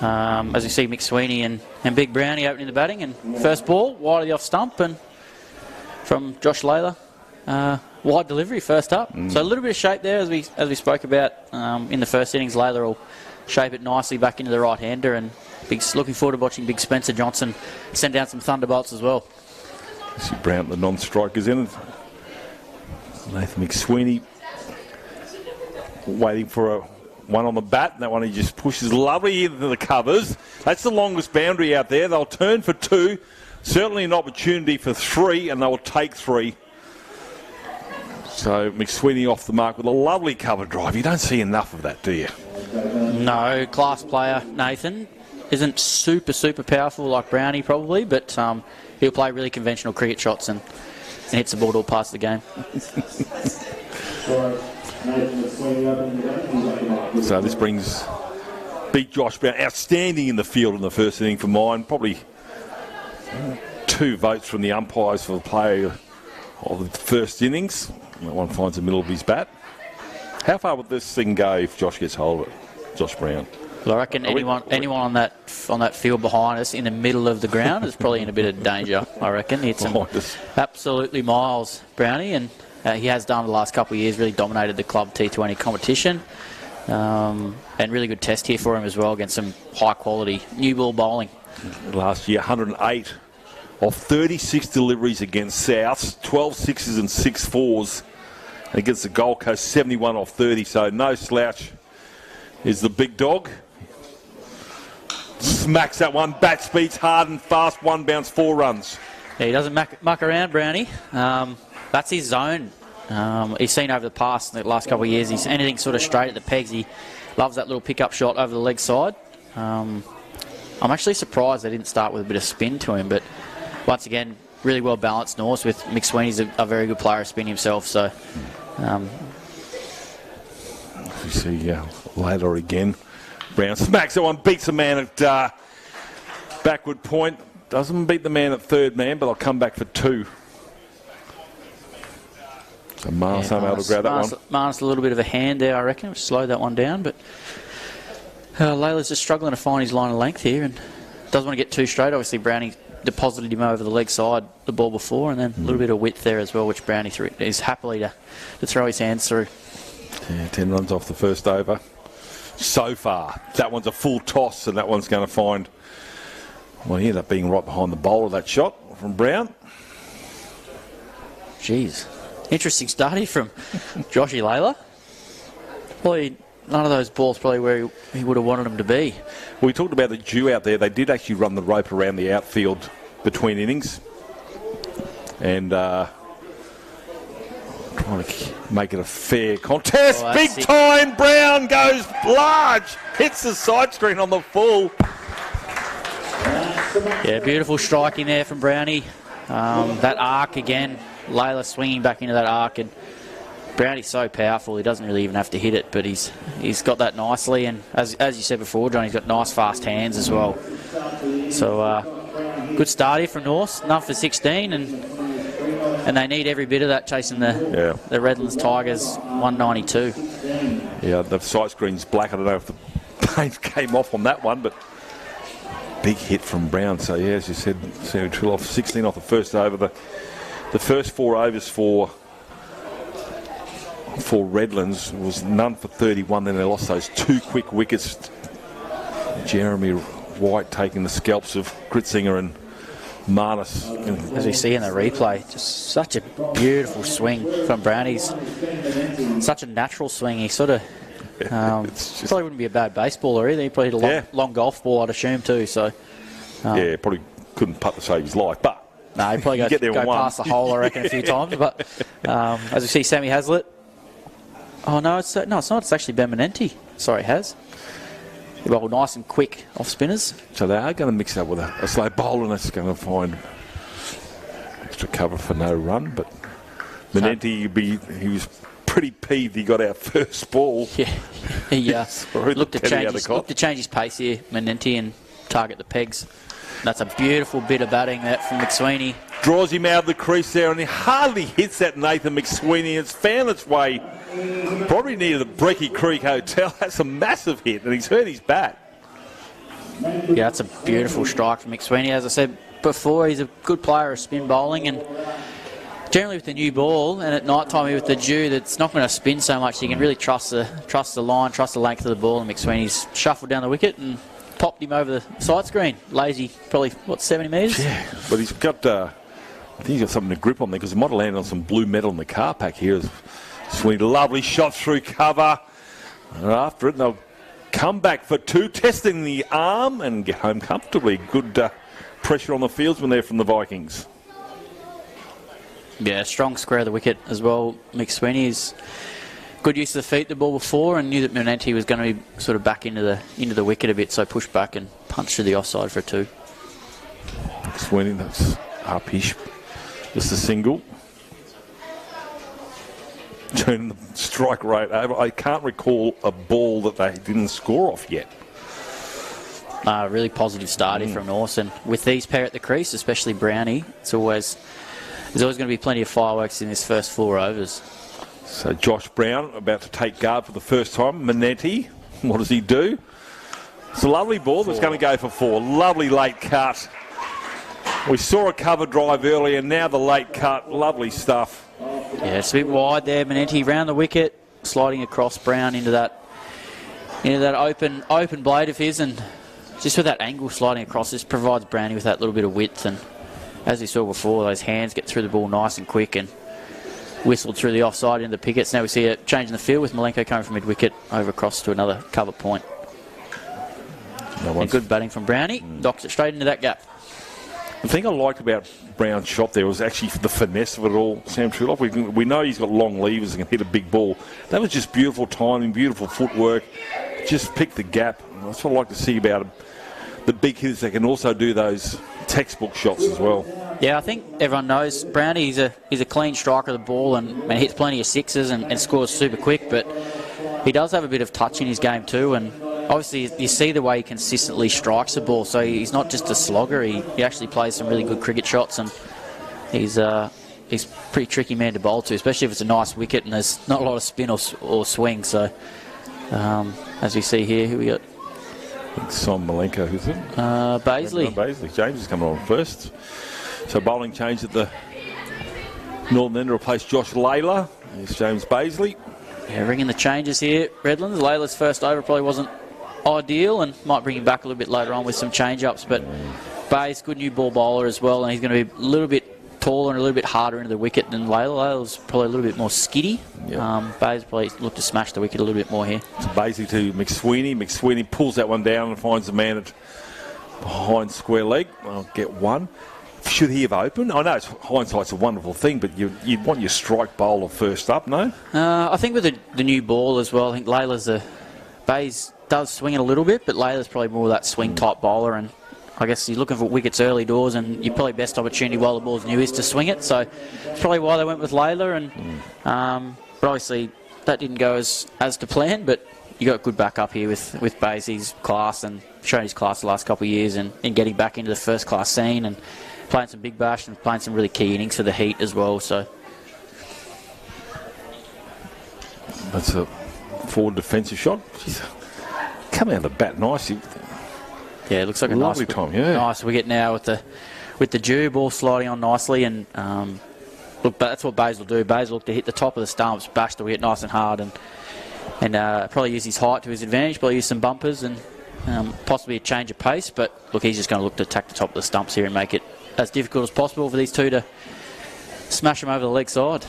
as you see, McSweeney and Big Brownie opening the batting, and first ball wide of the off stump, and from Josh Layla, wide delivery first up. So a little bit of shape there, as we spoke about in the first innings. Layla will shape it nicely back into the right hander, and looking forward to watching Big Spencer Johnson send down some thunderbolts as well. See Brown, the non-strikers in it. Nathan McSweeney waiting for one on the bat. That one he just pushes lovely into the covers. That's the longest boundary out there. They'll turn for 2. Certainly an opportunity for 3, and they'll take 3. So McSweeney off the mark with a lovely cover drive. You don't see enough of that, do you? No, class player, Nathan. Isn't super powerful like Brownie probably, but he'll play really conventional cricket shots and hits the ball all past the game. So this brings big Josh Brown, outstanding in the field in the first inning for mine. Probably 2 votes from the umpires for the player of the first innings. That one finds the middle of his bat. How far would this thing go if Josh gets hold of it, Josh Brown? Well, I reckon anyone on that field behind us in the middle of the ground is probably in a bit of danger. I reckon it's absolutely miles, Brownie, and he has done the last couple of years. Really dominated the club T20 competition, and really good test here for him as well against some high quality new ball bowling. Last year, 108 off 36 deliveries against Souths, 12 sixes and 6 fours. And against the Gold Coast, 71 off 30. So no slouch is the big dog. Smacks that one, bat speeds hard and fast, 1 bounce, 4 runs. Yeah, he doesn't muck around, Brownie. That's his zone. He's seen over the last couple of years, he's anything sort of straight at the pegs. He loves that little pickup shot over the leg side. I'm actually surprised they didn't start with a bit of spin to him, but once again, really well balanced Norse with McSweeney's a very good player of spin himself. So, you see later again. Brown smacks that one, beats the man at backward point. Doesn't beat the man at third man, but I'll come back for 2. So Marnus able to grab that one. Marnus a little bit of a hand there, I reckon. Slowed that one down, but Layla's just struggling to find his line of length here and doesn't want to get too straight. Obviously, Brownie deposited him over the leg side the ball before, and then a little bit of width there as well, which Brownie is happily to throw his hands through. Yeah, 10 runs off the first over. So far, that one's a full toss, and that one's going to find. Well, he ended up being right behind the bowler, that shot from Brown. Jeez. Interesting study from Joshy Layla. Probably none of those balls probably where he would have wanted them to be. Well, we talked about the dew out there. They did actually run the rope around the outfield between innings. And trying to make it a fair contest. Big time. Brown goes large. Hits the side screen on the full. Yeah, beautiful striking there from Brownie. That arc again. Layla swinging back into that arc, and Brownie's so powerful he doesn't really even have to hit it, but he's got that nicely, and as you said before, John, he's got nice fast hands as well. So good start here from North, none for 16, and they need every bit of that chasing the Redlands Tigers 192. Yeah, the side screen's black. I don't know if the paint came off on that one, but big hit from Brown. So yeah, as you said, Sammy Trill off 16 off the first over. The first 4 overs for Redlands was none for 31. Then they lost those 2 quick wickets. Jeremy White taking the scalps of Gritzinger and Marnus. As we see in the replay, just such a beautiful swing from Brownie's. Such a natural swing. He sort of probably wouldn't be a bad baseballer either. He probably hit a long golf ball, I'd assume too. So probably couldn't putt to save his life, but. No, he probably go past the hole, I reckon, a few times. But as we see, Sammy Hazlitt. Oh no, it's not. It's actually Ben Menenti. Sorry, Haz. Well, nice and quick off spinners. So they are going to mix it up with a slow bowler, and that's going to find extra cover for no run. But Menenti, he was pretty peeved. He got our first ball. Yeah, he looked to change his pace here, Menenti, and target the pegs. That's a beautiful bit of batting that from McSweeney. Draws him out of the crease there, and he hardly hits that Nathan McSweeney. It's found its way probably near the Brecky Creek Hotel. That's a massive hit, and he's hurt his bat. Yeah, that's a beautiful strike from McSweeney. As I said before, he's a good player of spin bowling, and generally with the new ball and at night time with the dew, that's not going to spin so much. So you can really trust the line, trust the length of the ball, and McSweeney's shuffled down the wicket and popped him over the side screen. Lazy, probably, 70 metres? Yeah, but he's got, I think he's got something to grip on there because he might have landed on some blue metal in the car pack here. Sweeney, lovely shot through cover. And after it, they'll come back for 2, testing the arm and get home comfortably. Good pressure on the fieldsman there from the Vikings. Yeah, strong square of the wicket as well. McSweeney's good use of the feet, the ball before, and knew that Menenti was going to be sort of back into the wicket a bit, so pushed back and punched to the offside for a 2. Sweeney, that's up-ish. Just a single. Turning the strike rate over. I can't recall a ball that they didn't score off yet. Really positive start here from Norse, and with these pair at the crease, especially Brownie, there's always going to be plenty of fireworks in this first 4 overs. So Josh Brown about to take guard for the first time. Minetti, what does he do? It's a lovely ball that's going to go for 4. Lovely late cut. We saw a cover drive earlier, now the late cut. Lovely stuff. Yeah, it's a bit wide there. Minetti round the wicket, sliding across Brown into that open blade of his, and just with that angle sliding across, this provides Brownie with that little bit of width. And as we saw before, those hands get through the ball nice and quick and whistled through the offside into the pickets. Now we see a change in the field with Milenko coming from mid-wicket over across to another cover point. And good batting from Brownie. Docks it straight into that gap. The thing I liked about Brown's shot there was actually the finesse of it all, Sam Truloff. We know he's got long levers and can hit a big ball. That was just beautiful timing, beautiful footwork. Just picked the gap. That's what I like to see about him. The big hitters, they can also do those textbook shots as well. Yeah, I think everyone knows Brownie, he's a clean striker of the ball and hits plenty of sixes and scores super quick, but he does have a bit of touch in his game too, and obviously you see the way he consistently strikes the ball, so he's not just a slogger, he actually plays some really good cricket shots, and he's a pretty tricky man to bowl to, especially if it's a nice wicket and there's not a lot of spin or swing. So as we see here, who we got? It's on Milenko, who's it? Baisley. Baisley. James is coming on first. So bowling change at the northern end to replace Josh Layla. There's James Baisley. Yeah, ringing the changes here. Redlands. Layla's first over probably wasn't ideal and might bring him back a little bit later on with some change-ups. But Bay's good new ball bowler as well, and he's going to be a little bit taller and a little bit harder into the wicket than Layla. Layla's probably a little bit more skiddy. Yep. Bay's probably looked to smash the wicket a little bit more here. It's Baisley to McSweeney. McSweeney pulls that one down and finds the man at behind square leg. I'll get 1. Should he have opened? I know hindsight's a wonderful thing, but you'd want your strike bowler first up, no? I think with the new ball as well, I think Bays does swing it a little bit, but Layla's probably more that swing type bowler, and I guess you're looking for wickets early doors, and your probably best opportunity while the ball's new is to swing it, so it's probably why they went with Layla, and but obviously that didn't go as to plan, but you got good backup here with Bays. He's class and shown his class the last couple of years, and getting back into the first class scene and playing some big bash and playing some really key innings for the Heat as well. So that's a forward defensive shot. She's coming out of the bat nicely. Yeah, it looks like a lovely nice time. Yeah, nice wicket now with the dew ball sliding on nicely, and look, that's what Bays will do. Bays will look to hit the top of the stumps, bash the wicket nice and hard, and probably use his height to his advantage. Probably use some bumpers and possibly a change of pace. But look, he's just going to look to attack the top of the stumps here and make it as difficult as possible for these two to smash them over the leg side.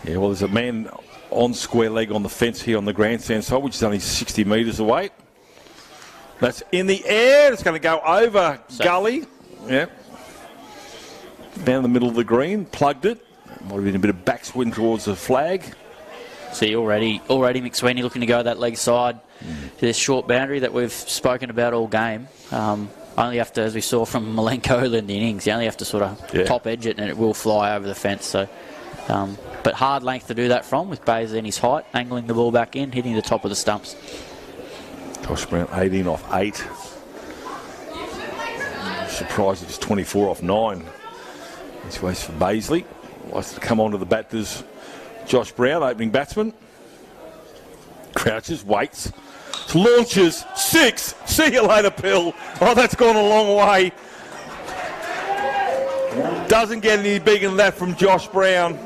Yeah, well, there's a man on square leg on the fence here on the grandstand side, which is only 60 metres away. That's in the air. It's going to go over gully. Yeah. Down the middle of the green. Plugged it. Might have been a bit of backswing towards the flag. See, already McSweeney looking to go that leg side to this short boundary that we've spoken about all game. Only have to, as we saw from Milenko in the innings, you only have to sort of top edge it and it will fly over the fence. So, but hard length to do that from with Bays in his height, angling the ball back in, hitting the top of the stumps. Josh Brown 18 off 8. surprised it's 24 off 9. This waits for Baisley. Likes to come onto the bat. There's Josh Brown, opening batsman. Crouches, waits, launches, 6. See you later, Pill. Oh, that's gone a long way. Doesn't get any bigger than that from Josh Brown.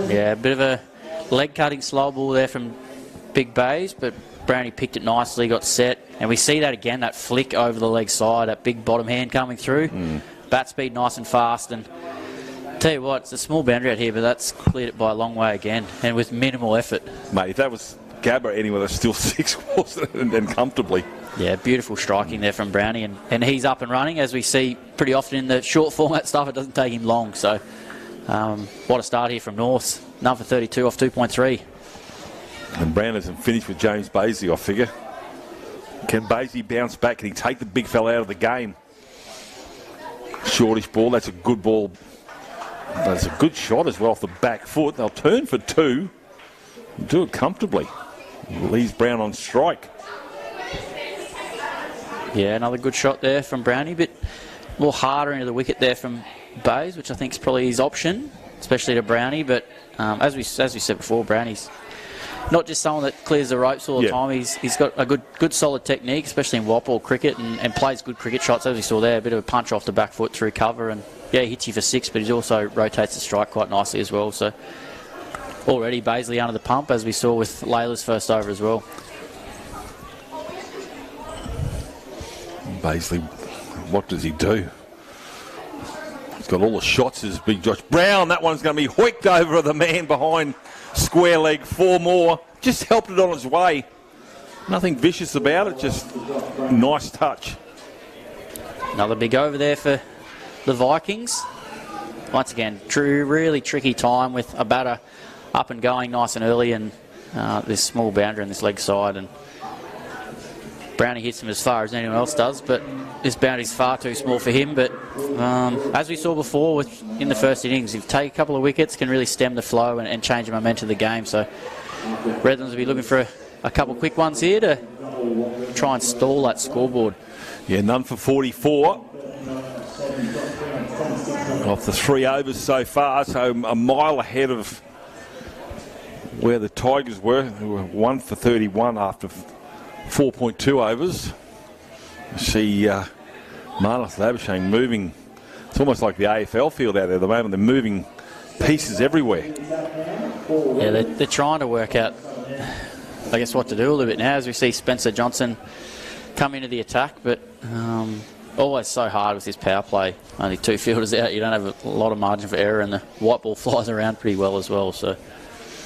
Yeah, a bit of a leg-cutting slow ball there from Big Bays, but Brownie picked it nicely, got set, and we see that again, that flick over the leg side, that big bottom hand coming through. Bat speed nice and fast, and tell you what, it's a small boundary out here, but that's cleared it by a long way again, and with minimal effort. Mate, if that was Gabba anyway, that's still 6 and comfortably. Yeah, beautiful striking there from Brownie, and he's up and running, as we see pretty often in the short format stuff. It doesn't take him long, so what a start here from North. Number 32 off 2.3. And Brown hasn't finished with James Baisley, I figure. Can Baisley bounce back? Can he take the big fella out of the game? Shortish ball, that's a good ball. That's a good shot as well off the back foot. They'll turn for 2. Do it comfortably. Leaves Brown on strike. Yeah, another good shot there from Brownie. A bit more harder into the wicket there from Bays, which I think is probably his option, especially to Brownie. But as we said before, Brownie's not just someone that clears the ropes all the time. He's got a good solid technique, especially in white ball cricket, and plays good cricket shots, as we saw there. A bit of a punch off the back foot through cover, and yeah, he hits you for 6, but he also rotates the strike quite nicely as well. So already Baisley under the pump, as we saw with Layla's first over as well. Baisley, what does he do? He's got all the shots as Big Josh Brown. That one's going to be hoiked over the man behind square leg. 4 more. Just helped it on its way. Nothing vicious about it, just nice touch. Another big over there for the Vikings. Once again, really tricky time with a batter up and going nice and early, and this small boundary on this leg side, and Brownie hits him as far as anyone else does, but this boundary's far too small for him. But as we saw before in the first innings, if you take a couple of wickets, can really stem the flow and change the momentum of the game. So Redlands will be looking for a couple of quick ones here to try and stall that scoreboard. Yeah, none for 44. Off the 3 overs so far, so a mile ahead of where the Tigers were, who were 1 for 31 after 4.2 overs. You see Marnus Labuschagne moving. It's almost like the AFL field out there at the moment. They're moving pieces everywhere. Yeah, they're trying to work out, I guess, what to do a little bit now, as we see Spencer Johnson come into the attack, but always so hard with this power play. Only 2 fielders out, you don't have a lot of margin for error, and the white ball flies around pretty well as well. So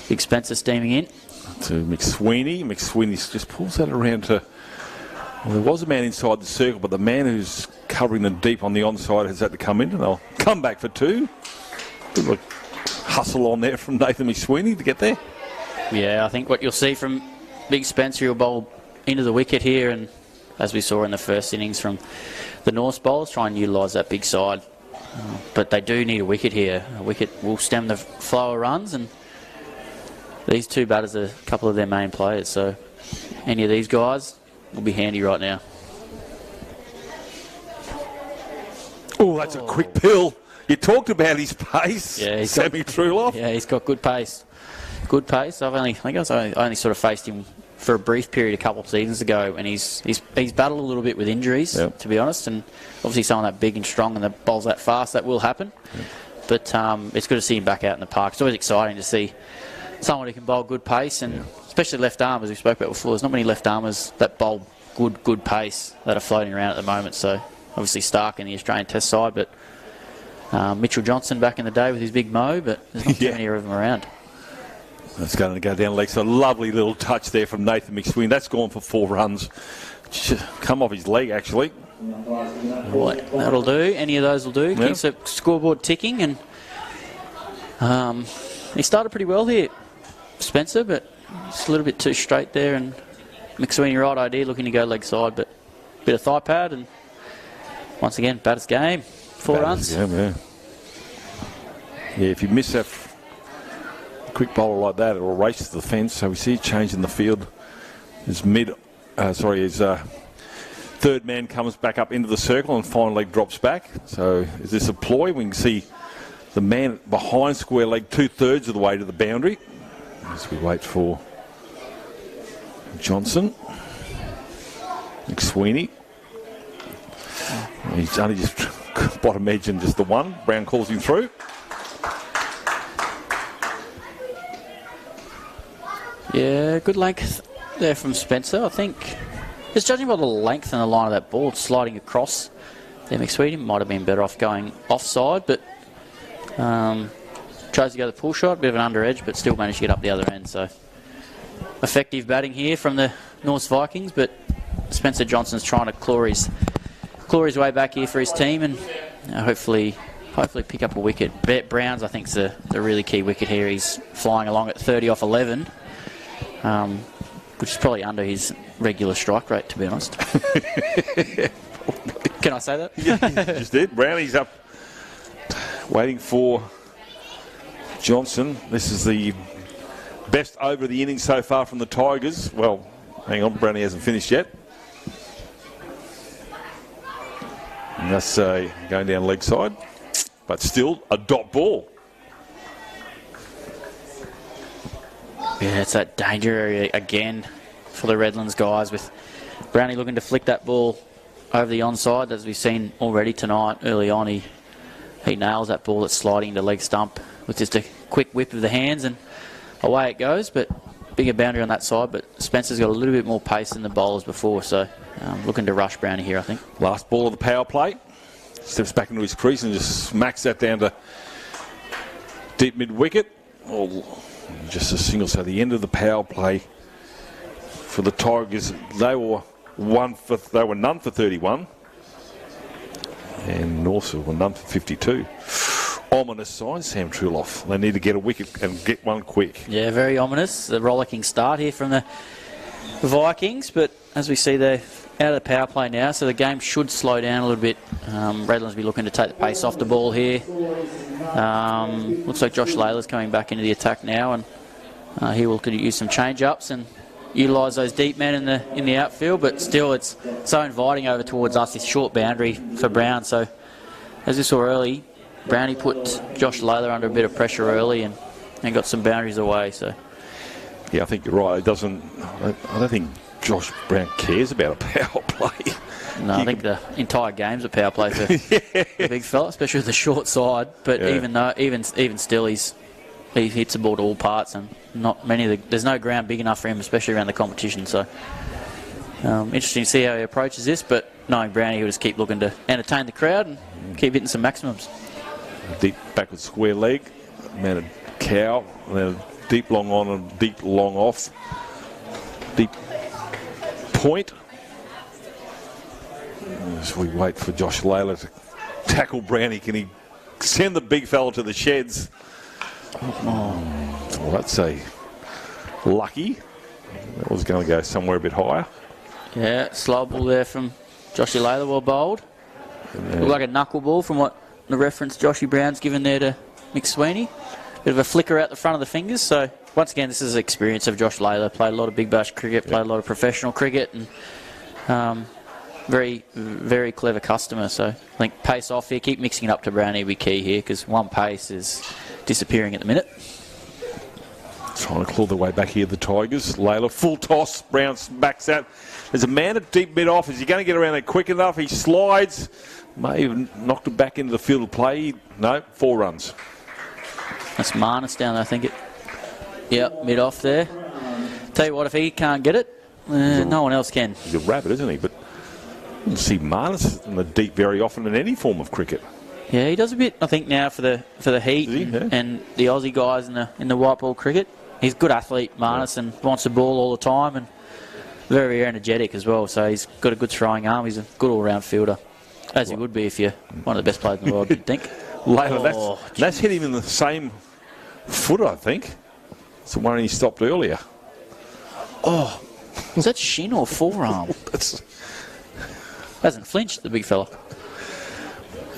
Big Spencer steaming in. To McSweeney. McSweeney just pulls that around to... Well, there was a man inside the circle, but the man who's covering them deep on the onside has had to come in, and they'll come back for 2. Good look, hustle on there from Nathan McSweeney to get there. Yeah, I think what you'll see from Big Spencer, he'll bowl into the wicket here, and as we saw in the first innings from the North bowlers, try and utilise that big side. But they do need a wicket here. A wicket will stem the flow of runs, and these 2 batters are a couple of their main players, so any of these guys will be handy right now. Oh, that's a quick pill. You talked about his pace. Yeah, Sammy Truloff. Yeah, he's got good pace. Good pace. I think I only sort of faced him for a brief period a couple of seasons ago, and he's battled a little bit with injuries, to be honest, and obviously someone that big and strong and that bowls that fast, that will happen. But it's good to see him back out in the park. It's always exciting to see someone who can bowl good pace, and especially left arm, as we spoke about before. There's not many left armers that bowl good pace that are floating around at the moment. So obviously Stark in the Australian Test side, but Mitchell Johnson back in the day with his big mo, but there's not too many of them around. That's going to go down leg. So a lovely little touch there from Nathan McSween. That's gone for 4 runs. Come off his leg, actually. Right, that'll do. Any of those will do. Keeps the scoreboard ticking, and he started pretty well here, Spencer, but just a little bit too straight there, and McSweeney right idea, looking to go leg side, but a bit of thigh pad, and once again, batter's game. 4 runs. Yeah, if you miss that quick bowler like that, it'll race to the fence. So we see a change in the field. His 30 third man comes back up into the circle and final leg drops back. So is this a ploy? We can see the man behind square leg 2/3 of the way to the boundary as we wait for Johnson. McSweeney. He's only just bottom edge and just the one. Brown calls him through. Yeah, good length there from Spencer, I think. Just judging by the length and the line of that ball, it's sliding across there. McSweeney might have been better off going offside, but tries to go the pull shot, bit of an under edge, but still managed to get up the other end. So effective batting here from the North Vikings, but Spencer Johnson's trying to claw his way back here for his team, and hopefully pick up a wicket. Brown's, I think, is the really key wicket here. He's flying along at 30 off 11. Which is probably under his regular strike rate, to be honest. Can I say that? Yeah, you just did. Brownie's up, waiting for Johnson. This is the best over of the innings so far from the Tigers. Well, hang on, Brownie hasn't finished yet. And that's going down leg side, but still a dot ball. Yeah, it's that danger area again for the Redlands guys, with Brownie looking to flick that ball over the onside, as we've seen already tonight. Early on, he nails that ball that's sliding into leg stump with just a quick whip of the hands, and away it goes. But bigger boundary on that side, but Spencer's got a little bit more pace than the bowlers before, so looking to rush Brownie here, I think. Last ball of the power play. Steps back into his crease and just smacks that down to deep mid-wicket. Just a single. So the end of the power play for the Tigers. They were none for 31, and also were none for 52. Ominous sign, Sam Truloff. They need to get a wicket and get one quick. Yeah, very ominous. The rollicking start here from the Vikings, but as we see, they're out of the power play now, so the game should slow down a little bit. Redlands will be looking to take the pace off the ball here. Looks like Josh Layla's coming back into the attack now, and he will use some change-ups and utilise those deep men in the outfield, but still it's so inviting over towards us, this short boundary for Brown. So as we saw early, Brownie put Josh Layla under a bit of pressure early and got some boundaries away. So yeah, I think you're right. I don't think Josh Brown cares about a power play. No, I think the entire game's a power play for the big fella, especially with the short side. But yeah, even still, he hits the ball to all parts, and there's no ground big enough for him, especially around the competition. So interesting to see how he approaches this. But knowing Brownie, he'll just keep looking to entertain the crowd and keep hitting some maximums. Deep backward square leg, mounted cow, and then a deep long on and deep long off. Deep point. As we wait for Josh Layla to tackle Brownie, can he send the big fella to the sheds? Well, that's a lucky. That was going to go somewhere a bit higher. Yeah, slow ball there from Joshy Layla, well bowled. Looked like a knuckleball from what the reference Joshy Brown's given there to McSweeney. Bit of a flicker out the front of the fingers. So once again, this is the experience of Josh Layla. Played a lot of big bash cricket, played a lot of professional cricket, and very, very clever customer. So I think pace off here, keep mixing it up to Brownie will be key here, because one pace is disappearing at the minute. Trying to claw their way back here, the Tigers. Layla, full toss. Brown backs out. There's a man at deep mid off. Is he going to get around there quick enough? He slides. May have knocked it back into the field of play. No, 4 runs. That's Marnus down there, I think. Yep, mid off there. Tell you what, if he can't get it, no one else can. He's a rabbit, isn't he? But you see Marnus in the deep very often in any form of cricket. Yeah, he does a bit, I think, now for the heat and the Aussie guys in the white ball cricket. He's a good athlete, Marnus, and wants the ball all the time, and very energetic as well. So he's got a good throwing arm. He's a good all-round fielder, as he would be if you're one of the best players in the world, you'd think. Layla, that's hit him in the same foot, I think. It's the one he stopped earlier. Oh, is that shin or forearm? Hasn't flinched, the big fella.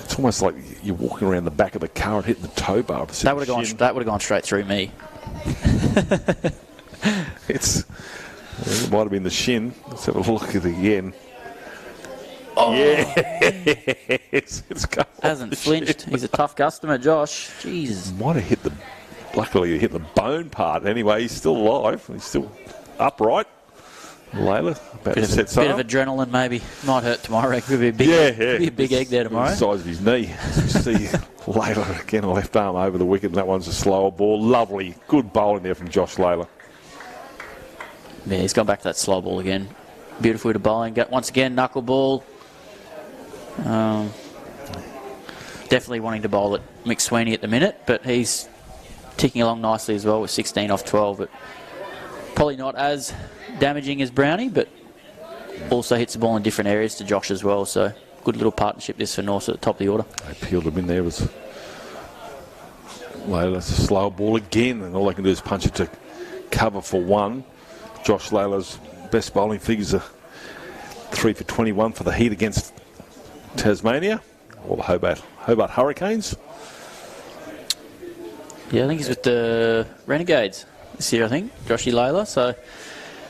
It's almost like you're walking around the back of the car and hitting the tow bar. That would have gone straight through me. It might have been the shin. Let's have a look at it again. Oh, yes. It's hasn't flinched. He's a tough customer, Josh. Jeez. Might have hit the... Luckily, he hit the bone part. Anyway, he's still alive. He's still upright. Layla, about to set bit of adrenaline maybe. Might hurt tomorrow. Could be a big, Could be a big egg there tomorrow. The size of his knee. As you see Layla again, left arm over the wicket, and that one's a slower ball. Lovely. Good bowling there from Josh Layla. Yeah, he's gone back to that slow ball again. Beautiful to bowling. Once again, knuckleball. Definitely wanting to bowl at McSweeney at the minute, but he's ticking along nicely as well with 16 off 12. But probably not as damaging as Brownie, but also hits the ball in different areas to Josh as well. So good little partnership this for North at the top of the order. They peeled him in there. Was Layla's a slow ball again, and all they can do is punch it to cover for one. Josh Layla's best bowling figures are 3 for 21 for the Heat against Tasmania, or the Hobart Hurricanes. Yeah, I think he's with the Renegades this year, I think, Joshy Layla. So,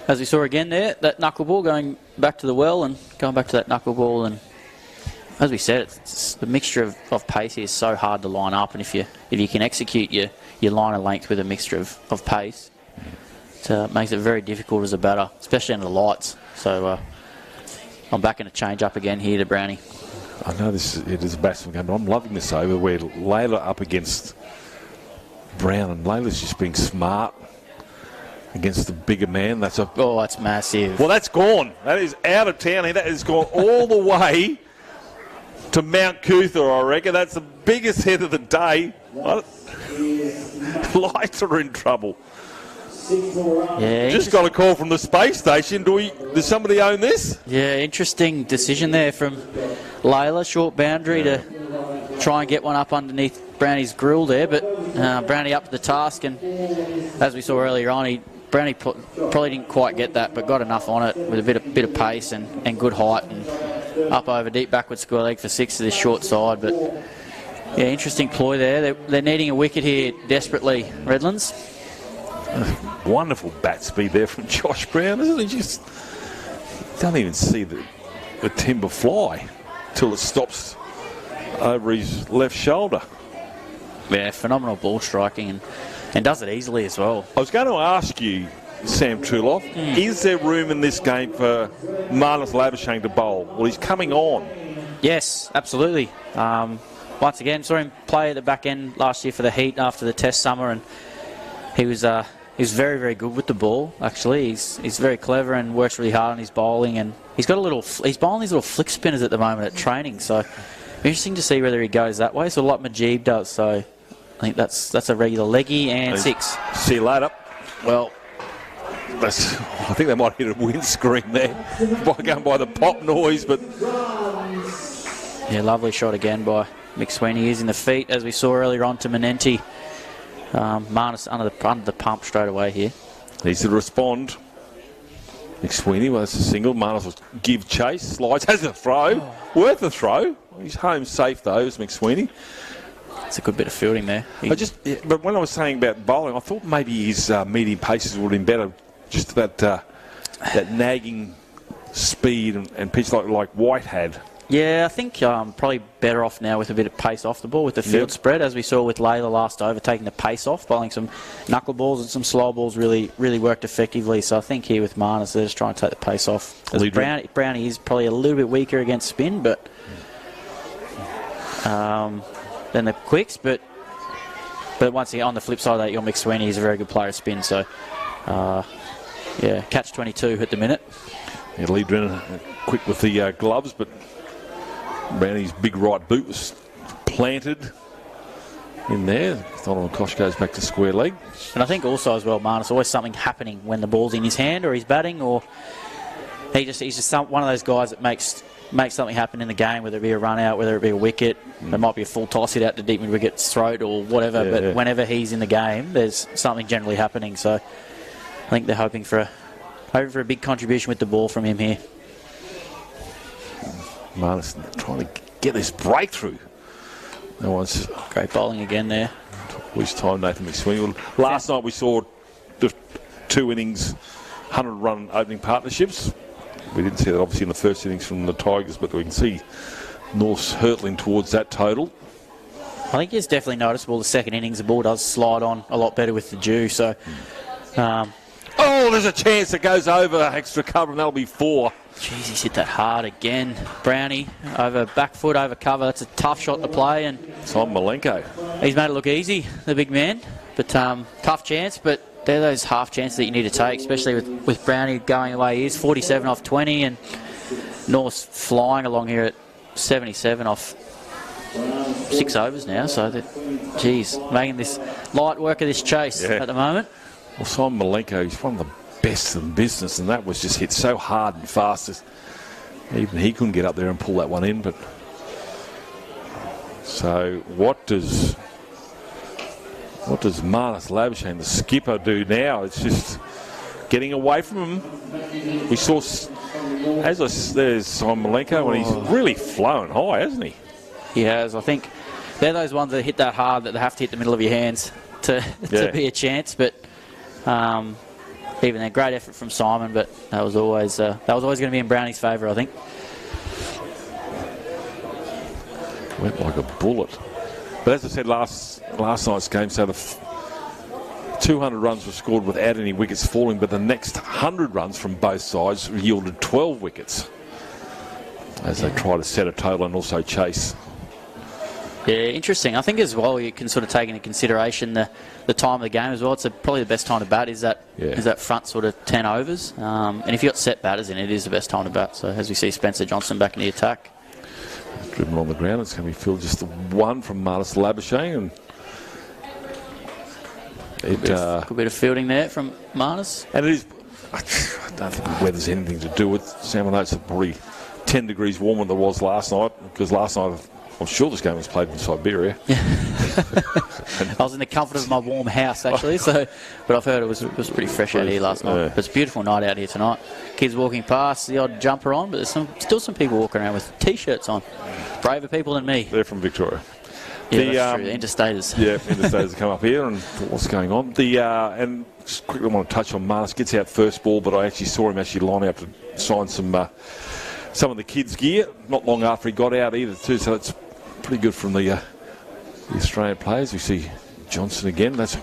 as we saw again there, that knuckleball going back to the well and going back to that knuckleball. And as we said, it's the mixture of pace here is so hard to line up. And if you can execute your line of length with a mixture of pace, it makes it very difficult as a batter, especially under the lights. So, I'm backing a change up again here to Brownie. I know it is a batsman game, but I'm loving this over where Layla up against Brown, and Layla's just being smart against the bigger man. That's massive. Well, that's gone. That is out of town here. That has gone all the way to Mount Cootha, I reckon. That's the biggest hit of the day. Lights are in trouble. Yeah, just got a call from the space station. Does somebody own this? Yeah, interesting decision there from Layla. Short boundary to try and get one up underneath Brownie's grill there, but Brownie up to the task, and as we saw earlier on, Brownie probably didn't quite get that, but got enough on it with a bit of pace and good height, and up over deep backward square leg for 6 to this short side. But yeah, interesting ploy there. They're needing a wicket here desperately, Redlands. Wonderful bat speed there from Josh Brown, isn't he? Just don't even see the timber fly till it stops over his left shoulder. Yeah, phenomenal ball striking and does it easily as well. I was going to ask you, Sam Truloff, is there room in this game for Marnus Labuschagne to bowl? Well, he's coming on. Yes, absolutely. Once again, saw him play at the back end last year for the Heat after the Test summer, and he was very, very good with the ball. Actually, he's very clever and works really hard on his bowling, and he's bowling these little flick spinners at the moment at training. So interesting to see whether he goes that way, sort of like Majib does. So I think that's a regular leggy and 6. See you later. Well, I think they might hit a windscreen there by going by the pop noise, but yeah, lovely shot again by McSweeney using the feet as we saw earlier on to Manenti. Marnus under the pump straight away here. Needs to respond. McSweeney, well, that's a single. Marnus will give chase. Slides, has a throw. Worth a throw. He's home safe though, is McSweeney. It's a good bit of fielding there. But when I was saying about bowling, I thought maybe his medium paces would have been better. Just that nagging speed and pitch like White had. Yeah, I think probably better off now with a bit of pace off the ball with the field spread, as we saw with Layla last over, taking the pace off, bowling some knuckleballs and some slow balls really worked effectively. So I think here with Marnus, they're just trying to take the pace off. Brownie is probably a little bit weaker against spin, but than the quicks. But once again, on the flip side of that, your McSweeney is a very good player of spin. So yeah, catch 22 at the minute. Yeah, Lee Drennan quick with the gloves, but Brownie's big right boot was planted in there. Donald Kosh goes back to square leg. And I think also as well, Marnus, always something happening when the ball's in his hand or he's batting, or he's just one of those guys that makes something happen in the game, whether it be a run out, whether it be a wicket. There might be a full toss hit out to deep mid wicket's throat or whatever, but whenever he's in the game, there's something generally happening. So I think they're hoping for a big contribution with the ball from him here. Marnus trying to get this breakthrough. No one's great bowling again there. This time, Nathan McSweeney. Last night we saw the 2 innings, 100-run opening partnerships. We didn't see that obviously in the first innings from the Tigers, but we can see North's hurtling towards that total. I think it's definitely noticeable the second innings. The ball does slide on a lot better with the dew. So, oh, there's a chance it goes over extra cover, and that'll be 4. Jeez, he's hit that hard again. Brownie over back foot, over cover. That's a tough shot to play, and it's on Milenko. He's made it look easy, the big man. But tough chance, but they're those half chances that you need to take, especially with Brownie going the way he is. 47 off 20, and North's flying along here at 77 off 6 overs now. So, geez, making this light work of this chase at the moment. Well, Simon Milenko, he's one of the best in business, and that was just hit so hard and fast. Even he couldn't get up there and pull that one in. But so what does Marnus Labuschagne, the skipper, do now? It's just getting away from him. We saw, there's Simon Milenko, and he's really flown high, hasn't he? He has. I think they're those ones that hit that hard that they have to hit the middle of your hands to be a chance. But even then, great effort from Simon, but that was always going to be in Brownie's favour, I think. Went like a bullet. But as I said last night's game, so the 200 runs were scored without any wickets falling, but the next 100 runs from both sides yielded 12 wickets as they try to set a total and also chase. Yeah, interesting. I think as well you can sort of take into consideration the time of the game as well. It's probably the best time to bat is that front sort of 10 overs. And if you've got set batters in, it is the best time to bat. So as we see Spencer Johnson back in the attack. Driven on the ground, it's going to be filled just the one from Marnus Labuschagne. And good bit of fielding there from Marnus. And it is, I don't think the weather's anything to do with Sam. I know it's probably 10 degrees warmer than it was last night, because last night I'm sure this game was played in Siberia. I was in the comfort of my warm house, actually, but I've heard it was pretty fresh out here last night. But it's a beautiful night out here tonight. Kids walking past, the odd jumper on, but there's still some people walking around with T-shirts on. Braver people than me. They're from Victoria. Yeah, that's true. The interstaters. Yeah, interstaters come up here, and what's going on? And just quickly want to touch on Marnus. Gets out first ball, but I actually saw him line out to sign some of the kids' gear not long after he got out either too. So it's pretty good from the Australian players. We see Johnson again. That's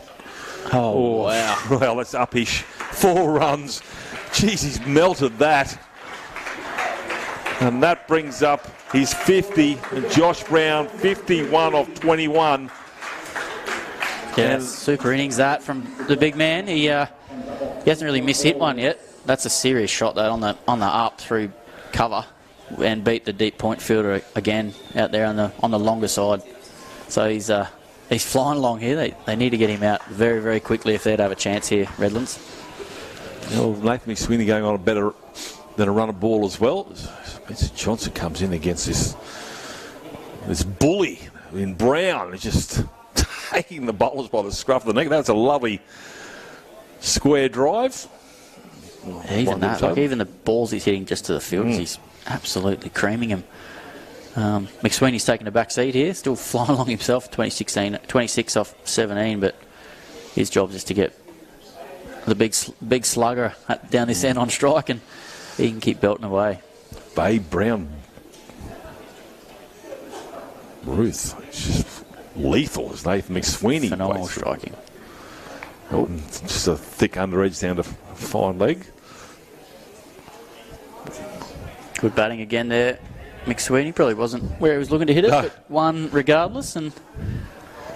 wow. Well, that's uppish. 4 runs. Jeez, he's melted that. And that brings up his 50. And Josh Brown, 51 off 21. Yeah, super innings that from the big man. He hasn't really mishit one yet. That's a serious shot that on the up through cover, and beat the deep point fielder again out there on the longer side. So he's flying along here. They need to get him out very, very quickly if they'd have a chance here, Redlands. Well, Nathan McSweeney going on better than a run of ball as well. Spencer Johnson comes in against this bully in Brown. He's just taking the bowlers by the scruff of the neck. That's a lovely square drive. Even that, even the balls he's hitting just to the field, he's absolutely creaming him. McSweeney's taking a back seat here, still flying along himself, 26 off 17, but his job is to get the big slugger down this end on strike, and he can keep belting away. Babe Brown, Ruth, it's just lethal as Nathan McSweeney. Phenomenal striking. Oh, just a thick under edge down to fine leg. Good batting again there. McSweeney probably wasn't where he was looking to hit it, but won regardless and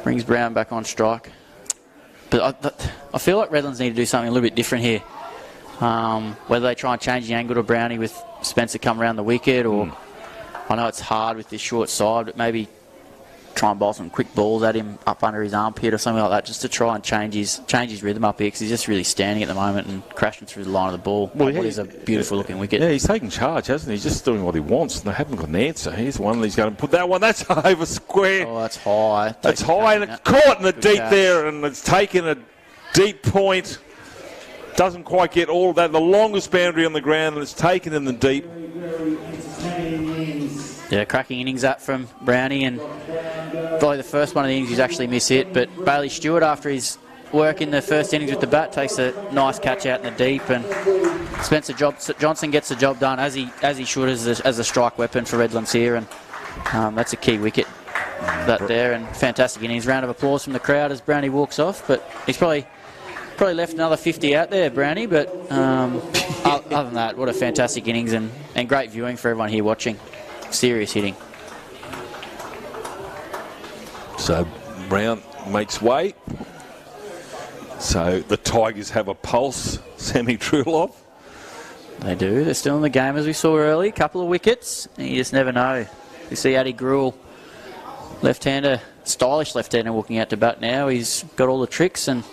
brings Brown back on strike. But I feel like Redlands need to do something a little bit different here. Whether they try and change the angle to Brownie with Spencer come around the wicket, or I know it's hard with this short side, but maybe try and bowl some quick balls at him up under his armpit or something like that, just to try and change his rhythm up here, because he's just really standing at the moment and crashing through the line of the ball. Well, what is a beautiful looking wicket. Yeah, he's taking charge, hasn't he? He's just doing what he wants, and they haven't got an answer. Here's one, he's going to put that one. That's over square. Oh, that's high. That's high, and it's caught in the deep there, and it's taken a deep point. Doesn't quite get all of that. The longest boundary on the ground, and it's taken in the deep. Yeah, cracking innings that from Brownie, and probably the first one of the innings he's actually mishit. But Bailey Stewart, after his work in the first innings with the bat, takes a nice catch out in the deep, and Spencer Johnson gets the job done as he should as a strike weapon for Redlands here, and that's a key wicket there, and fantastic innings. Round of applause from the crowd as Brownie walks off, but he's probably left another 50 out there, Brownie, but other than that, what a fantastic innings and great viewing for everyone here watching. Serious hitting. So Brown makes way. So the Tigers have a pulse. Sammy Truloff. They do. They're still in the game as we saw early. A couple of wickets. And you just never know. You see Addy Gruel, left-hander, stylish left-hander walking out to bat now. He's got all the tricks, and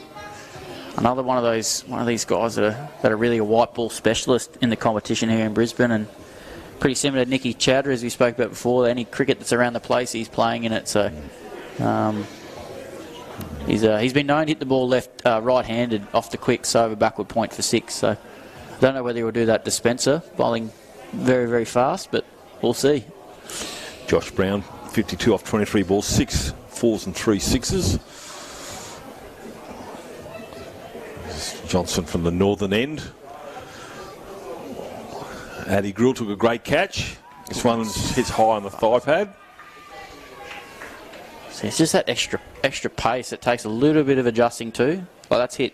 another one of these guys that are really a white ball specialist in the competition here in Brisbane, and pretty similar to Nicky Chowdhury as we spoke about before. Any cricket that's around the place, he's playing in it. So he's been known to hit the ball right-handed off the quicks over backward point for 6. So I don't know whether he'll do that to Spencer, bowling very, very fast, but we'll see. Josh Brown, 52 off 23 balls, 6 4s and 3 6s. Johnson from the northern end. Addy Gruel took a great catch. This one hits high on the thigh pad. So it's just that extra pace. It takes a little bit of adjusting to. Well, that's hit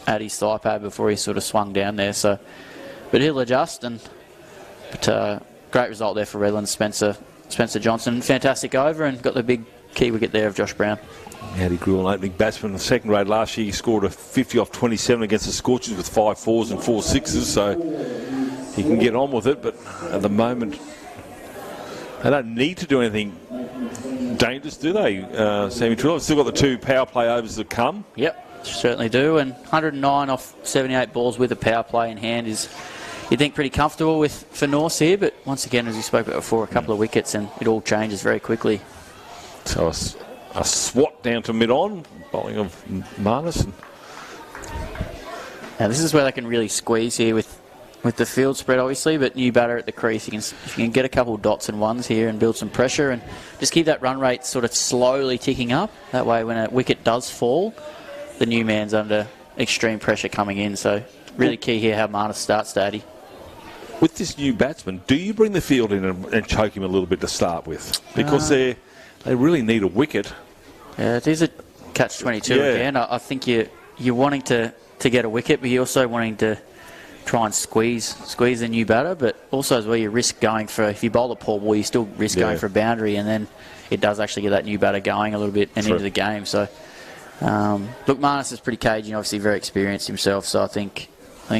Addy's thigh pad before he sort of swung down there. So, but he'll adjust. But great result there for Redlands. Spencer Johnson, fantastic over, and got the big key wicket there of Josh Brown. Addy Gruel, an opening batsman in the second grade last year. He scored a 50 off 27 against the Scorchers with 5 4s and 4 6s. So he can get on with it. But at the moment, they don't need to do anything dangerous, do they, Sammy Truloff? Still got the 2 power play overs to come. Yep, certainly do. And 109 off 78 balls with a power play in hand is, you think, pretty comfortable for Norths here. But once again, as we spoke about before, a couple of wickets and it all changes very quickly. So a swat down to mid-on, bowling of Marnus. Now this is where they can really squeeze here with the field spread, obviously, but new batter at the crease. If you can get a couple of dots and ones here and build some pressure and just keep that run rate sort of slowly ticking up. That way, when a wicket does fall, the new man's under extreme pressure coming in. So really key here how Marnus starts, Daddy. With this new batsman, do you bring the field in and choke him a little bit to start with? Because they really need a wicket. Yeah, it is a catch-22 again. I think you're wanting to get a wicket, but you're also wanting to try and squeeze the new batter, but also as well you risk going for, if you bowl a poor ball, you still risk going for a boundary, and then it does actually get that new batter going a little bit and into the game. So, look, Marnus is pretty cagey and obviously very experienced himself, so I think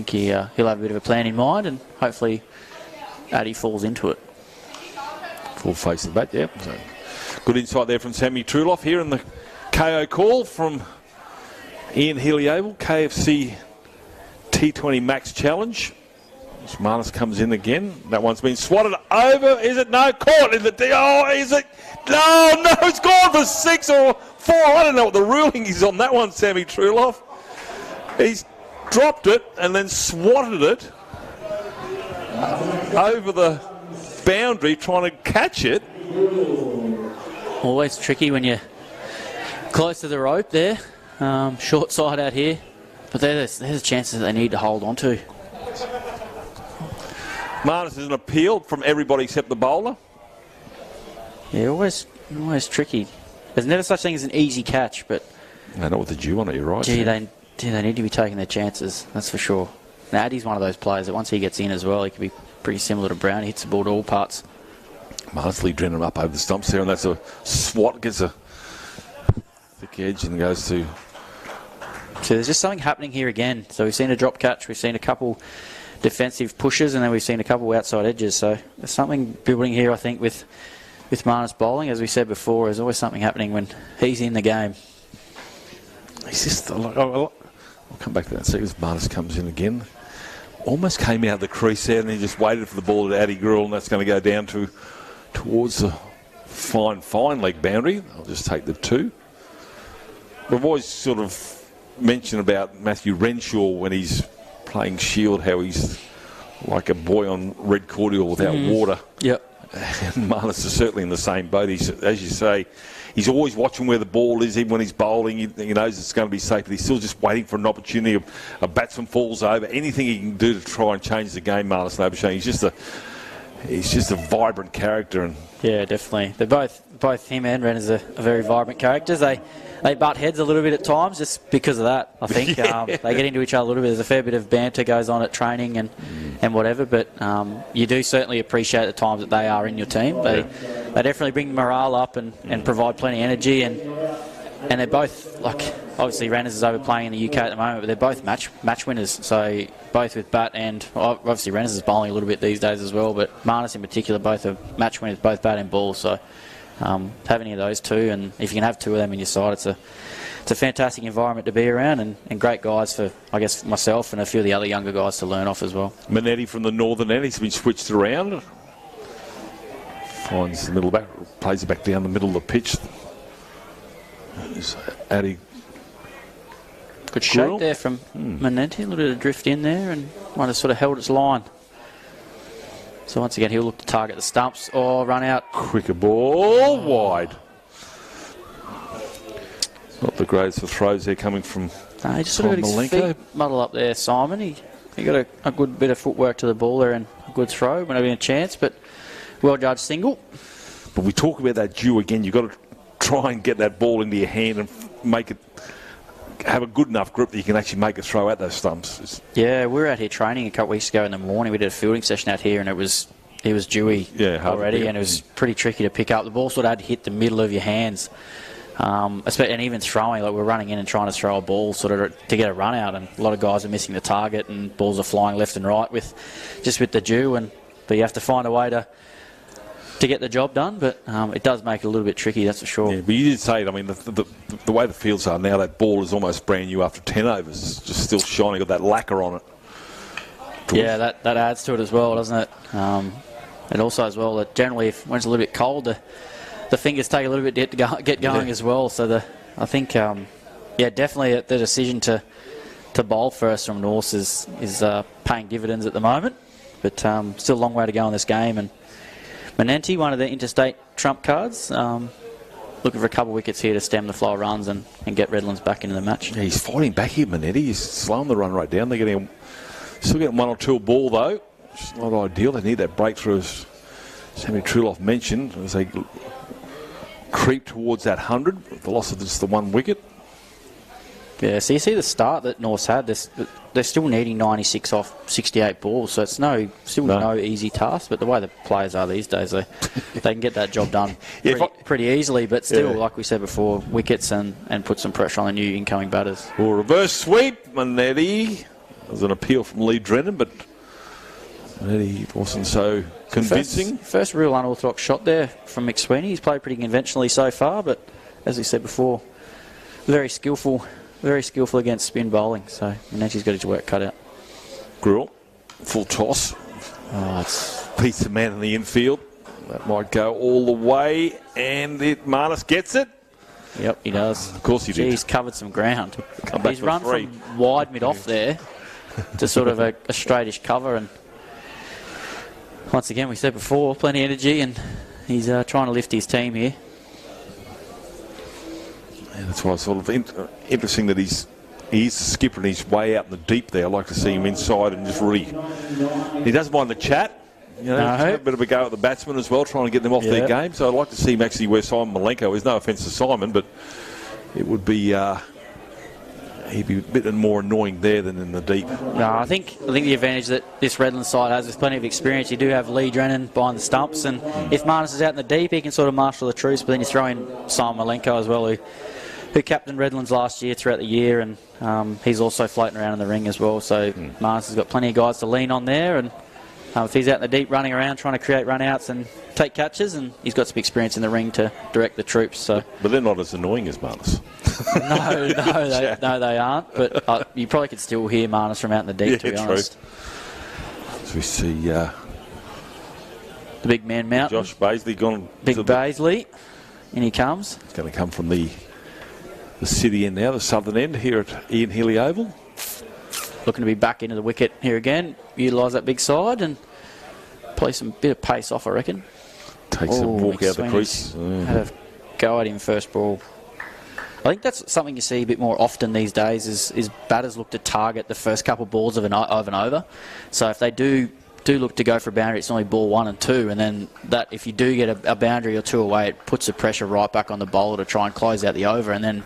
he'll have a bit of a plan in mind, and hopefully Addy falls into it. Full face of the bat, yeah. So, good insight there from Sammy Truloff here in the KO call from Ian Healy Oval, KFC T20 Max Challenge. Marnus comes in again. That one's been swatted over. Is it? No, caught. Is it? Oh, is it? No, it's gone for 6 or 4. I don't know what the ruling is on that one, Sammy Truloff. He's dropped it and then swatted it over the boundary, trying to catch it. Always tricky when you're close to the rope there. Short side out here. But there's the chances that they need to hold on to. Marnus is an appeal from everybody except the bowler. Yeah, always tricky. There's never such thing as an easy catch, but... No, not with the dew on it, you're right. Gee, they need to be taking their chances, that's for sure. Now, Addy's one of those players that once he gets in as well, he could be pretty similar to Brown. He hits the ball to all parts. Marnus lead him up over the stumps there, and that's a swat, gets a thick edge and goes to... So there's just something happening here again. So we've seen a drop catch, we've seen a couple defensive pushes, and then we've seen a couple outside edges. So there's something building here, I think, with Marnus bowling. As we said before, there's always something happening when he's in the game. He's just... I'll come back to that and see as Marnus comes in again. Almost came out of the crease there, and he just waited for the ball to Addy Gruel, and that's going to go down towards the fine leg boundary. I'll just take the 2. We've always sort of mentioned about Matthew Renshaw when he's playing Shield, how he's like a boy on red cordial without water. Yep. And Marnus is certainly in the same boat. He's, as you say, he's always watching where the ball is, even when he's bowling. He knows it's going to be safe, but he's still just waiting for an opportunity. A batsman falls over. Anything he can do to try and change the game, Marnus Labuschagne. He's just a vibrant character. And yeah, definitely. They're both him and Reynolds are very vibrant characters. They butt heads a little bit at times just because of that, I think. Yeah. They get into each other a little bit. There's a fair bit of banter goes on at training and whatever, but you do certainly appreciate the times that they are in your team. They definitely bring the morale up and provide plenty of energy, and they're both, like, obviously Reynolds is overplaying in the UK at the moment, but they're both match winners, so both with bat and obviously Reynolds is bowling a little bit these days as well, but Marnus in particular, both are match winners, both bat and ball, so have any of those two, and if you can have two of them in your side, it's a fantastic environment to be around, and great guys for, I guess, myself and a few of the other younger guys to learn off as well. Minetti from the northern end, he's been switched around. Finds the middle back, plays it back down the middle of the pitch. Addy. Good shape there from Minetti, a little bit of drift in there, and might have sort of held its line. So once again, he'll look to target the stumps or run out. Quicker ball, wide. Not the greatest of throws there coming from he just sort of got his Milenko. feet muddle up there, Simon. He got a good bit of footwork to the ball there and a good throw, whenever a chance, but well judged single. But we talk about that dew again. You've got to try and get that ball into your hand and make it have a good enough grip that you can actually make a throw at those stumps. Yeah, we were out here training a couple of weeks ago in the morning. We did a fielding session out here, and it was dewy already, and it was pretty tricky to pick up. The ball sort of had to hit the middle of your hands, and even throwing, like we're running in and trying to throw a ball sort of to get a run out, and a lot of guys are missing the target, and balls are flying left and right with the dew, but you have to find a way to get the job done, but it does make it a little bit tricky, that's for sure. Yeah, but you did say it. I mean, the way the fields are now, that ball is almost brand new after 10 overs. It's just still shining, got that lacquer on it. Yeah, that adds to it as well, doesn't it? And also as well, that generally when it's a little bit cold, the fingers take a little bit to get going as well. So I think, definitely the decision to bowl first from Norse is paying dividends at the moment, but still a long way to go in this game. And Minetti, one of the interstate trump cards, looking for a couple of wickets here to stem the flow of runs and get Redlands back into the match. Yeah, he's fighting back here, Minetti. He's slowing the run rate down. They're still getting one or two a ball, though. It's not ideal. They need that breakthrough, as Sammy Truloff mentioned, as they creep towards that 100. The loss of just the one wicket. Yeah, so you see the start that North's had. They're still needing 96 off 68 balls, so it's no easy task. But the way the players are these days, they can get that job done pretty easily. But still, like we said before, wickets and put some pressure on the new incoming batters. Well, reverse sweep, Minetti. There's an appeal from Lee Drennan, but Minetti wasn't so convincing. First real unorthodox shot there from McSweeney. He's played pretty conventionally so far, but as we said before, very skillful against spin bowling, so Minetti's got his work cut out. Gruel, full toss. Pete's the man in the infield. That might go all the way, and Marnus gets it. Yep, he does. Of course he did. He's covered some ground. Come back He's run free. from wide mid-off there to sort of a straightish cover, and once again, we said before, plenty of energy, and he's trying to lift his team here. Yeah, that's why it's sort of interesting that he's the skipper and he's way out in the deep there. I like to see him inside and just really... He doesn't mind the chat. Have a bit of a go at the batsmen as well, trying to get them off their game. So I'd like to see him actually where Simon Milenko is. No offence to Simon, but it would be... he'd be a bit more annoying there than in the deep. No, I think the advantage that this Redlands side has with plenty of experience, you do have Lee Drennan behind the stumps, and if Marnus is out in the deep, he can sort of marshal the troops, but then you throw in Simon Milenko as well, who captained Redlands last year throughout the year, and he's also floating around in the ring as well, so Marnus has got plenty of guys to lean on there, and if he's out in the deep running around trying to create run-outs and take catches, and he's got some experience in the ring to direct the troops. So, but they're not as annoying as Marnus. No, they aren't, but you probably could still hear Marnus from out in the deep, to be honest. So we see the big man Mountain. Josh Baisley gone. Big Baisley, in he comes. It's going to come from the city end now, the southern end here at Ian Healy Oval. Looking to be back into the wicket here again. Utilise that big side and play some bit of pace off, I reckon. Takes a walk out the crease. Had a go at him first ball. I think that's something you see a bit more often these days is batters look to target the first couple balls of an over. So if they do look to go for a boundary, it's only ball 1 and 2, and then that if you do get a boundary or 2 away, it puts the pressure right back on the bowler to try and close out the over, and then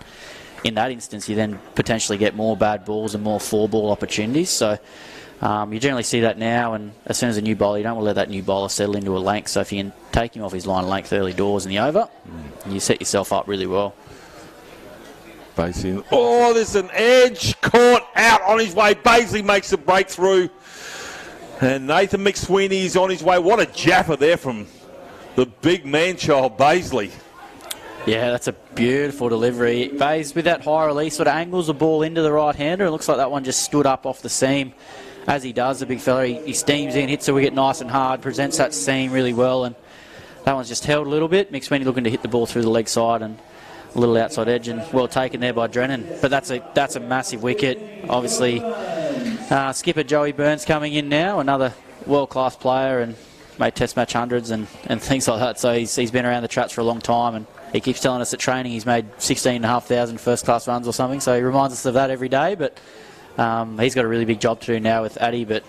in that instance you then potentially get more bad balls and more 4-ball opportunities. So you generally see that now, and as soon as a new bowler, you don't want to let that new bowler settle into a length, so if you can take him off his line of length early doors in the over, you set yourself up really well. Basing. Oh, there's an edge caught out on his way. Baisley makes the breakthrough. And Nathan McSweeney's on his way. What a japper there from the big man-child Baisley. Yeah, that's a beautiful delivery. Bays, with that high release, sort of angles the ball into the right-hander. It looks like that one just stood up off the seam. As he does, the big fella, he steams in, hits the wicket nice and hard, presents that seam really well, and that one's just held a little bit. McSweeney looking to hit the ball through the leg side, and a little outside edge, and well taken there by Drennan. But that's a massive wicket. Obviously, skipper Joey Burns coming in now, another world-class player, and made test match hundreds and things like that. So he's been around the traps for a long time, and he keeps telling us at training he's made 16,500 first-class runs or something. So he reminds us of that every day. But he's got a really big job to do now with Addy. But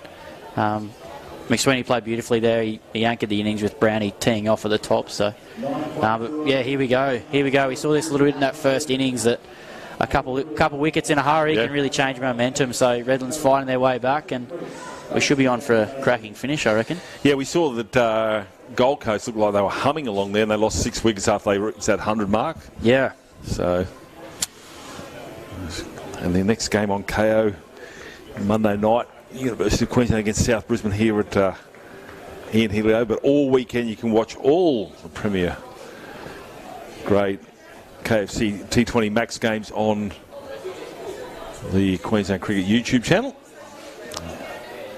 McSweeney played beautifully there. He anchored the innings with Brownie teeing off at the top. So, but yeah, here we go. We saw this a little bit in that first innings, that a couple wickets in a hurry can really change momentum. So Redlands fighting their way back, and we should be on for a cracking finish, I reckon. Yeah, we saw that Gold Coast looked like they were humming along there, and they lost 6 wickets after they reached that 100 mark. Yeah. So, and the next game on KO Monday night, University of Queensland against South Brisbane here at Ian Helio. But all weekend you can watch all the Premier grade KFC T20 Max games on the Queensland Cricket YouTube channel.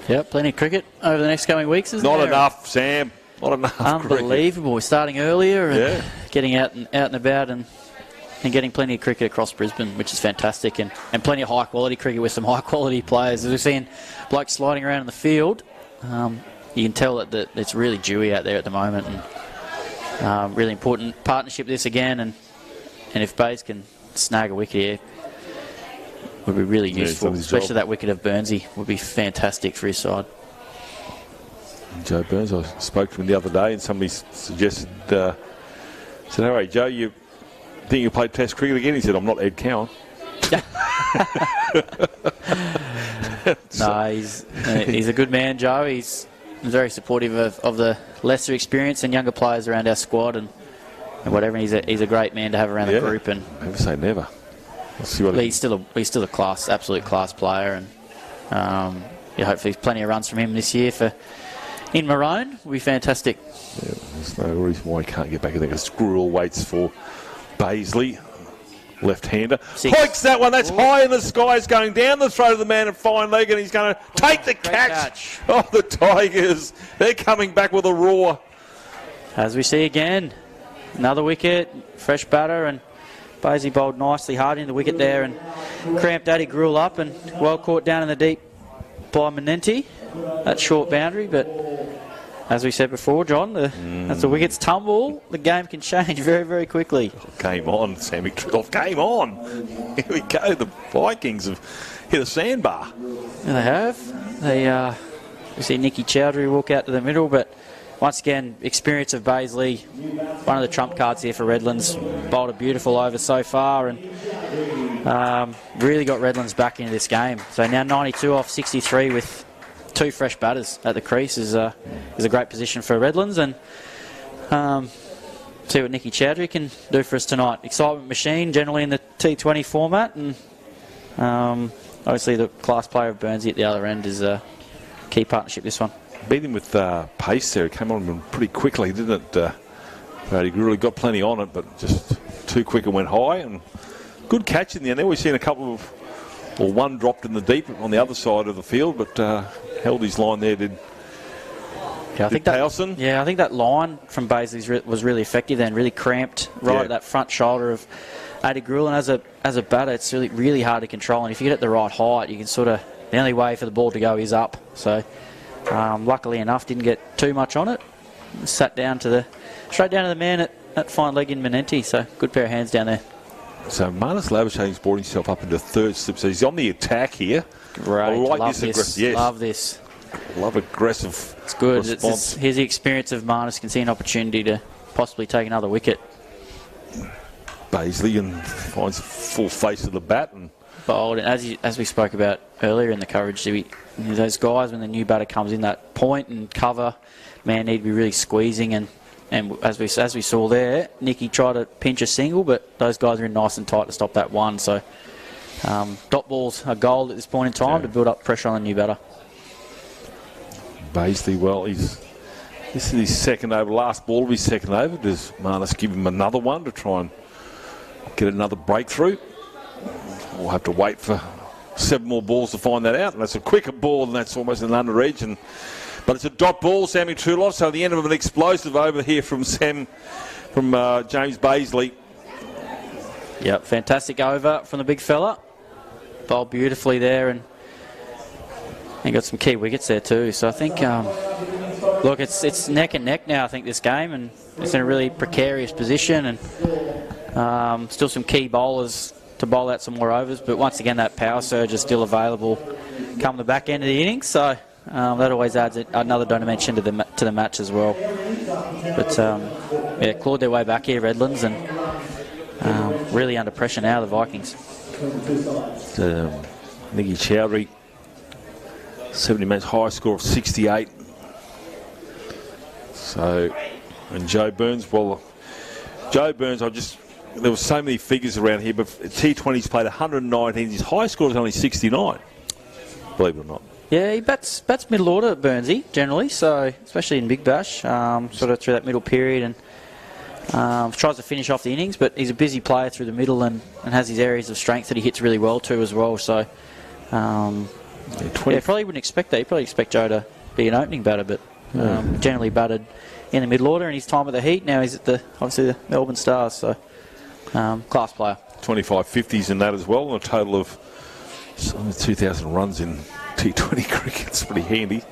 Yeah, plenty of cricket over the next coming weeks, isn't there? Not enough, Sam. Not enough. Unbelievable. Cricket. We're starting earlier and getting out and about and getting plenty of cricket across Brisbane, which is fantastic, and plenty of high-quality cricket with some high-quality players. As we've seen blokes sliding around in the field, you can tell that it's really dewy out there at the moment, and really important partnership this again, and if Bays can snag a wicket here, would be really useful, especially that wicket of Burnsy would be fantastic for his side. Joe Burns, I spoke to him the other day, and somebody suggested, said, "All right, Joe, you think you played Test cricket again?" He said, "I'm not Ed Cowan." No, he's a good man, Joe. He's very supportive of the lesser experienced and younger players around our squad and whatever. He's a great man to have around the group. And never say never. Let's see what he's still a absolute class player, and hopefully plenty of runs from him this year in Maroon will be fantastic. Yeah, there's no reason why he can't get back in there. Squirrel waits for Baisley, left-hander. Hoiks that one. That's high in the sky. It's going down the throat of the man at fine leg, and he's going to take the catch. Oh, the Tigers. They're coming back with a roar. As we see again, another wicket, fresh batter, and Baisley bowled nicely hard into the wicket there and cramped Addy Gruel up, and well caught down in the deep by Manenti. That short boundary, but as we said before, John, as the wickets tumble, the game can change very, very quickly. Game on, Sammy Trickle. Game on. Here we go. The Vikings have hit a sandbar. Yeah, they have. We see Nicky Chowdhury walk out to the middle, but once again, experience of Baisley, one of the trump cards here for Redlands. Bowled a beautiful over so far, and really got Redlands back into this game. So now 92 off 63 with 2 fresh batters at the crease is a great position for Redlands, and see what Nicky Chowdhury can do for us tonight. Excitement machine generally in the T20 format, and obviously the class player of Burnsy at the other end is a key partnership this one. Beat him with pace there. It came on pretty quickly, didn't it? He really got plenty on it, but just too quick and went high, and good catch in the end there. We've seen a couple of, or one dropped in the deep on the other side of the field, but held his line there, did Towson. I think that line from Baisley's was really effective then, really cramped at that front shoulder of Addy Gruel, and as a batter, it's really, really hard to control, and if you get at the right height, you can the only way for the ball to go is up. So luckily enough, didn't get too much on it. straight down to the man at fine leg in Manenti. So good pair of hands down there. So Marnus Labuschagne's brought himself up into third slip. So he's on the attack here. Great. I like love this. Yes. Love this. Love aggressive. It's good. Response. Here's the experience of Marnus. Can see an opportunity to possibly take another wicket. Baisley and finds full face of the bat and bold. And as we spoke about earlier in the coverage, those guys when the new batter comes in, that point and cover, man, need to be really squeezing. And as we saw there, Nicky tried to pinch a single, but those guys are in nice and tight to stop that one. So dot balls are gold at this point in time to build up pressure on the new batter. Baisley, well, this is his second over. Last ball of his second over. Does Marnus give him another one to try and get another breakthrough? We'll have to wait for 7 more balls to find that out. And that's a quicker ball, and that's almost an under edge. But it's a dot ball, Sammy Truloff. So the end of an explosive over here from James Baisley. Yep, fantastic over from the big fella. Bowled beautifully there, and got some key wickets there too. So I think, look, it's neck and neck now, I think, this game, and it's in a really precarious position, and still some key bowlers to bowl out some more overs, but once again that power surge is still available come the back end of the innings, so that always adds another dimension to the match as well. But clawed their way back here, Redlands, and really under pressure now, the Vikings. Nicky Chowdhury, 70 minutes, high score of 68. So, and Joe Burns, well, Joe Burns, there were so many figures around here, but T20's played 119. His high score is only 69, believe it or not. Yeah, he bats middle order, Burnsy, generally, so especially in Big Bash, sort of through that middle period, and tries to finish off the innings, but he's a busy player through the middle and has his areas of strength that he hits really well to as well. So, probably wouldn't expect that. You probably expect Joe to be an opening batter, but generally batted in the middle order, and his time at the Heat. Now he's at obviously the Melbourne Stars, so class player. 25 50s in that as well, and a total of 2,000 runs in T20 cricket. It's pretty handy.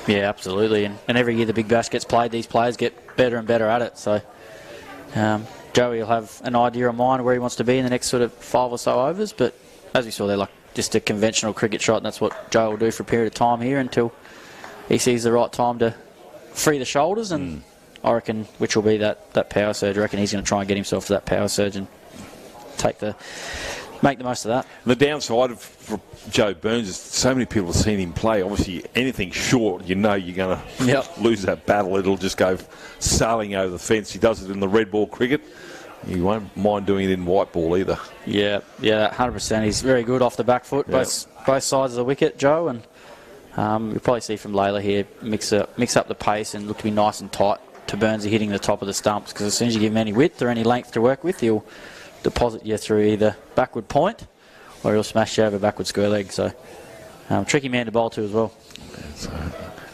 Yeah, absolutely. And every year the Big Bash gets played, these players get better and better at it. So Joey will have an idea in mind where he wants to be in the next sort of 5 or so overs, but as we saw there, like just a conventional cricket shot, and that's what Joe will do for a period of time here until he sees the right time to free the shoulders, and I reckon, which will be that power surge. I reckon he's going to try and get himself to that power surge and make the most of that. The downside for Joe Burns is so many people have seen him play. Obviously, anything short, you're going to lose that battle. It'll just go sailing over the fence. He does it in the red ball cricket. You won't mind doing it in white ball either. Yeah, 100%. He's very good off the back foot, both sides of the wicket, Joe. And you'll probably see from Layla here mix up the pace and look to be nice and tight to Burnsy hitting the top of the stumps, because as soon as you give him any width or any length to work with, he'll deposit you through either backward point or he'll smash you over backward square leg. So tricky man to bowl to as well.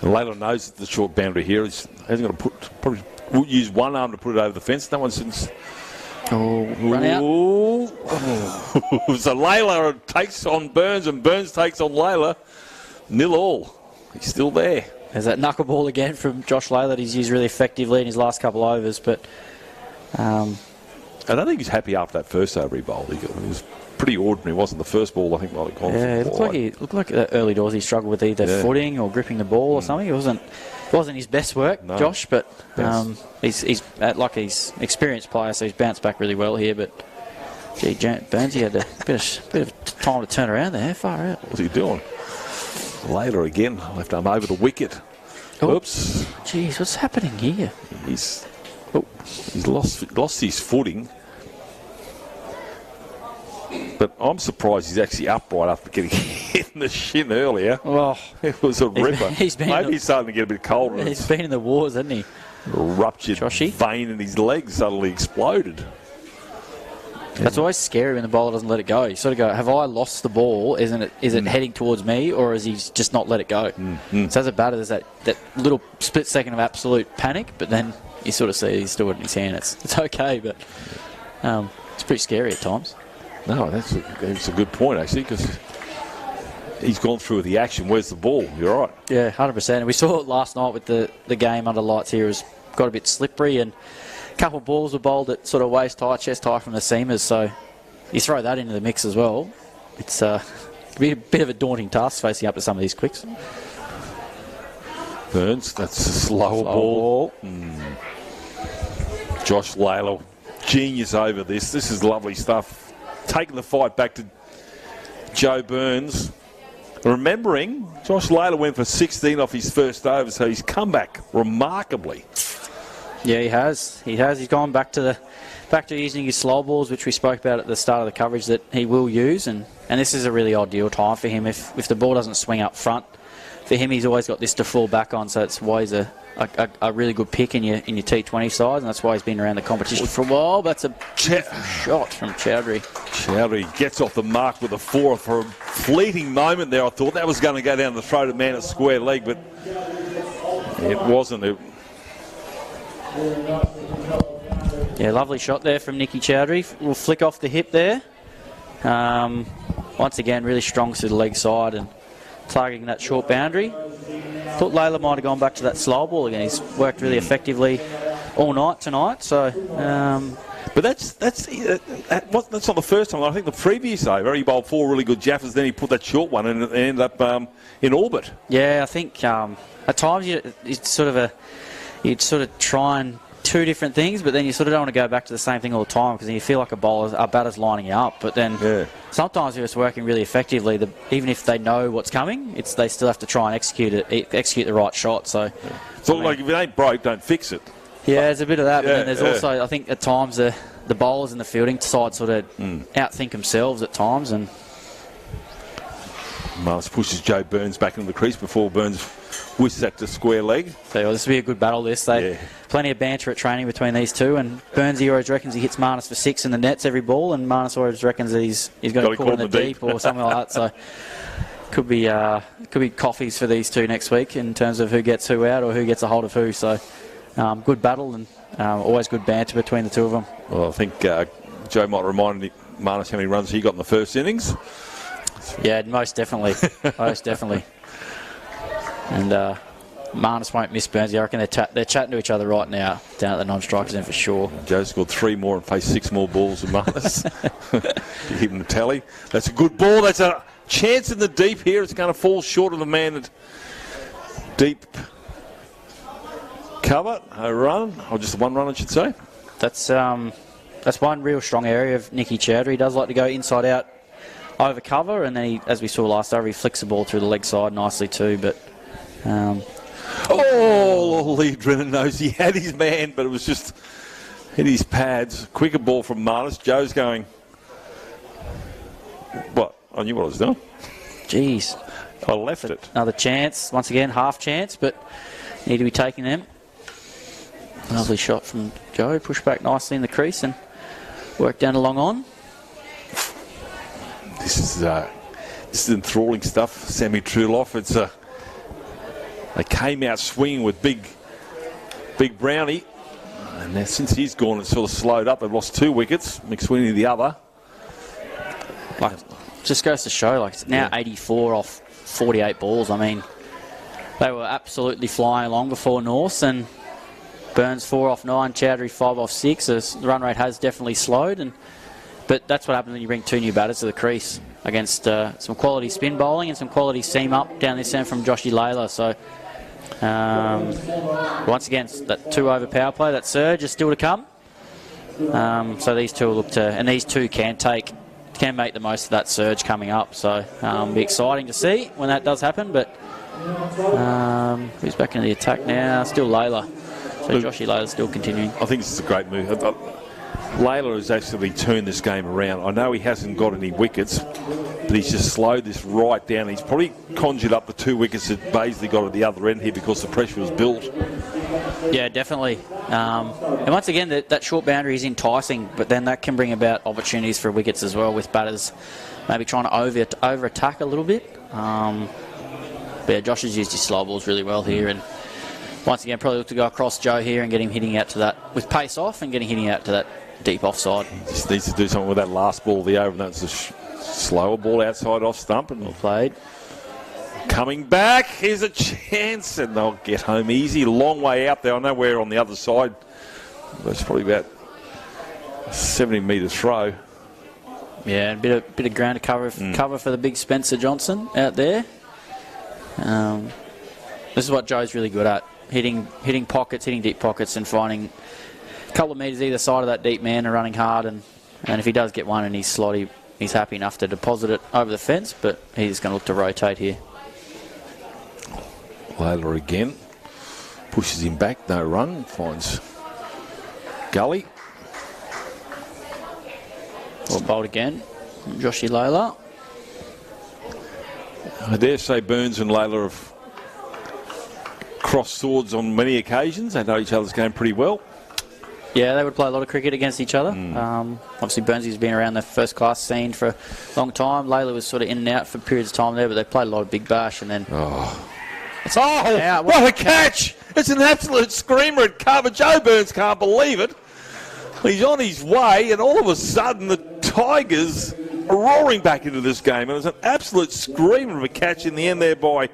And Layla knows the short boundary here. He's going to probably use one arm to put it over the fence. No one since. Run out. So Layla takes on Burns and Burns takes on Layla. 0-0. He's still there. There's that knuckleball again from Josh Layla that he's used really effectively in his last couple of overs, but I don't think he's happy after that first over he bowled. He was pretty ordinary. It wasn't the first ball, I think, might have gone. Yeah, it looked like early doors he struggled with either footing or gripping the ball or something. It wasn't his best work, Josh, but he's experienced player, so he's bounced back really well here. But gee, Burnsy had a bit of time to turn around there. Far out. What's he doing? Layla again, left arm over the wicket. Oops. Jeez, what's happening here? He's lost his footing. But I'm surprised he's actually upright after getting hit in the shin earlier. Oh, it was a ripper. Maybe he's starting to get a bit colder. He's been in the wars, hasn't he? Ruptured Joshy? vein in his leg suddenly exploded. That's always scary when the bowler doesn't let it go. You sort of go, have I lost the ball? Is it heading towards me, or is he just not let it go? So as a batter, there's that little split second of absolute panic, but then you sort of see he's still got it in his hand. It's okay, but it's pretty scary at times. No, that's a good point, actually, because he's gone through with the action. Where's the ball? You're right. Yeah, 100%. And we saw it last night with the game under lights here. It was got a bit slippery, and a couple of balls were bowled at sort of waist high, chest high from the seamers. So you throw that into the mix as well. It's be a bit of a daunting task facing up to some of these quicks. Burns, that's a slower ball. Josh Layla, genius over this. This is lovely stuff. Taking the fight back to Joe Burns. Remembering, Josh Layla went for 16 off his first over, so he's come back remarkably. Yeah, he has. He's gone back to using his slow balls, which we spoke about at the start of the coverage that he will use, and this is a really ideal time for him. If the ball doesn't swing up front, for him he's always got this to fall back on, so that's why he's a really good pick in your T20 side, and that's why he's been around the competition for a while. That's a shot from Chowdhury. Chowdhury gets off the mark with a 4 for a fleeting moment there. I thought that was going to go down the throat of man at square leg, but it wasn't. Yeah, lovely shot there from Nicky Chowdhury. We'll flick off the hip there. Once again, really strong to the leg side and targeting that short boundary. Thought Layla might have gone back to that slow ball again. He's worked really effectively all night tonight. So, but that's not the first time. I think the previous over he bowled 4 really good jaffers, then he put that short one and it ended up in orbit. Yeah, I think at times you'd sort of try and 2 different things, but then you sort of don't want to go back to the same thing all the time because then you feel like a batter's lining you up. But then sometimes if it's working really effectively, even if they know what's coming, they still have to try and execute the right shot. So, like if it ain't broke, don't fix it. Yeah, there's a bit of that. But then there's also, I think at times the bowlers and the fielding side sort of outthink themselves at times. And Marnus pushes Joe Burns back into the crease before Burns whisks that to square leg. So this will be a good battle. Plenty of banter at training between these two, and Burns always reckons he hits Marnus for 6 in the nets every ball, and Marnus always reckons that he's got a caught in the deep or something like that. So could be coffees for these two next week in terms of who gets who out or who gets a hold of who. So good battle and always good banter between the two of them. Well, I think Joe might remind Marnus how many runs he got in the first innings. Yeah, most definitely. Most definitely. And Marnus won't miss Burns. I reckon they're chatting to each other right now down at the non-strikers end for sure. Joe scored 3 more and faced 6 more balls than Marnus. You keep him to tally. That's a good ball. That's a chance in the deep here. It's going to fall short of the man at deep cover. A run, or just 1 run, I should say. That's one real strong area of Nicky Chowdhury. He does like to go inside out over cover, and then he, as we saw last over, he flicks the ball through the leg side nicely too. But Lee Drennan knows he had his man, but it was just hit his pads. Quicker ball from Marnus. Joe's going, what? I knew what I was doing. Jeez. I left it. Another chance. Once again, half chance, but need to be taking them. Lovely shot from Joe. Push back nicely in the crease and work down a long on. This is enthralling stuff. Sammy Truloff. They came out swinging with big Brownie, and now, since he's gone, it's sort of slowed up. They've lost 2 wickets. McSweeney the other. Just goes to show, it's now 84 off 48 balls. I mean, they were absolutely flying along before North, and Burns 4 off 9, Chowdhury 5 off 6. So the run rate has definitely slowed, but that's what happens when you bring 2 new batters to the crease against some quality spin bowling and some quality seam up down this end from Joshy Layla. So once again, that 2 over power play, that surge is still to come. So these two will look to, and these two can make the most of that surge coming up. So it'll be exciting to see when that does happen. But who's back into the attack now? Still Layla. So Joshy Layla's still continuing. I think this is a great move. Layla has actually turned this game around. I know he hasn't got any wickets, but he's just slowed this right down. He's probably conjured up the 2 wickets that Baisley got at the other end here because the pressure was built. Yeah, definitely. And once again, that short boundary is enticing, but then that can bring about opportunities for wickets as well, with batters maybe trying to over-attack a little bit. But yeah, Josh has used his slow balls really well here, and once again, probably look to go across Joe here and get him hitting out to that, with pace off and hitting out to that deep offside. He just needs to do something with that last ball of the over, and that's a slower ball outside off stump. And well played. Coming back, here's a chance, and they'll get home easy. Long way out there. I know we're on the other side. That's probably about 70 metre throw. Yeah, a bit of ground to cover for the big Spencer Johnson out there. This is what Joe's really good at: hitting pockets, hitting deep pockets, and finding a couple of metres either side of that deep man and running hard. And if he does get one in his slot, he's happy enough to deposit it over the fence. But he's going to look to rotate here. Layla again pushes him back, no run, finds gully. Well bowled again, Joshy Layla. I dare say Burns and Layla have crossed swords on many occasions. They know each other's game pretty well. Yeah, they would play a lot of cricket against each other. Obviously, Burnsy's been around the first-class scene for a long time. Layla was sort of in and out for periods of time there, but they played a lot of big bash, and then... What a catch! It's an absolute screamer at cover. Joe Burns can't believe it. He's on his way, and all of a sudden the Tigers are roaring back into this game. And it was an absolute screamer of a catch in the end there by, I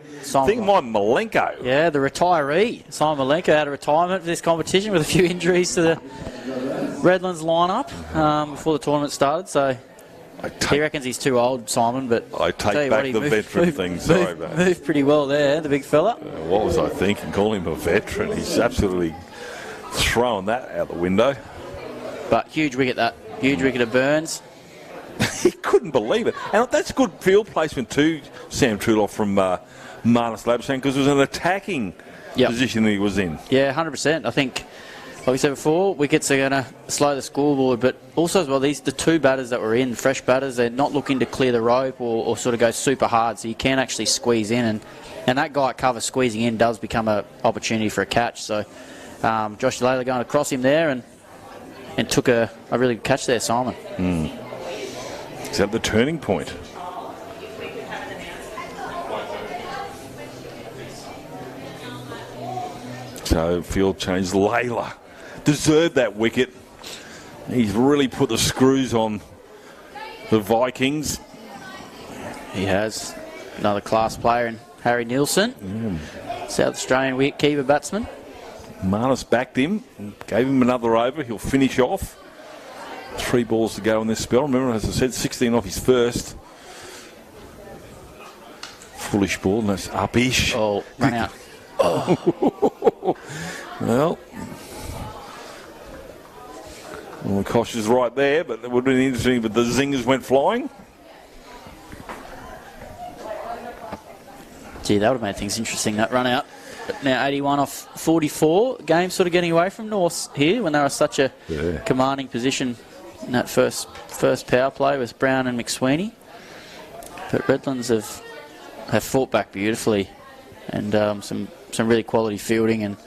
think, Milenko. Yeah, the retiree, Simon Milenko, out of retirement for this competition with a few injuries to the Redlands lineup before the tournament started. So he reckons he's too old, Simon, but I take back the veteran thing. Sorry, mate. Moved pretty well there, the big fella. What was I thinking? Calling him a veteran. He's absolutely throwing that out the window. But huge wicket, that. Huge wicket of Burns. He couldn't believe it. And that's good field placement too, Sam Truloff, from Marnus Labuschagne, because it was an attacking position that he was in. Yeah, 100%. I think, like we said before, wickets are going to slow the scoreboard, but also as well, the two batters that were in, fresh batters, they're not looking to clear the rope or sort of go super hard, so you can actually squeeze in. And that guy at cover squeezing in does become an opportunity for a catch. So Josh Layla going across him there and took a really good catch there, Simon. Is that the turning point? So field change. Layla deserved that wicket. He's really put the screws on the Vikings. He has. Another class player in Harry Nielsen. South Australian wicket keeper batsman. Marnus backed him, gave him another over. He'll finish off. 3 balls to go in this spell. Remember, as I said, 16 off his first. Foolish ball, and that's up-ish. Oh, run out. Well, the Kosh is right there, but it would have been interesting if the zingers went flying. Gee, that would have made things interesting, that run out. But now 81 off 44. Game sort of getting away from North here when they were such a commanding position in that first power play with Brown and McSweeney. But Redlands have fought back beautifully, and some really quality fielding and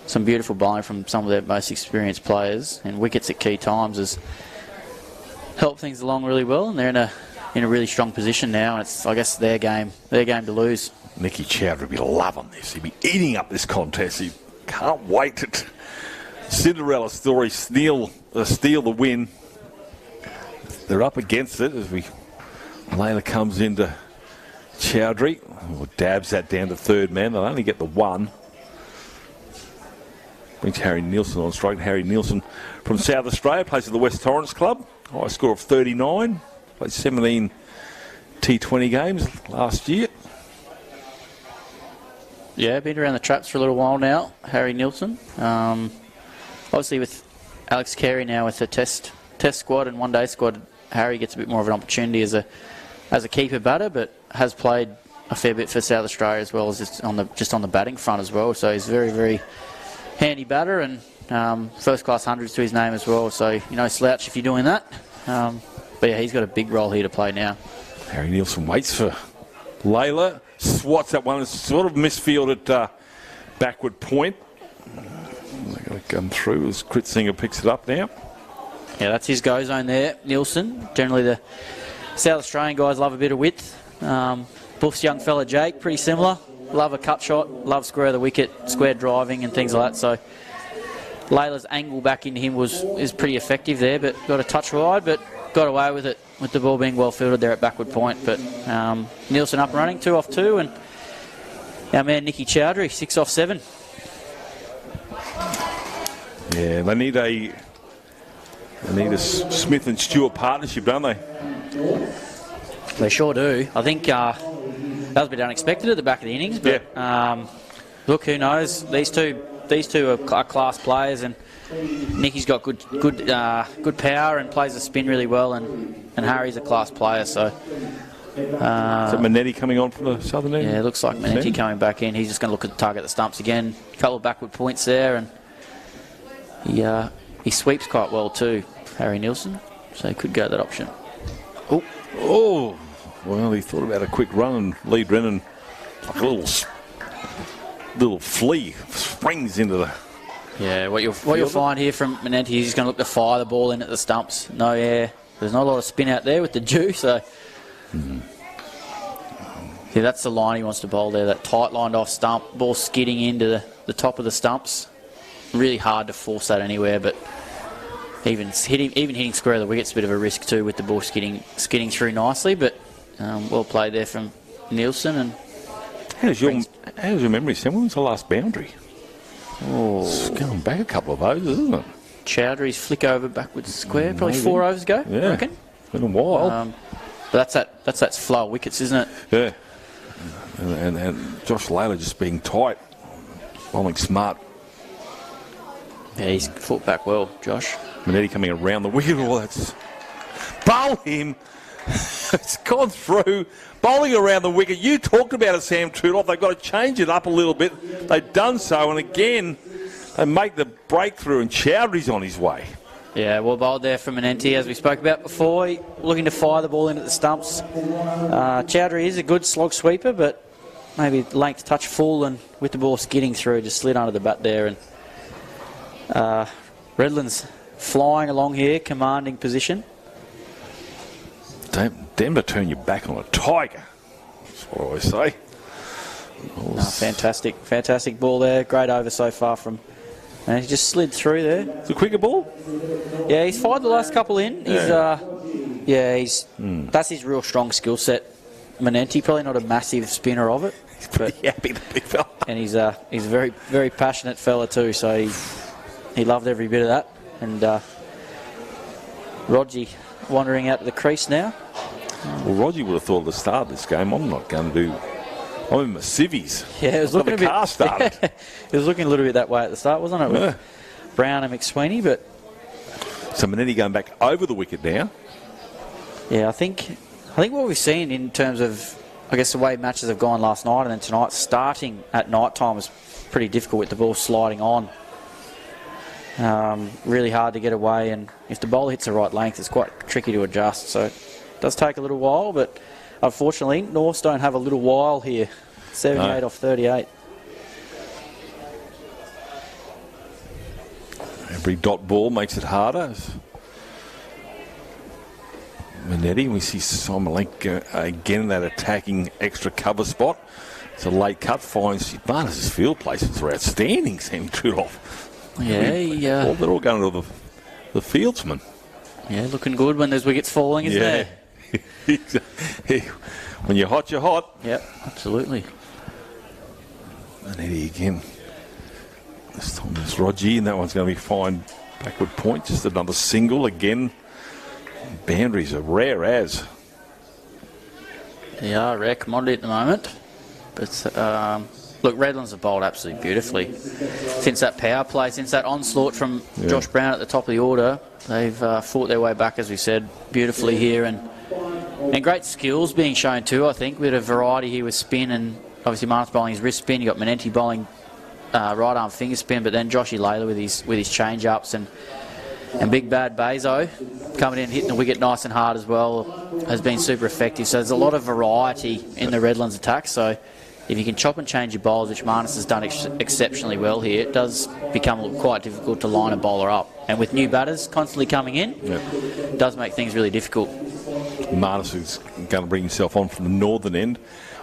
some beautiful bowling from some of their most experienced players, and wickets at key times has helped things along really well, and they're in a really strong position now, and it's, I guess, their game to lose. Nicky Chowdhury would be loving this. He'd be eating up this contest. He can't wait to Cinderella story steal the win. They're up against it as Layla comes into Chowdhury. Dabs that down to third man. They'll only get the one. Brings Harry Nielsen on strike. Harry Nielsen from South Australia, plays at the West Torrens Club. High score of 39. Played 17 T20 games last year. Yeah, been around the traps for a little while now, Harry Nielsen. Obviously with Alex Carey now with the test squad and one-day squad, Harry gets a bit more of an opportunity as a keeper batter, but has played a fair bit for South Australia as well as just on the batting front as well. So he's a very, very handy batter, and first-class hundreds to his name as well. So, slouch if you're doing that. But yeah, he's got a big role here to play now. Harry Nielsen waits for Layla. Swats that one. It's sort of misfielded backward point. They're going to come through as Crit Singer picks it up now. Yeah, that's his go zone there, Nielsen. Generally, the South Australian guys love a bit of width. Buff's young fella Jake, pretty similar. Love a cut shot, love square of the wicket, square driving and things like that. So Layla's angle back into him is pretty effective there, but got a touch wide, but got away with it with the ball being well fielded there at backward point. But Nielsen up and running, 2 off 2, and Our man Nicky Chowdhury, 6 off 7. Yeah, they need a Smith and Stewart partnership, don't they? They sure do. I think that was a bit unexpected at the back of the innings, but look, who knows? These two are class players, and Nicky's got good power and plays the spin really well, and Harry's a class player. So is it Manetti coming on from the southern end? Yeah, it looks like Manetti coming back in. He's just going to look at the target, the stumps again. A couple of backward points there, and he sweeps quite well too, Harry Nielsen. So he could go that option. Oh, well, he thought about a quick run, and Lee Drennan, like a little flea, springs into the... Yeah, what you'll find here from Manetti, he's going to look to fire the ball in at the stumps. No air. There's not a lot of spin out there with the dew, so... Yeah, that's the line he wants to bowl there, that tight lined off stump, ball skidding into the top of the stumps. Really hard to force that anywhere, but even hitting square of the wicket's a bit of a risk too with the ball skidding through nicely, but well played there from Nielsen. And how's your memory, Sam? When was the last boundary? Oh, it's going back a couple of overs, isn't it? Chowdhury's flick over backwards square, probably 4 overs ago, I reckon. It's been a while. But that's that flow of wickets, isn't it? Yeah. And Josh Layla just being tight, bowling smart. Yeah, he's fought back well, Josh. Manetti coming around the wicket. Oh, that's... Bowl him. It's gone through. Bowling around the wicket. You talked about it, Sam Trudolph. They've got to change it up a little bit. They've done so, and again, they make the breakthrough, and Chowdhury's on his way. Yeah, well bowled there from Manenti, as we spoke about before. Looking to fire the ball in at the stumps. Chowdhury is a good slog sweeper, but maybe length touch full, and with the ball skidding through, just slid under the bat there. And Redlands flying along here, commanding position. Denver turn your back on a tiger. That's what I always say. Fantastic ball there. Great over so far from... And he just slid through there. It's a quicker ball? Yeah, he's fired the last couple in. That's his real strong skill set. Manenti, probably not a massive spinner of it. He's pretty happy, the big fella. And he's a very, very passionate fella too, so he loved every bit of that. And Rodgy wandering out to the crease now. Well, Rodgy would have thought at the start of this game, I'm not going to do... I'm in my civvies. Yeah, it was looking a bit... car started. Yeah, it was looking a little bit that way at the start, wasn't it? With Brown and McSweeney, but... So Manetti going back over the wicket now. Yeah, I think what we've seen in terms of, I guess, the way matches have gone last night and then tonight, starting at night time was pretty difficult with the ball sliding on. Really hard to get away, and if the bowler hits the right length, it's quite tricky to adjust. So it does take a little while, but unfortunately, Norths don't have a little while here. 78 off 38. Every dot ball makes it harder. Manetti, we see Milenko again in that attacking extra cover spot. It's a late cut, finds Barnes' field placements are outstanding, Sam Trudolph. Yeah, they're all going to the fieldsman. Yeah, looking good when there's wickets falling, isn't there? When you're hot, you're hot. Yep, absolutely. Manetti again. This time it's Rodgy, and that one's going to be fine. Backward point, just another single again. Boundaries are rare as. They are rare commodity at the moment. But look, Redlands have bowled absolutely beautifully. Since that power play, since that onslaught from Josh Brown at the top of the order, they've fought their way back, as we said, beautifully here. And great skills being shown too, I think, with a variety here with spin, and obviously Martin's bowling his wrist spin. You got Manenti bowling right arm finger spin, but then Joshy Layla with his change ups, and big bad Bezo coming in hitting the wicket nice and hard as well has been super effective. So there's a lot of variety in the Redlands attack. So if you can chop and change your bowls, which Marnus has done exceptionally well here, it does become quite difficult to line a bowler up. And with new batters constantly coming in, it does make things really difficult. Marnus is going to bring himself on from the northern end.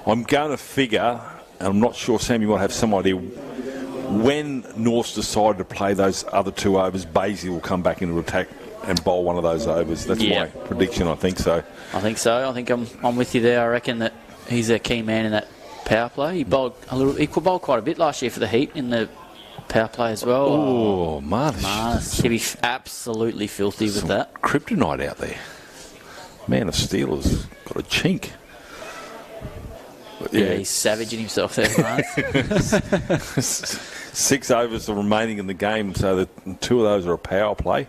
I'm going to figure, and I'm not sure, Sam, you might have some idea, when Norths decided to play those other 2 overs, Basie will come back into attack and bowl one of those overs. That's my prediction, I think so. I think so. I think I'm with you there. I reckon that he's a key man in that power play. He bowled he could bowl quite a bit last year for the Heat in the power play as well. Oh, Marnus. He'd be absolutely filthy with that. Kryptonite out there. Man of Steel has got a chink. But yeah, he's savaging himself there, Marnus. 6 overs are remaining in the game, so that 2 of those are a power play.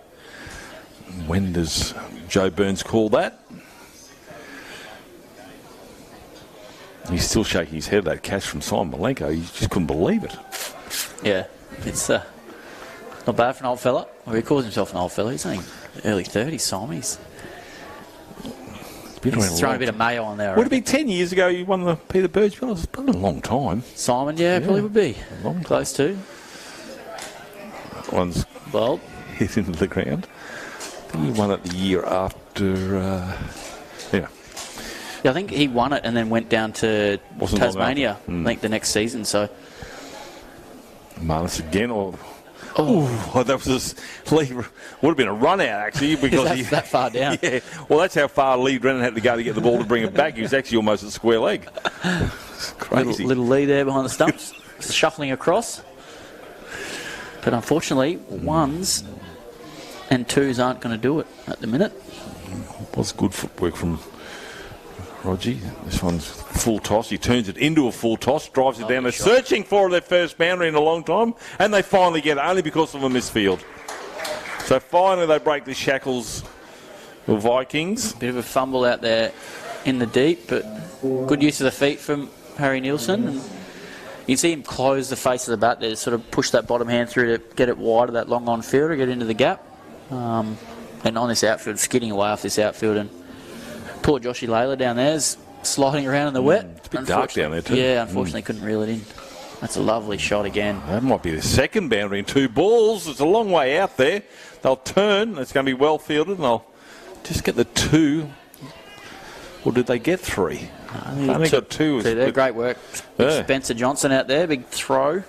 When does Joe Burns call that? He's still shaking his head at that catch from Simon Milenko. He just couldn't believe it. Yeah, it's not bad for an old fella. Or he calls himself an old fella. He's only early 30s, Simon. He's throwing a bit of mayo on there. Would it be 10 years ago you won the Peter Burge Medal? It's been a long time. Simon, yeah, probably would be. Close to. One's well hit into the ground. I think he won it the year after. Yeah, I think he won it and then went down to Tasmania, I think, the next season. So Marnus again, that was would have been a run out actually because that far down. Yeah, well, that's how far Lee Drennan had to go to get the ball to bring it back. He was actually almost at square leg. Crazy. Little Lee there behind the stumps, shuffling across. But unfortunately, ones and twos aren't going to do it at the minute. Was good footwork from Rogie. This one's full toss. He turns it into a full toss, drives it down. They're searching for their first boundary in a long time, and they finally get it, only because of a misfield. So finally they break the shackles of Vikings. Bit of a fumble out there in the deep, but good use of the feet from Harry Nielsen. And you can see him close the face of the bat there, sort of push that bottom hand through to get it wide of that long on fielder, get into the gap. And on this outfield, skidding away off this outfield, and poor Joshy Layla down there is sliding around in the wet. It's a bit dark down there too. Yeah, unfortunately couldn't reel it in. That's a lovely shot again. That might be the second boundary in 2 balls. It's a long way out there. They'll turn. It's going to be well fielded, and they'll just get the 2. Or did they get 3? I only got 2. There, great work. Yeah. Spencer Johnson out there, big throw.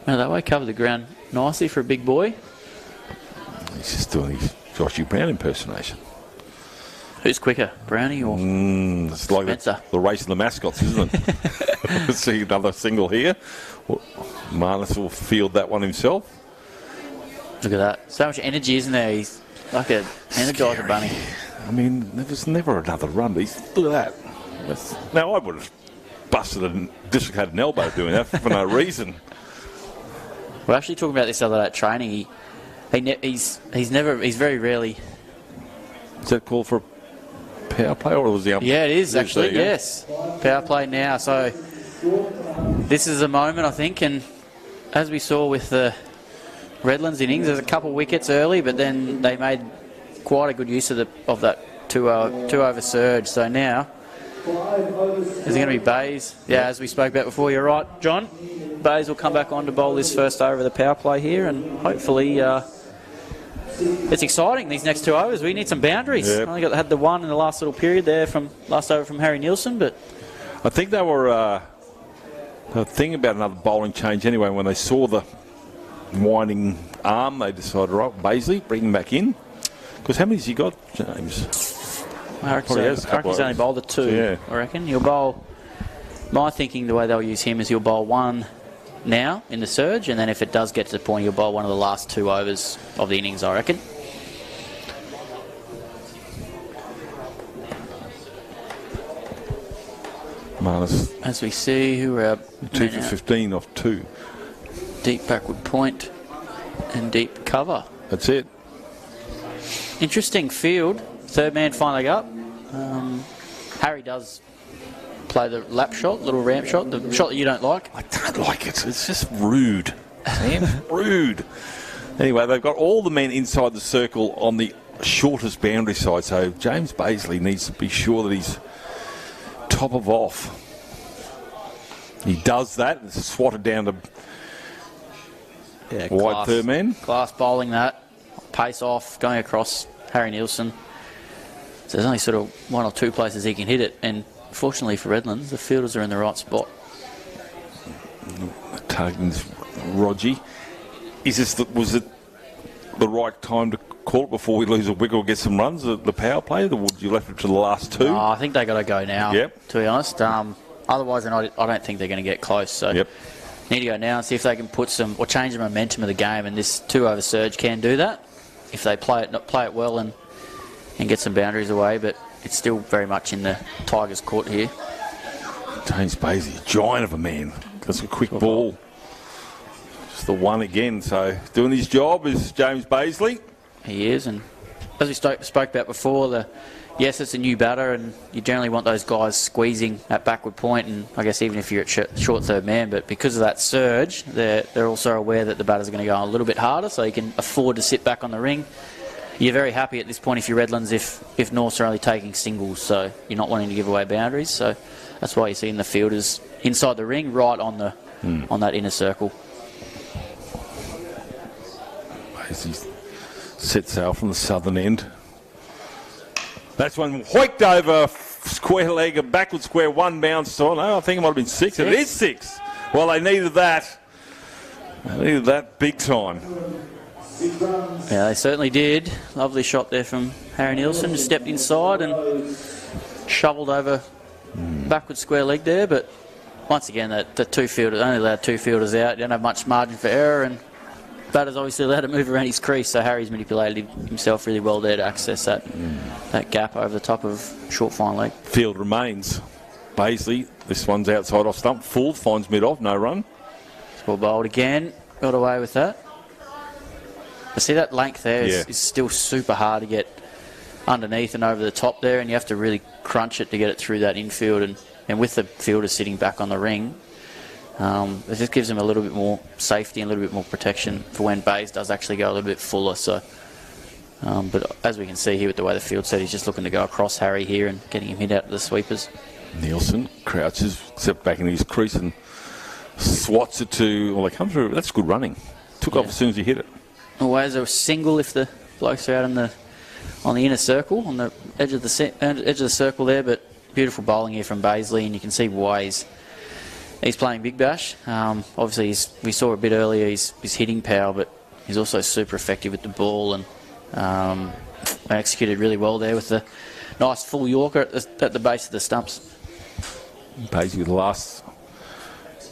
No, that way covered the ground nicely for a big boy. He's just doing his Joshy Brown impersonation. Who's quicker, Brownie or it's like the race of the mascots, isn't it? See another single here. Marnus will field that one himself. Look at that. So much energy, isn't there? He's like an energizer bunny. I mean, there was never another run. Look at that. Now, I would have busted and dislocated an elbow doing that for no reason. We're actually talking about this other day at training. He's very rarely. Is that called for power play, or was the umpire? Yeah, it is actually. Yes, power play now. So this is a moment, I think, and as we saw with the Redlands innings, there's a couple wickets early, but then they made quite a good use of that 2 over surge. So now is it going to be Bays? Yeah, as we spoke about before. You're right, John. Bays will come back on to bowl this first over of the power play here, and hopefully. It's exciting, these next 2 overs. We need some boundaries. Yep. Only had the one in the last little period there from last over from Harry Nielsen, but I think they were thinking about another bowling change anyway. When they saw the winding arm, they decided, right, Baisley, bring him back in. Because how many's he got, James? I reckon he's only bowled a 2, yeah. I reckon. He'll bowl, my thinking, the way they'll use him is he'll bowl 1 now in the surge, and then if it does get to the point, he'll bowl one of the last 2 overs of the innings, I reckon. Marnus. As we see, who are 2 for 15 off 2. Deep backward point and deep cover. That's it. Interesting field. Third man finally up. Harry does play the lap shot, little ramp shot, the shot that you don't like. I don't like it. It's just rude. Sam, rude. Anyway, they've got all the men inside the circle on the shortest boundary side, so James Baisley needs to be sure that he's top of off. He does that. It's swatted down to wide third man. Class bowling that. Pace off, going across Harry Nielsen. So there's only sort of 1 or 2 places he can hit it, and fortunately for Redlands, the fielders are in the right spot. Targeting's Rogie. Was it the right time to call it before we lose a wicket or get some runs, the power play, or would you left it to the last 2? I think they got to go now, Yep. to be honest. I Otherwise, I don't think they're going to get close. So Yep. need to go now and see if they can put some or change the momentum of the game. And this 2-over surge can do that if they play it well and get some boundaries away. But it's still very much in the Tigers' court here. James Paisley, giant of a man. That's a quick ball. Just the one again. So doing his job is James Paisley. He is, and as we spoke about before, yes, it's a new batter, and you generally want those guys squeezing that backward point, and I guess even if you're at short third man, but because of that surge, they're also aware that the batters are going to go a little bit harder, so you can afford to sit back on the ring. You're very happy at this point if you're Redlands if Norths are only taking singles, so you're not wanting to give away boundaries, so that's why you're seeing the fielders inside the ring, right on that inner circle. Paisley sets out from the southern end. That's one hoiked over square leg, a backward square, one bounced on. Oh, I think it might have been 6. It is 6. Well, they needed that. They needed that big time. Yeah, they certainly did. Lovely shot there from Harry Nielsen. Just stepped inside and shoveled over backward square leg there. But once again, the two fielders only allowed 2 fielders out. You don't have much margin for error, and batter's obviously allowed to move around his crease, so Harry's manipulated himself really well there to access that gap over the top of short fine leg. Field remains. Paisley, this one's outside off stump. Full, finds mid-off, no run. Well bowled again, got away with that. But see, that length there is still super hard to get underneath and over the top there, and you have to really crunch it to get it through that infield, and with the fielder sitting back on the ring, it just gives him a little bit more safety and a little bit more protection for when Bays does actually go a little bit fuller. So, but as we can see here with the way the field set, he's just looking to go across Harry here and getting him hit out to the sweepers. Nielsen crouches, steps back into his crease and swats it to. Well, they come through. That's good running. Took off as soon as he hit it. Always a single if the blokes are out on the inner circle, on the edge of the circle there. But beautiful bowling here from Paisley, and you can see why he's playing Big Bash. Obviously, we saw a bit earlier his hitting power, but he's also super effective with the ball, and executed really well there with the nice full Yorker at the base of the stumps. Paisley with the last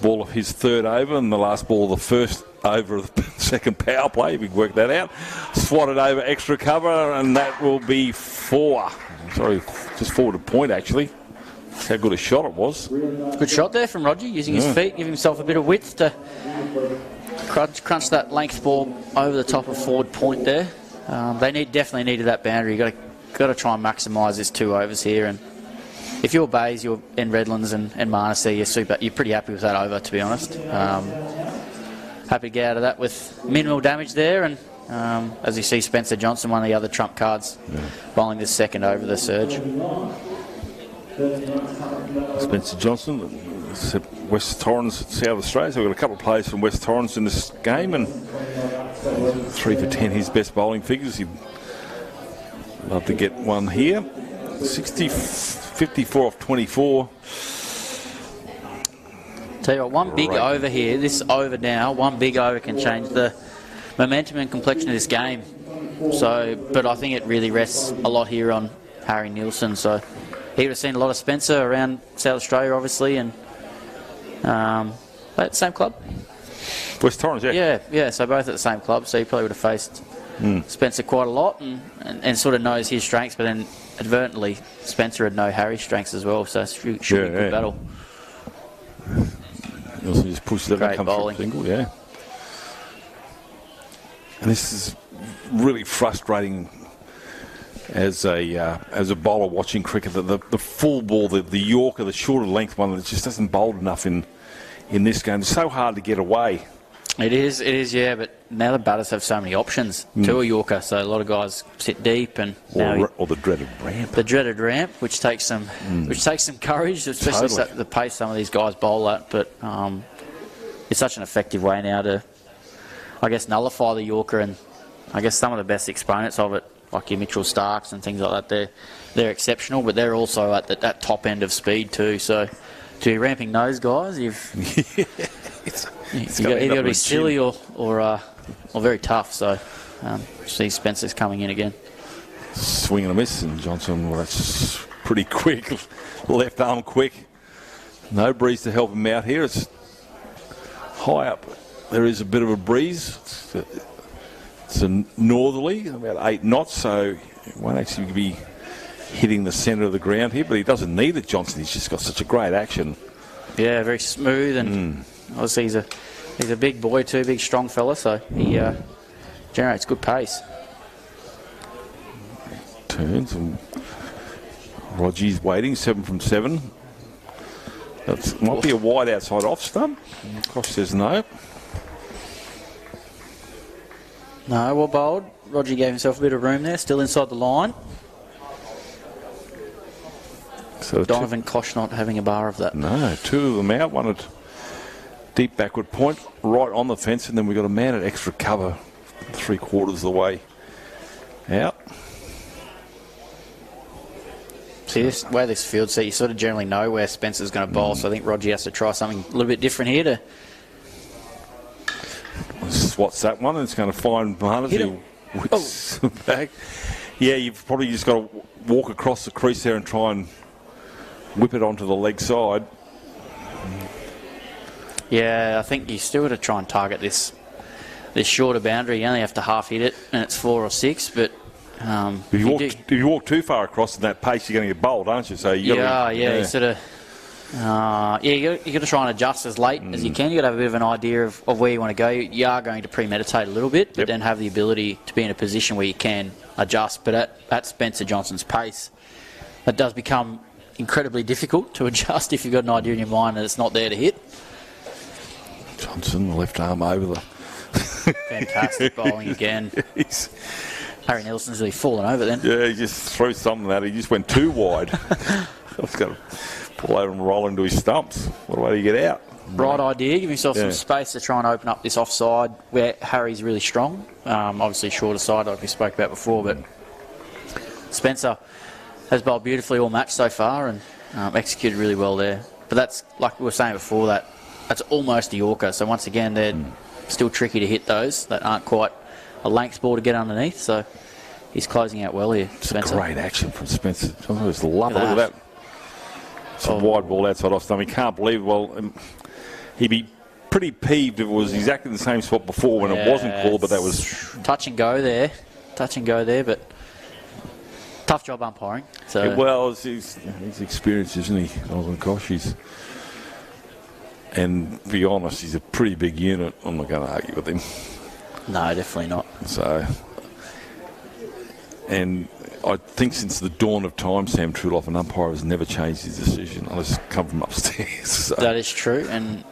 ball of his third over and the last ball of the first over of the second power play. We worked that out. Swatted over extra cover, and that will be 4. Sorry, just forward a point actually. How good a shot it was. Good shot there from Roger, using his feet, give himself a bit of width to crunch that length ball over the top of forward point there. They definitely needed that boundary. You've got to try and maximise this 2 overs here. And if you're Bays, you're in Redlands and Marnessy, you're pretty happy with that over, to be honest. Happy to get out of that with minimal damage there. And as you see, Spencer Johnson, one of the other trump cards, bowling this second over the surge. Spencer Johnson, West Torrens, South Australia. So we've got a couple of players from West Torrens in this game, and 3 for 10, his best bowling figures. He'd love to get one here. 54 off 24. Tell you what, one big over here, this over now, one big over can change the momentum and complexion of this game. So, but I think it really rests a lot here on Harry Nielsen. So he would have seen a lot of Spencer around South Australia, obviously, and at the same club. West Torrens, Yeah. So both at the same club. So he probably would have faced Spencer quite a lot, and sort of knows his strengths. But then advertently, Spencer would know Harry's strengths as well. So it should be a good battle. Nielsen just pushes it and comes bowling. for a single, And this is really frustrating as a bowler watching cricket. The full ball, the Yorker, the shorter length one, that just doesn't bowl enough in this game. It's so hard to get away. It is, yeah, but now the batters have so many options to a Yorker, so a lot of guys sit deep, and or the dreaded ramp. The dreaded ramp, which takes some courage, especially the pace some of these guys bowl at. But it's such an effective way now to, I guess, nullify the Yorker, and I guess some of the best exponents of it, like your Mitchell Starks and things like that, they're exceptional, but they're also at that top end of speed too. So to be ramping those guys, you've got to be silly or very tough. So see Spencer's coming in again. Swing and a miss, and Johnson, well, that's pretty quick. Left arm quick. No breeze to help him out here. It's high up. There is a bit of a breeze. It's a northerly, about 8 knots, so it won't actually be hitting the centre of the ground here, but he doesn't need it, Johnson. He's just got such a great action. Yeah, very smooth, and obviously he's a big boy too, big strong fella, so he generates good pace. Turns, and Roger's waiting, 7 from 7. That might be a wide outside off stump. Kosh says no. No, well bowled. Roger gave himself a bit of room there, still inside the line. So Donovan Kosh not having a bar of that. No, 2 of them out. One at deep backward point, right on the fence, and then we've got a man at extra cover, 3/4 of the way out. See, this way this field set, you sort of generally know where Spencer's going to bowl, so I think Roger has to try something a little bit different here to... Swats that one, and it's going to find Mahanas who whips back. Yeah, you've probably just got to walk across the crease there and try and whip it onto the leg side. Yeah, I think you still got to try and target this shorter boundary. You only have to half hit it, and it's 4 or 6, but... if you walk too far across in that pace, you're going to get bowled, aren't you? So you you sort of... you got to try and adjust as late as you can. You got to have a bit of an idea of where you want to go. You are going to premeditate a little bit, but then have the ability to be in a position where you can adjust. But at Spencer Johnson's pace, that does become incredibly difficult to adjust if you've got an idea in your mind and it's not there to hit. Johnson, the left arm over the... Fantastic bowling again. Harry Nelson's really fallen over then. Yeah, he just threw something at it. He just went too wide. He's got to pull over and roll into his stumps. What way do you get out? Right idea. Give himself some space to try and open up this offside where Harry's really strong. Obviously shorter side like we spoke about before, but Spencer has bowled beautifully all match so far and executed really well there. But that's, like we were saying before, that's almost a Yorker. So once again, they're still tricky to hit those that aren't quite a length ball to get underneath. So he's closing out well here, Spencer. It's a great action from Spencer. I just love it. Look at that. It's a wide ball outside off stump. He can't believe, he'd be pretty peeved if it was exactly the same spot before when it wasn't called, but that was... Touch and go there, but tough job umpiring. So. Well, he's experienced, isn't he? Oh, gosh, and to be honest, he's a pretty big unit. I'm not going to argue with him. No, definitely not. So, and I think since the dawn of time, Sam Truloff, an umpire, has never changed his decision unless it's come from upstairs. So. That is true, and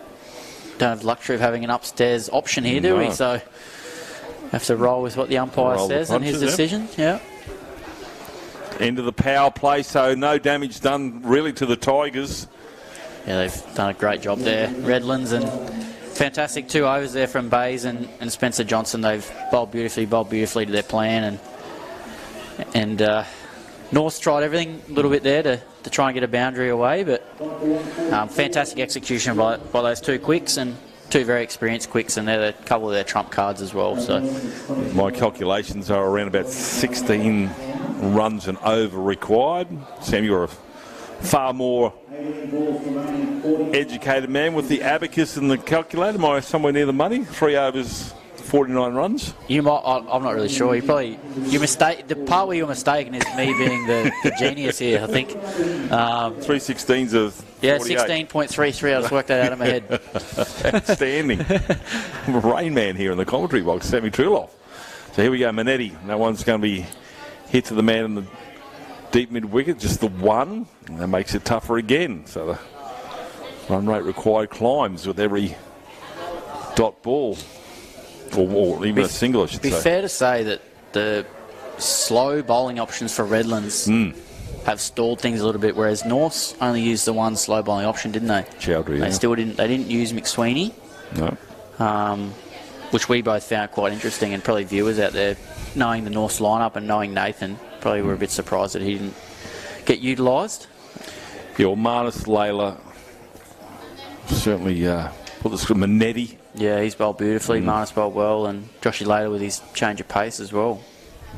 don't have the luxury of having an upstairs option here, do we? So have to roll with what the umpire says and his decision. Yeah. End of the power play, so no damage done really to the Tigers. Yeah, they've done a great job there. Redlands, and fantastic 2 overs there from Bays and Spencer Johnson. They've bowled beautifully to their plan, and North's tried everything a little bit there to try and get a boundary away, but fantastic execution by those 2 quicks, and 2 very experienced quicks, and they're a couple of their trump cards as well. So my calculations are around about 16 runs and over required. Sam, you're a far more educated man with the abacus and the calculator. Am I somewhere near the money? 3 overs, 49 runs. You might. I'm not really sure. The part where you're mistaken is me being the genius here. I think 3/16 of 48. 16.33. I just worked that out in my head. Outstanding. Rain man here in the commentary box, Sammy Truloff. So here we go, Manetti. No one's going to be hit to the man in the deep mid wicket, just the one, and that makes it tougher again. So the run rate required climbs with every dot ball, or even a single, I should say. It'd be fair to say that the slow bowling options for Redlands have stalled things a little bit, whereas Norths only used the one slow bowling option, didn't they? Chowdhury, They still didn't. They didn't use McSweeney. No. Which we both found quite interesting, and probably viewers out there, knowing the Norths lineup and knowing Nathan, probably were a bit surprised that he didn't get utilised. Yeah, well, Marnus, Layla, certainly put the screen. Manetti. Yeah, he's bowled beautifully. Marnus bowled well, and Joshy Layla with his change of pace as well.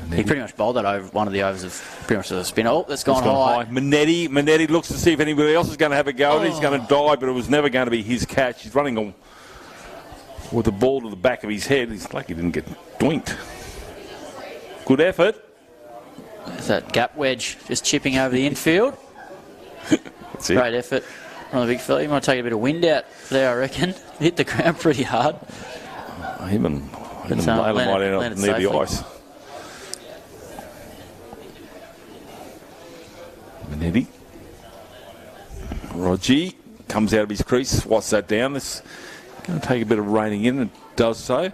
He pretty much bowled that over one of the overs of pretty much a spin. Oh, that's gone high. Manetti looks to see if anybody else is going to have a go at it. He's going to die, but it was never going to be his catch. He's running on with the ball to the back of his head. He's lucky he didn't get doinked. Good effort. There's that gap wedge just chipping over the infield. That's it. Great effort from the big fella. He might take a bit of wind out there, I reckon. Hit the ground pretty hard. Him and Layla might end up near the ice. Manetti. Rogie comes out of his crease, swats that down. It's going to take a bit of reining in, and does so.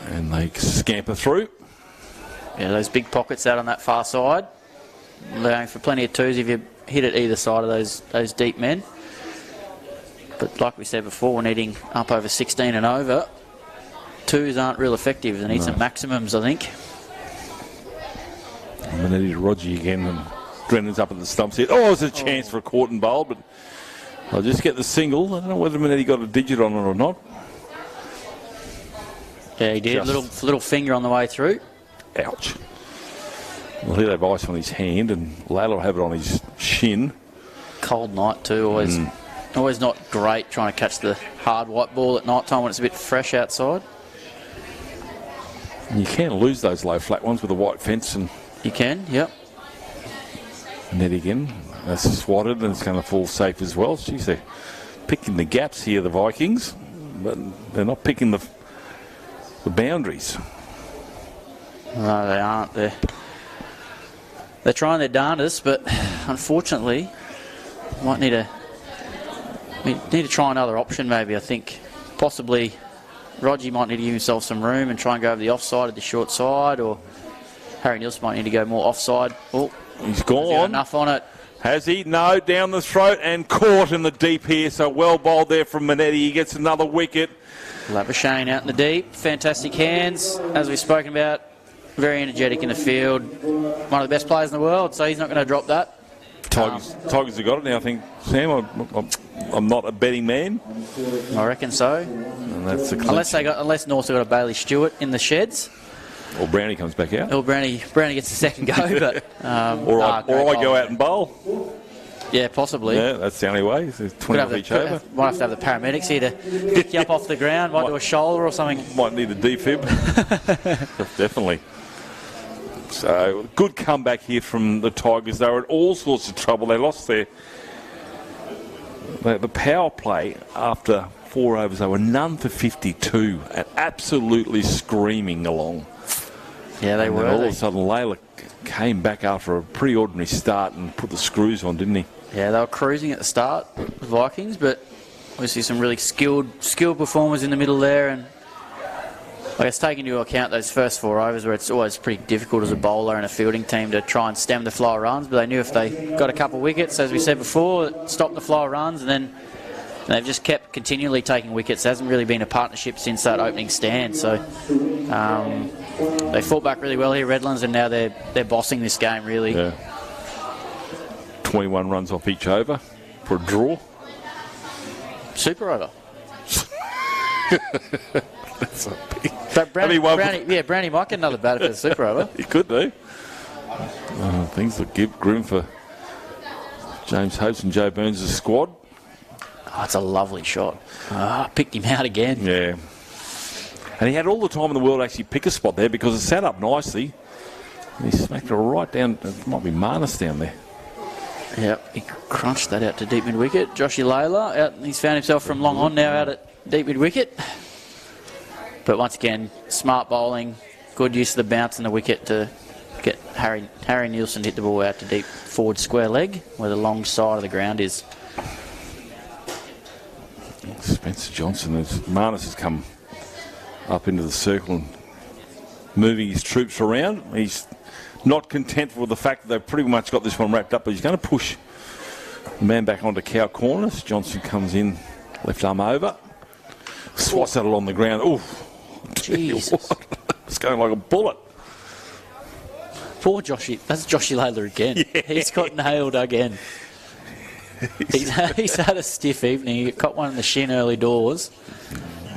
And they scamper through. Yeah, those big pockets out on that far side, allowing for plenty of twos if you hit it either side of those deep men. But like we said before, we're needing up over 16 and over. Twos aren't real effective. They need some maximums, I think. Manetti to Rogie again, and Drennan's up at the stumps here. Oh, there's a chance for a caught and bowl, but I'll just get the single. I don't know whether Manetti got a digit on it or not. Yeah, he did. Little finger on the way through. Ouch. Well, he'll have ice on his hand, and Layla will have it on his shin. Cold night too. Always not great trying to catch the hard white ball at night time when it's a bit fresh outside. And you can lose those low flat ones with a white fence. And you can, yep. Net again. That's swatted, and it's going to fall safe as well. Jeez, they're picking the gaps here, the Vikings, but they're not picking the boundaries. No, they aren't. They're trying their darndest, but unfortunately, might need to try another option. Maybe I think possibly Rogie might need to give himself some room and try and go over the offside at the short side, or Harry Nielsen might need to go more offside. Oh, he's gone. Enough on it. Has he? No, down the throat and caught in the deep here. So well bowled there from Manetti. He gets another wicket. Labuschagne out in the deep. Fantastic hands, as we've spoken about. Very energetic in the field. One of the best players in the world, so he's not going to drop that. Tigers have got it now, I think, Sam. I'm not a betting man. I reckon so. And that's unless North's got a Bailey Stewart in the sheds. Or Brownie comes back out. Or Brownie gets the second go, but or I go out and bowl. Yeah, possibly. Yeah, that's the only way. There's 20 of each over. Might have to have the paramedics here to pick you up off the ground. Might do a shoulder or something. Might need a defib. Definitely. So, good comeback here from the Tigers. They were in all sorts of trouble. They lost the power play after 4 overs. They were none for 52 and absolutely screaming along. Yeah, they were. All of a sudden, Layla came back after a pretty ordinary start and put the screws on, didn't he? Yeah, they were cruising at the start, the Vikings, but obviously some really skilled performers in the middle there, and I guess taking into account those first 4 overs where it's always pretty difficult as a bowler and a fielding team to try and stem the flow of runs, but they knew if they got a couple of wickets, as we said before, stop the flow of runs, and then they've just kept continually taking wickets. There hasn't really been a partnership since that opening stand, so they fought back really well here, Redlands, and now they're bossing this game, really. Yeah. 21 runs off each over for a draw. Super over. That's a big... But Brownie might get another batter for the super over. He could do. Things look grim for James Hopes and Joe Burns' squad. Oh, it's a lovely shot. Picked him out again. Yeah. And he had all the time in the world to actually pick a spot there because it sat up nicely. And he smacked it right down. It might be Marnus down there. Yep, he crunched that out to deep mid-wicket. Joshy Layla, he's found himself from long on now out at deep mid-wicket. But once again, smart bowling, good use of the bounce and the wicket to get Harry Nielsen hit the ball out to deep forward square leg where the long side of the ground is. Spencer Johnson, as Marnus has come up into the circle and moving his troops around. He's not content with the fact that they've pretty much got this one wrapped up, but he's going to push the man back onto cow corners. Johnson comes in, left arm over, swats that along the ground. Oof. Jesus. It's going like a bullet. Poor Joshy. That's Joshy Layla again. Yeah. He's got nailed again. He's had a stiff evening. He got one in the shin early doors.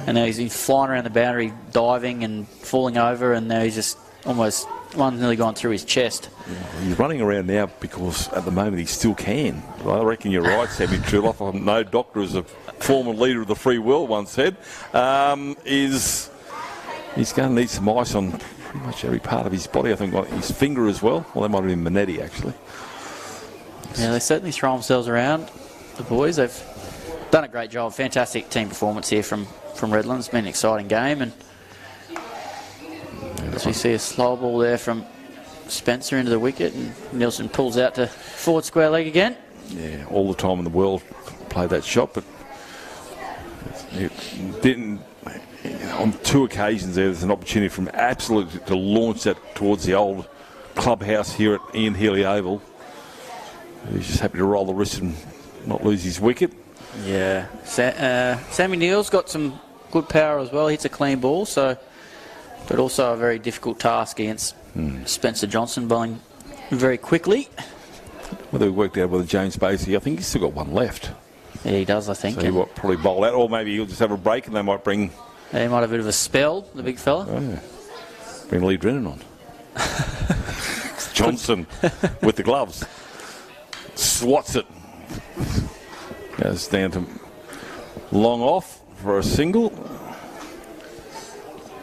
And now he's been flying around the boundary, diving and falling over, and now he's just almost, one's nearly gone through his chest. Yeah, he's running around now because at the moment he still can. I reckon you're right, Sammy Truloff. I'm no doctor, as a former leader of the free world once said. He's going to need some ice on pretty much every part of his body. I think like his finger as well. Well, that might have been Manetti, actually. Yeah, they certainly throw themselves around, the boys. They've done a great job. Fantastic team performance here from Redlands. Been an exciting game, and as we see a slow ball there from Spencer into the wicket, and Nielsen pulls out to forward square leg again. Yeah, all the time in the world played that shot, but it didn't. On 2 occasions there's an opportunity from absolutely to launch that towards the old clubhouse here at Ian Healy Oval. He's just happy to roll the wrist and not lose his wicket. Yeah, Sammy Neal's got some good power as well. Hits a clean ball, but also a very difficult task against Spencer Johnson, bowling very quickly. Whether we worked out whether James Basey, I think he's still got one left. Yeah, he does, I think. So he will probably bowl out, or maybe he'll just have a break and they might bring... Yeah, he might have a bit of a spell, the big fella. Oh, yeah. Bring Lee Drennan on. Johnson with the gloves. Swats it. Goes down to long off for a single.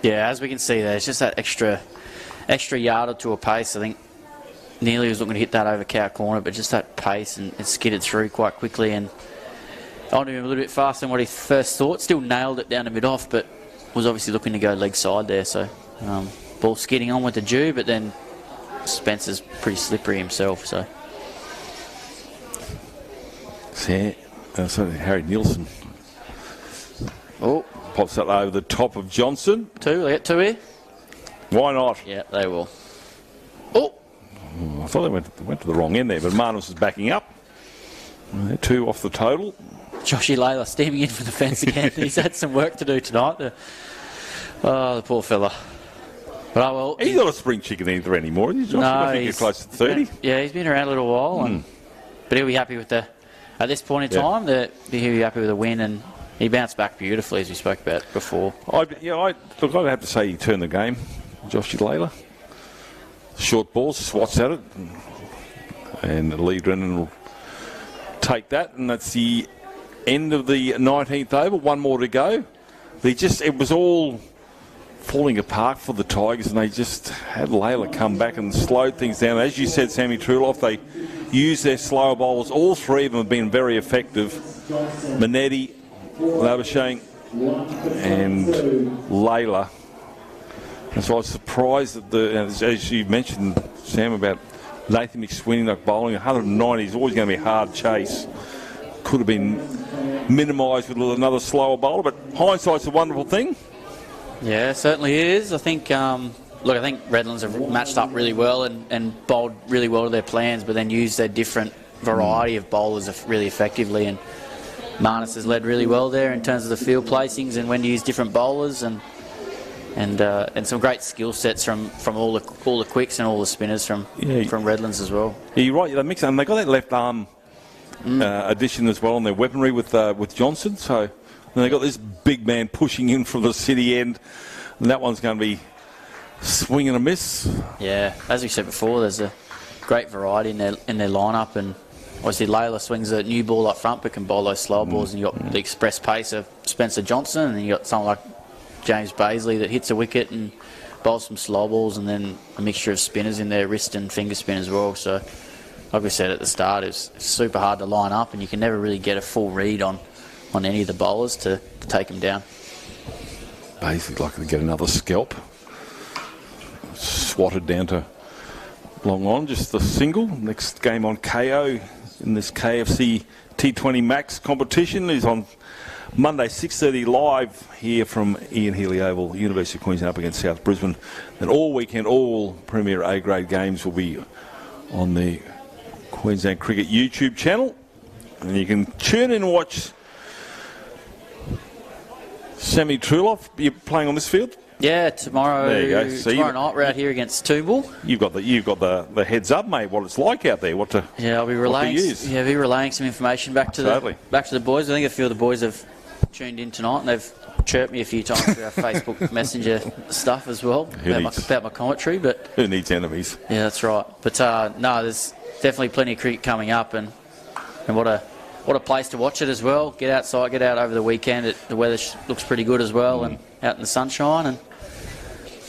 Yeah, as we can see there, it's just that extra yard or two of pace. I think Neely was looking to hit that over cow corner, but just that pace and it skidded through quite quickly and onto him a little bit faster than what he first thought. Still nailed it down to mid-off, but was obviously looking to go leg side there. So ball skidding on with the dew, but then Spencer's pretty slippery himself. So Harry Nielsen. Oh, pops that over the top of Johnson. Two, they get two here. Why not? Yeah, they will. Oh, I thought they went to the wrong end there, but Marnus is backing up. 2 off the total. Joshy Layla steaming in from the fence again. He's had some work to do tonight. The poor fella. But oh well. He's not a spring chicken either anymore, is he, Josh? No, I think he's close to 30. He's been around a little while, but he'll be happy with at this point in time, he'll be happy with a win, and he bounced back beautifully, as we spoke about before. I'd have to say he turned the game, Joshy Layla. Short balls, swats at it, and Lee Drennan will take that, and that's the end of the 19th over. One more to go. It was all falling apart for the Tigers, and they just had Layla come back and slowed things down. As you said, Sammy Truloff, they used their slower bowlers. All 3 of them have been very effective. Manetti, Labuschagne and Layla. And so I was surprised that as you mentioned, Sam, about Nathan McSweeney bowling 190 is always going to be a hard chase. Could have been minimised with another slower bowler, but hindsight's a wonderful thing. Yeah, it certainly is. I think Redlands have matched up really well and bowled really well to their plans, but then used their different variety of bowlers really effectively. And Marnus has led really well there in terms of the field placings and when to use different bowlers and some great skill sets from all the quicks and all the spinners from Redlands as well. Yeah, you're right. They mix and they got that left arm addition as well on their weaponry with Johnson. So and they got this big man pushing in from the city end, and that one's going to be swing and a miss. Yeah, as we said before, there's a great variety in their lineup, and obviously Layla swings a new ball up front but can bowl those slow balls, and you got the express pace of Spencer Johnson, and then you got someone like James Bazley that hits a wicket and bowls some slow balls, and then a mixture of spinners in there, wrist and finger spin as well. So like we said at the start, it's super hard to line up, and you can never really get a full read on any of the bowlers to take them down. Basically likely to get another scalp. Swatted down to long on, just the single. Next game on KO in this KFC T20 Max competition is on Monday 6:30 live here from Ian Healy Oval, University of Queensland up against South Brisbane. And all weekend, all Premier A-grade games will be on the Queensland Cricket YouTube channel. And you can tune in and watch Sammy Truloff. You're playing on this field? Yeah, tomorrow. There you go. So tomorrow night we're out here against Toombul. You've got the heads up, mate. What it's like out there. I'll be relaying. Yeah, I'll be relaying some information back to the boys. I think a few of the boys have tuned in tonight, and they've chirped me a few times through our Facebook Messenger stuff as well about my commentary. But who needs enemies? Yeah, that's right. But no, there's definitely plenty of cricket coming up, and what a place to watch it as well. Get outside, get out over the weekend. The weather looks pretty good as well, and out in the sunshine, and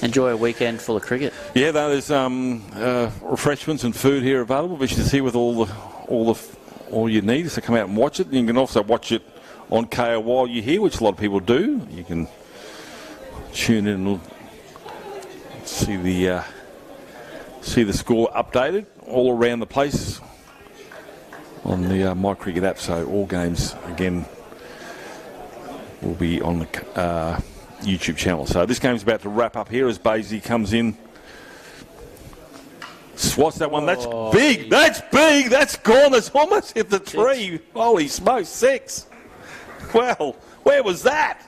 enjoy a weekend full of cricket. Yeah, there's refreshments and food here available, which is here with all you need is to come out and watch it. You can also watch it on KO while you're here, which a lot of people do. You can tune in and see the score updated all around the place on the My Cricket app. So all games again will be on the YouTube channel. So this game's about to wrap up here as Basie comes in. Swats that one. That's big. That's big. That's gone. That's almost hit the tree. Holy smokes, 6. Well, where was that?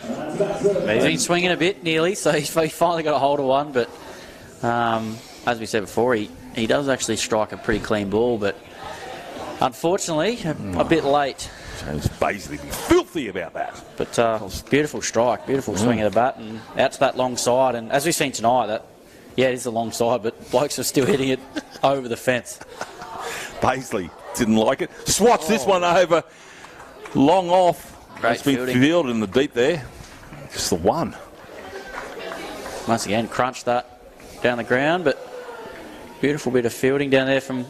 He's been swinging a bit nearly, so he finally got a hold of one. But as we said before, he does actually strike a pretty clean ball, but unfortunately a bit late. James Basie be filthy about that. But beautiful strike, beautiful swing of the bat, and out to that long side. And as we've seen tonight, it is the long side, but blokes are still hitting it over the fence. Basie didn't like it. Swats this one over. Long off. Great It's been fielded in the deep there. Just the one. Once again, crunched that down the ground, but beautiful bit of fielding down there from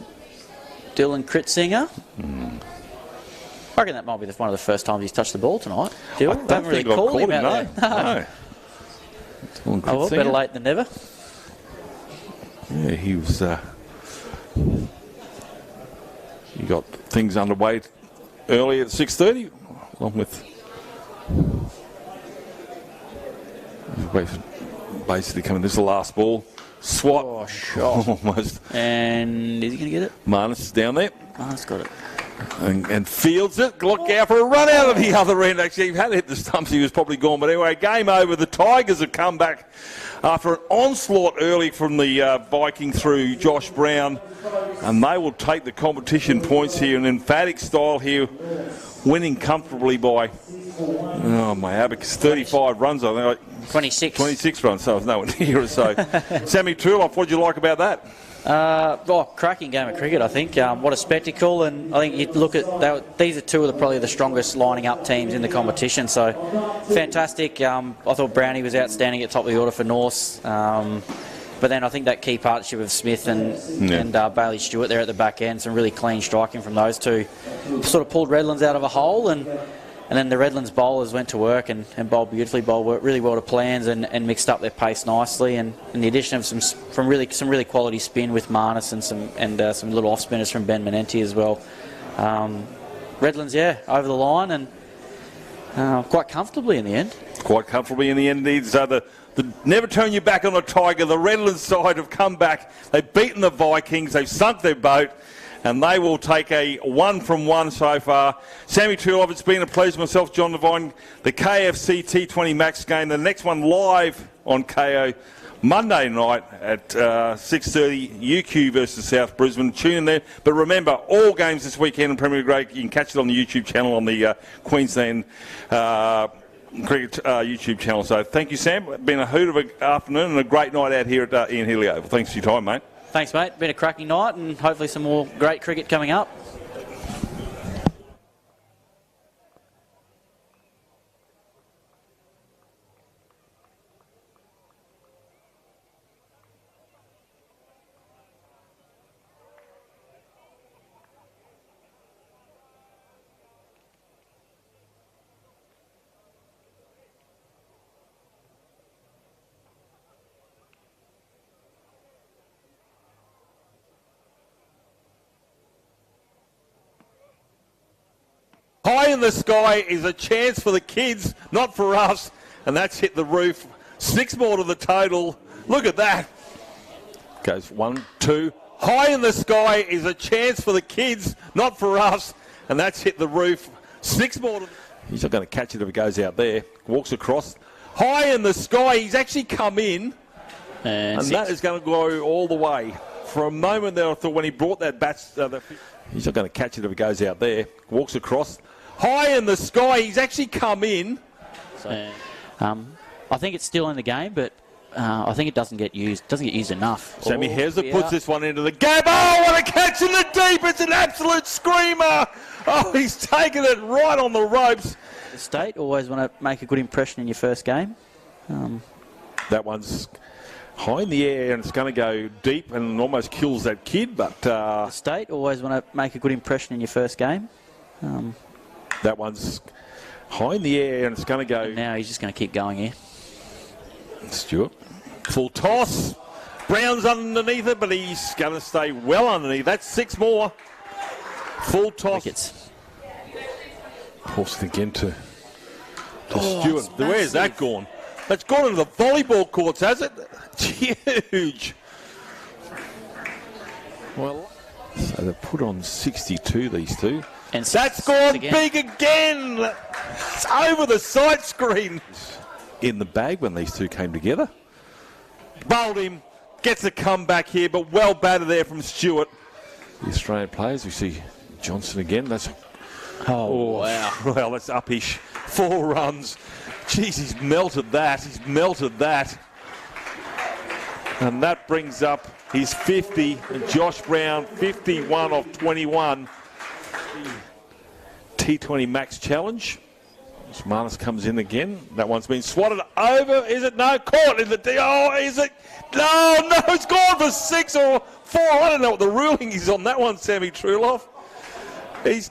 Dylan Kritsinger. I reckon that might be one of the first times he's touched the ball tonight. I don't really called him out there. No. Oh, well, better late than never. Yeah, he was. He got things underway early at 6:30, along with basically coming. This is the last ball. Swat. Shot. Almost. And is he going to get it? Marnus is down there. Marnus got it. And fields it. Look out for a run out of the other end. Actually, if he had hit the stumps, he was probably gone. But anyway, game over. The Tigers have come back after an onslaught early from the Vikings through Josh Brown. And they will take the competition points here in emphatic style here, winning comfortably by, my abacus, 35 runs. I think 26 runs, so I was nowhere near or so. Sammy Truloff, what did you like about that? Cracking game of cricket, I think. What a spectacle, and I think you'd look at these are two of probably the strongest lining up teams in the competition, so fantastic. I thought Brownie was outstanding at top of the order for Norse, but then I think that key partnership of Smith and Bailey Stewart there at the back end, some really clean striking from those two, sort of pulled Redlands out of a hole, and then the Redlands bowlers went to work and bowled beautifully, bowled really well to plans and mixed up their pace nicely. And the addition of some really quality spin with Marnus and some little off spinners from Ben Menenti as well. Redlands, over the line and quite comfortably in the end. Quite comfortably in the end, indeed. So the never turn your back on a Tiger. The Redlands side have come back. They've beaten the Vikings. They've sunk their boat. And they will take a 1-from-1 so far. Sammy Truloff, it's been a pleasure. Myself, John Devine, the KFC T20 Max game. The next one live on KO Monday night at 6:30, UQ versus South Brisbane. Tune in there. But remember, all games this weekend in Premier Grade, you can catch it on the YouTube channel on the Queensland Cricket YouTube channel. So thank you, Sam. It's been a hoot of an afternoon and a great night out here at Ian Healy Oval. Thanks for your time, mate. Thanks, mate. Been a cracking night and hopefully some more great cricket coming up. High in the sky is a chance for the kids, not for us. And that's hit the roof. 6 more to the total. Look at that. Goes 1, 2. High in the sky is a chance for the kids, not for us. And that's hit the roof. 6 more to the... He's not going to catch it if it goes out there. Walks across. High in the sky. He's actually come in. And that is going to go all the way. For a moment there, I thought when he brought that bat... he's not going to catch it if it goes out there. Walks across. High in the sky. He's actually come in. So, I think it's still in the game, but I think it doesn't get used. Doesn't get used enough. Sammy Hezler puts this one into the gap. Oh, what a catch in the deep! It's an absolute screamer. Oh, he's taken it right on the ropes. The State always want to make a good impression in your first game. That one's high in the air and it's going to go deep and almost kills that kid. But the State always want to make a good impression in your first game. That one's high in the air and it's going to go. And now he's just going to keep going here. Stewart. Full toss. Brown's underneath it, but he's going to stay well underneath. That's 6 more. Full toss. Wickets. Horse again to Stewart. Where's that gone? That's gone into the volleyball courts, has it? It's huge. Well, so they've put on 62, these two. And that's gone big again. It's over the sight screen. In the bag when these two came together. Bowled him. Gets a comeback here, but well batted there from Stewart. The Australian players, we see Johnson again. That's wow. Well, that's uppish. 4 runs. Jeez, he's melted that. He's melted that. And that brings up his 50. And Josh Brown, 51 of 21. T20 Max Challenge. Marnus comes in again. That one's been swatted over. Is it? No, caught in the D. Oh, is it? No, it's gone for 6 or 4. I don't know what the ruling is on that one, Sammy Truloff. He's